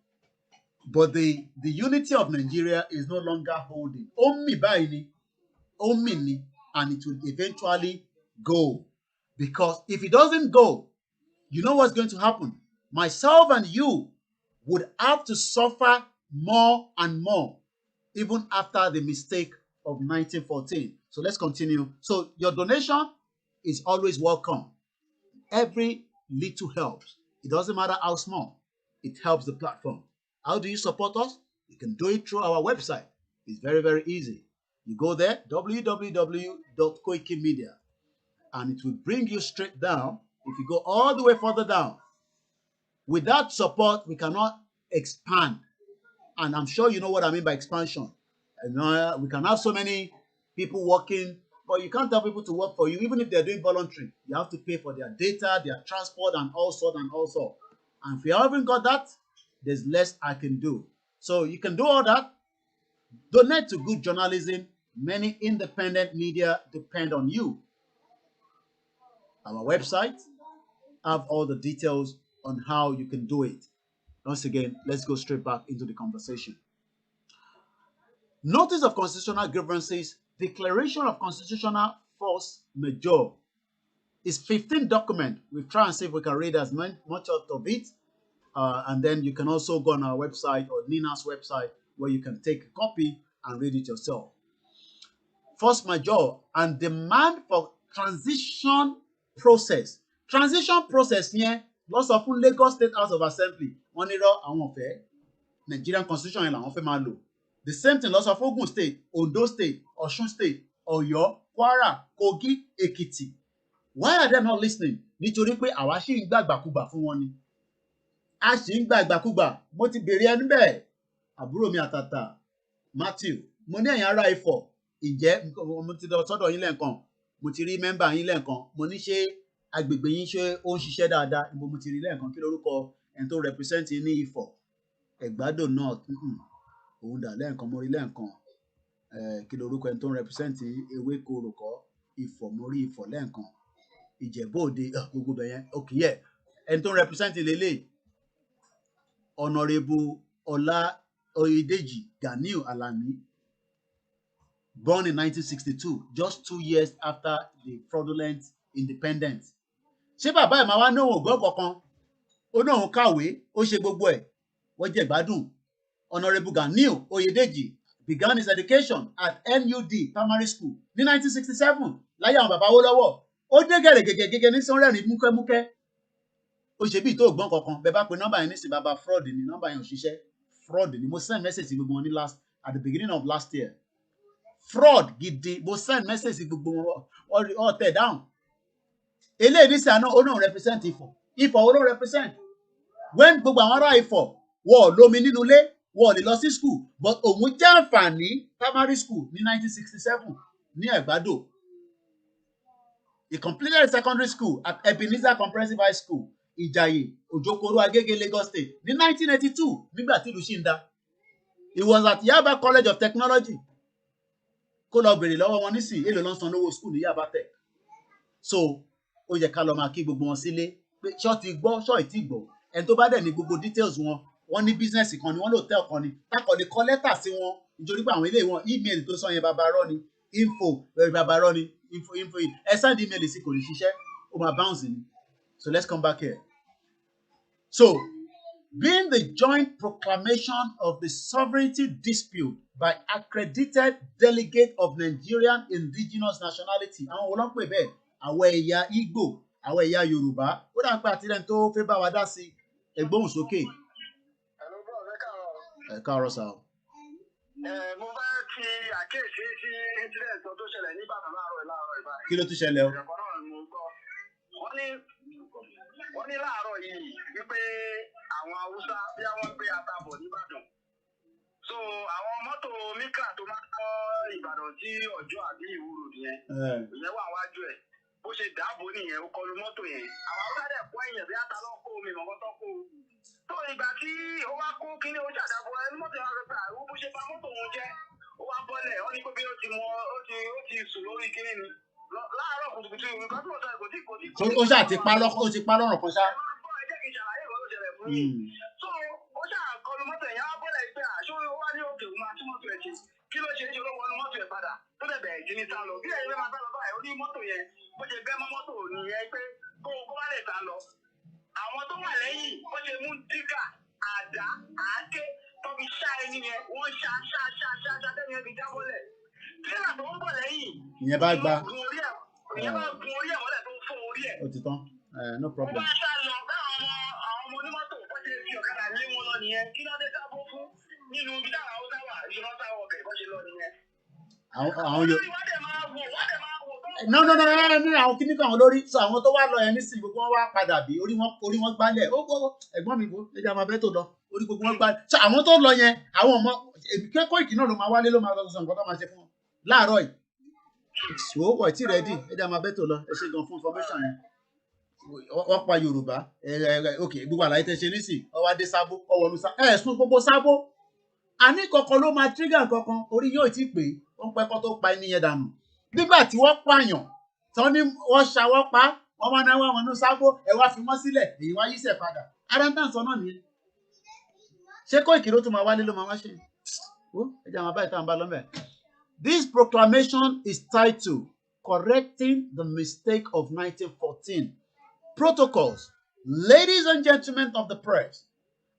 but the unity of Nigeria is no longer holding. And it will eventually go. Because if it doesn't go, you know what's going to happen? Myself and you would have to suffer more and more, even after the mistake of 1914. So let's continue. So your donation is always welcome. Every little helps. It doesn't matter how small. It helps the platform. How do you support us? You can do it through our website. It's very, very easy. You go there, www.koikimedia, and it will bring you straight down. If you go all the way further down, without support, we cannot expand. And I'm sure you know what I mean by expansion. We can have so many people working, but you can't tell people to work for you, even if they're doing voluntary. You have to pay for their data, their transport, and all sorts and all sorts. And if you haven't got that, there's less I can do. So you can do all that. Donate to good journalism. Many independent media depend on you. Our website have all the details on how you can do it. Once again, let's go straight back into the conversation. Notice of constitutional grievances, declaration of constitutional force majeure is 15 document. We try and see if we can read as much out of it. And then you can also go on our website or Nina's website where you can take a copy and read it yourself. Force majeure and demand for transition process. Transition process here, lots of Lagos State House of Assembly. Wọ́n ní rọ́ àwọn ọ̀fẹ́ Nigerian constitution yẹn làwọn fẹ́ máa lò. The same thing lots of Ogun State, Ondo State, Osun State, Ọ̀yọ́, Kwara, Kogi, Ekiti. Why are they not listening? Nítorí pé àwa ṣì ń gbàgbàkúgbà fún wọn ni. A ṣì ń gbàgbàkúgbà. Mo ti bèrè ẹni bẹ́ẹ̀. Àbúrò mi àtàtà Matthew. Mo ní ẹ̀yin ará Ifọ̀. Ǹjẹ́ mo ti lọ sọ́dọ̀ yín lẹ́ẹ̀kan. Mo ti rí mẹ́mbà yín lẹ́ẹ̀kan. Mo ní ṣé agbègbè yín ṣé ó ń ṣiṣẹ́ dáadáa. Ibo mo ti rí lẹ́ẹ̀kan. Kí lorúkọ ẹni tó represent ní Ifọ̀? Ẹ̀gbádò North. Òun dà lẹ́ẹ̀kan mo rí lẹ́ẹ̀kan. Kí lorúkọ ẹni tó represent Ewékòró kọ́ Ifọ̀ mo rí Ifọ̀ lẹ́ẹ̀kan. Ìjẹ̀bú Òde gbogbo bẹ̀yẹn. Okay, yeah. Ẹni tó represent lélẹ̀ Honorable Ọlá Oyèdèjì Ganiu Alani, born in 1962, just 2 years after the fraudulent independence. Ṣé bàbá ẹ̀ máa wá náà ògbọ́n kankan? Ó náà ń kàwé, ó ṣe gbogbo ẹ̀. Wọ́n jẹ́ ìgbádùn. Honorable Ganiu Oyèdèjì began his education at NUD Primary School ní 1967 láyé àwọn bàbá Awólọ́wọ̀. Ó dé gẹ̀rẹ́gẹ̀gẹ̀gẹ̀ ní sọ́rẹ́rìn múkẹ́múkẹ́. Ó ṣe bí ìtò ògbọ́n kankan. Bẹ́ẹ̀ bá pe nọ́mbà yẹn nísìnyí bàbá fraud ni nọ́mbà yẹn ò ṣiṣẹ́. Fraud ni mo send message gbogbo wọn ní at the beginning of last year. Fraud gidi mo send message gbogbo wọn all tẹ̀ down. Eléyìí ní sànà ó náà represent Ifọ̀. Ifọ̀ ó náà represent. When gbogbo àwọn ará Ifọ̀ wọ́n lómi nínú ilé wọ́n lè lọ sí school but òun jẹ́ àǹfààní primary school ní 1967 ní Ẹ̀gbádò. He completed his secondary school at Ebenezer Comprehensive High School, Ìjàyè, Òjòkòrò, Agége, Lagos State ní 1982 nígbà tí ìlú ṣì ń dá. He was at Yaba College of Technology. Kó lọ bèrè lọ́wọ́ wọn nísìnyí èlò ló ń san lówó school ní Yaba Tech. So ó yẹ ká lọ máa kí gbogbo wọn sílé pé ṣọ́ ti gbọ́ ṣọ́ ì tí gbọ́. Ẹni tó bá dẹ̀ ní gbogbo details wọn, wọ́n ní business kan ni wọ́n lò tẹ́ ọ̀kan ni. Tákọ̀ lè kọ lẹ́tà sí wọn nítorí pé àwọn ilé wọn email tó sọ yẹn bàbá rọ́ ni info bàbá rọ́ ni info ẹ send email sí kò ní ṣiṣẹ́ ó máa bounce ni. So let's come back here. So being the joint proclamation of the sovereignty dispute by accredited delegate of Nigerian indigenous nationality. Àwọn wo ló ń pè bẹ́ẹ̀? Àwọn ẹ̀yà Igbo, àwọn ẹ̀yà Yorùbá. Ó dà pé àtìlẹ́yìn tó fẹ́ bá wa dá sí ẹgbóhùn sókè. Ẹ káàárọ̀ sà. Mo bá ti àkíyèsí sí incident tó ṣẹlẹ̀ ní Ìbàdàn láàárọ̀ ìbáyìí. Kí ló tún ṣẹlẹ̀ o? Ẹ̀kọ́ náà ni mo gbọ́. Wọ́n ní láàárọ̀ yìí wípé àwọn Haúsá bí wọ́n gbé àtàbọ̀ nìbàdàn. So àwọn mọ́tò Micra tó máa ń kọ́ Ìbàdàn sí Ọ̀jọ́ àbí Ìwúrò nìyẹn. Ìyẹn wà wájú ẹ̀. Bó ṣe dáàbò nìyẹn ó kọlu mọ́tò yẹn. Àwọn Haúsá dẹ̀ kọ́ èèyàn bí àtàlọ́kọ̀ omi ìmọ̀kọ́tọ́ kó. Tó ìgbà tí ó wá kó kíní ó ṣàdàbọ̀ ẹni mọ́tò yẹn rẹ̀ pé àìwú bó ṣe bá mọ́tò wọn jẹ́. Ó wá bọ́lẹ̀ ó ní pé bí ó ti sùn lórí kíní ni. Láàárọ̀ kùtùkùtù nǹkan tó sọ kò tí. Ó ṣáà ti pa lọ́rùn kan ṣá. Ẹ jẹ́ kí n ṣàlàyé ìwọ́n ló ṣẹlẹ̀ fún yín. So ó ṣàkọlù mọ́tò yẹn á bọ́lẹ̀ pé àṣọ wá ní òkè òun máa tún mọ́tò ẹ̀ ṣe. Kí ló ṣe é ṣe ló wọnú mọ́tò ẹ̀ padà tó dẹ̀ bẹ̀rẹ̀ sí ní sá lọ. Bí ẹ̀yin fẹ́ máa sá lọ báyìí ó ní mọ́tò yẹn bó ṣe bẹ́ mọ́ mọ́tò nìyẹn pé kó má lè sá lọ. Àwọn tó wà lẹ́yìn bó ṣe mú dígà àdá àáké tó fi ṣá ẹni yẹn wọ́n ṣá tẹ́ni yẹn fi jábọ́lẹ̀. Tírélà tó ń bọ̀ lẹ́yìn ìyẹn bá gba gun orí ẹ̀ mọ́lẹ̀ tó ń fọ́ orí ẹ̀. ó ti tán no problem. Wọ́n bá sá lọ báwọn ọmọ onímọ́tò bó ṣe fi ọ̀kadà lé wọn lọ nìyẹn kí ló dé sábó fún nínú ibi táwọn Haúsá wà ìṣúná sáwọ́ ọbẹ̀ bó ṣe lọ nìyẹn. àwọn yóò wọ́n dẹ̀ máa wò. no ní àwọn kíní kan àwọn lórí so àwọn tó wá lọ yẹn nísìnyí gbogbo wọn wá padà bí orí wọn gbálẹ̀ ó ẹ̀gbọ́n mi bó ẹjẹ àwọn abẹ tó lọ orí gbogbo wọn gbálẹ̀ so àwọn tó lọ yẹn àwọn ọmọ kẹ́kọ̀ọ́ ìkì náà ló máa wálé ló máa lọ sọ nǹkan tó máa ṣe fún wọn láàárọ̀ yìí so wọ̀ tí rẹ́dì ẹjẹ àwọn abẹ tó lọ ẹ ṣe gan fún information yẹn wọ́n pa Yorùbá ok gbogbo àlàyé tẹ ṣe nísìnyí ọwọ́ adé sábó ọwọ́ ọdún sábó ẹ̀sùn gbogbo sábó àní kankan ló máa trigger kankan orí yóò ti pè é wọ́n pẹ́ kọ́ tó pa ẹni yẹn dànù nígbà tí wọ́n pààyàn tán ní wọ́n ṣàwọ́ pa wọ́n máa náwó àwọn ọ̀nà sábó ẹ̀ wá fi wọ́n sílẹ̀ èyí wá yíṣẹ́ padà adáńtàn sọ náà nìyẹn ṣé Kóìkì ló tún máa wálé ló máa wá ṣe This proclamation is titled Correcting the Mistake of 1914. Protocols. Ladies and gentlemen of the press,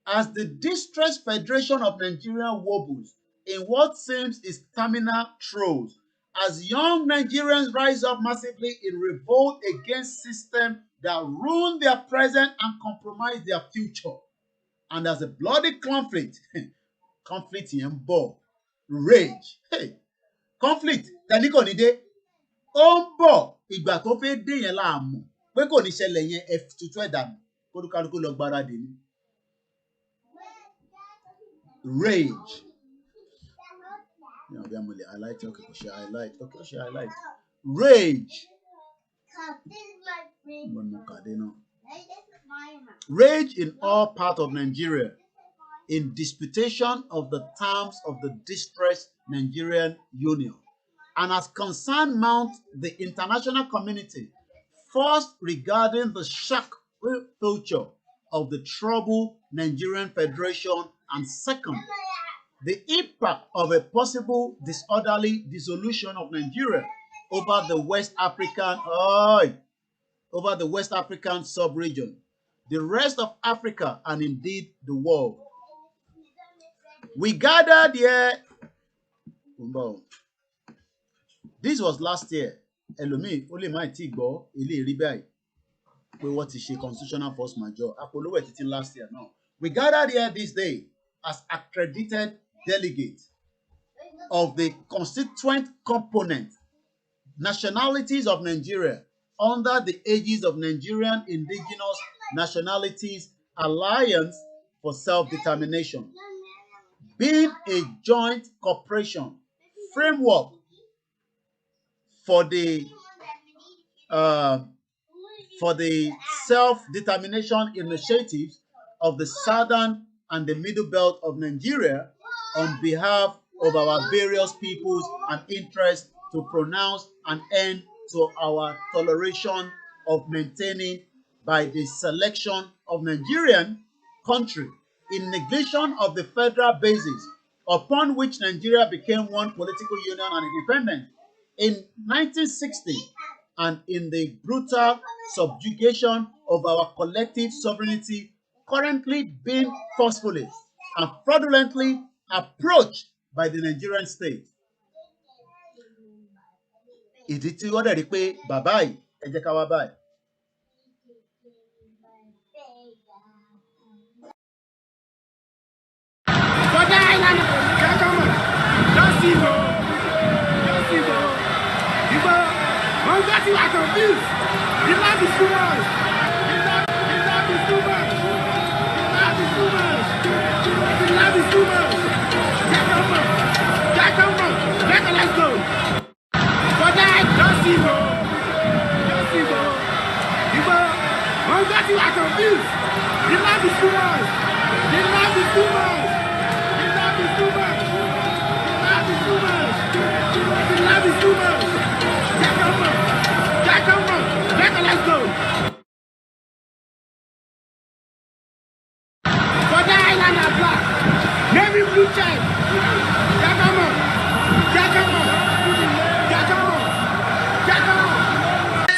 as the distressed Federation of Nigerian wobbles in what seems is terminal throes, as young Nigerians rise up massively in revolt against systems that ruin their present and compromise their future, and as a bloody conflict in rage, conflict tẹni kò ní dé ó ń bọ̀ ìgbà tó fẹ́ dé yẹn láàmú pé kò ní ṣẹlẹ̀ yẹn ẹ tutù ẹ̀ dànù kólúkálukú lọ gbáradì ní. Rage. Rage. Rage in all parts of Nigeria in disputation of the terms of the distressed Nigerian Union, and as concern mount the international community, first regarding the shock future of the troubled Nigerian Federation, and second, the impact of a possible disorderly dissolution of Nigeria over the West African sub-region, the rest of Africa, and indeed the world. We gathered here. This was last year. Ẹlòmíì ó lè má tí gbọ́ ilé rí báyìí pé wọ́n ti ṣe constitutional force majeure. Apolówó ẹ̀ títí last year now. We gathered here this day as accredited delegates of the constituent component nationalities of Nigeria under the aegis of Nigerian Indigenous Nationalities Alliance for Self-Determination, being a joint cooperation framework for the self-determination initiatives of the southern and the middle belt of Nigeria on behalf of our various peoples and interests, to pronounce an end to our toleration of maintaining by the selection of Nigerian country in negation of the federal basis upon which Nigeria became one political union and independent in 1960, and in the brutal subjugation of our collective sovereignty currently being forcefully and fraudulently approached by the Nigerian state. Ìdí tí wọ́n dẹ̀ rí pé bàbá yìí ẹ jẹ́ ká wá báyìí. Bọ́dá ìlànà kẹ́kọ̀ọ́ lọ́sìbò ìgbọ́ wọ́n gbé tí wà confused. The love is too much. The love is too much. The love is too much. Let's go. Bọ́dá lọ́sìbò ìgbọ́ wọ́n gbé tí wà confused. The love is too much. The love is too much. The love is too much. The love is too much. Let's go. Bọ́dá Island are black. Navy blue check. Jacamo.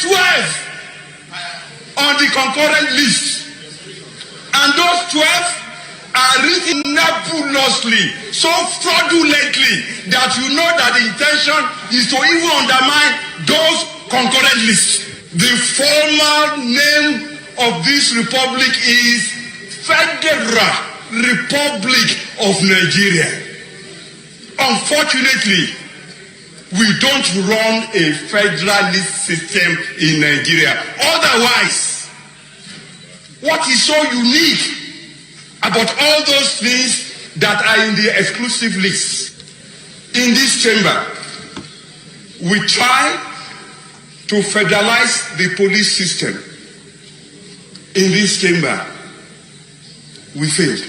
12 on the concurrent list, and those 12 are written nebulously, so fraudulently that you know that the intention is to even undermine those concurrent lists. The formal name of this republic is Federal Republic of Nigeria. Unfortunately, we don't run a federalist system in Nigeria. Otherwise, what is so unique about all those things that are in the exclusive list in this chamber? We try to federalize the police system. In this chamber, we failed.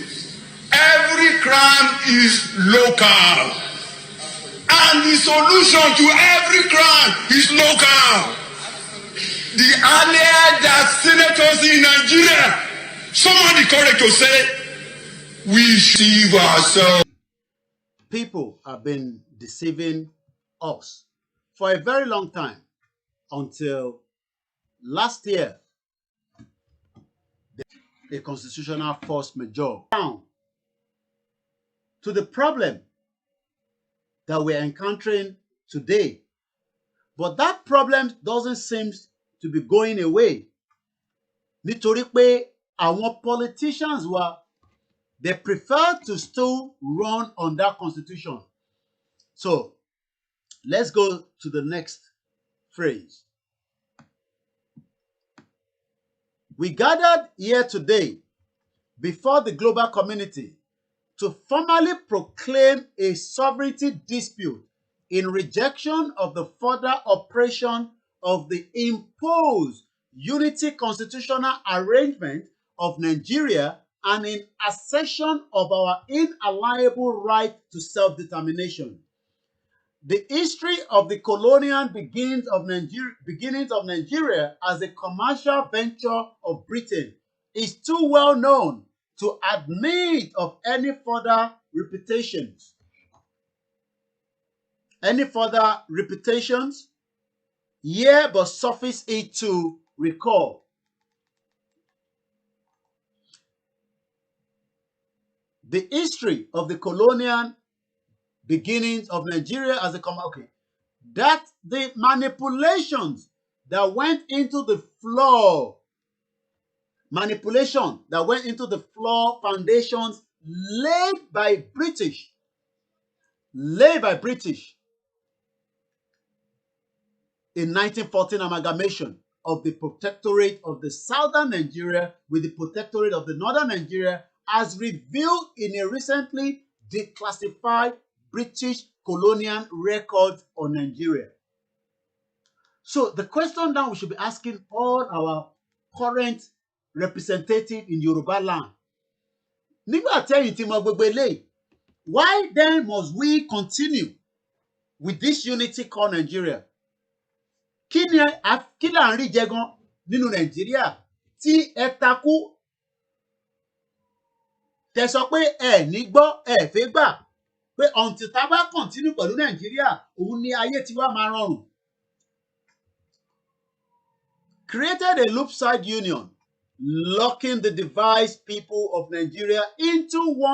Every crime is local. And the solution to every crime is local. The earlier that senators in Nigeria, someone the correct to say, we deceive ourselves. people have been deceiving us for a very long time until last year, a constitutional force majeure down to the problem that we're encountering today. But that problem doesn't seem to be going away. Nítorí pé àwọn politicians they prefer to still run on that constitution. So let's go to the next phrase. We gathered here today before the global community to formally proclaim a sovereignty dispute in rejection of the further oppression of the imposed unity constitutional arrangement of Nigeria and in assertion of our inalienable right to self-determination. The history of the colonial beginnings of Nigeria as a commercial venture of Britain is too well known to admit of any further repetitions. Here but suffice it to recall. The history of the colonial beginnings of Nigeria as a that the manipulations that went into the floor, foundations laid by British in 1914 amalgamation of the protectorate of the southern Nigeria with the protectorate of the northern Nigeria as revealed in a recently declassified British colonial records on Nigeria. So the question now we should be asking all our current representatives in Yoruba land. Nígbà tẹ́yìn tí mo gbogbo eléyìí, why then must we continue with this unity called Nigeria? Kí là ń rí jẹ gan nínú Nàìjíríà tí ẹ takú tẹ sọ pé ẹ ní gbọ́ ẹ fẹ́ gbà pé until tá bá continue pẹ̀lú Nàìjíríà òun ni ayé tiwa máa rọrùn. Created a loop-side union, locking the divided people of Nigeria into one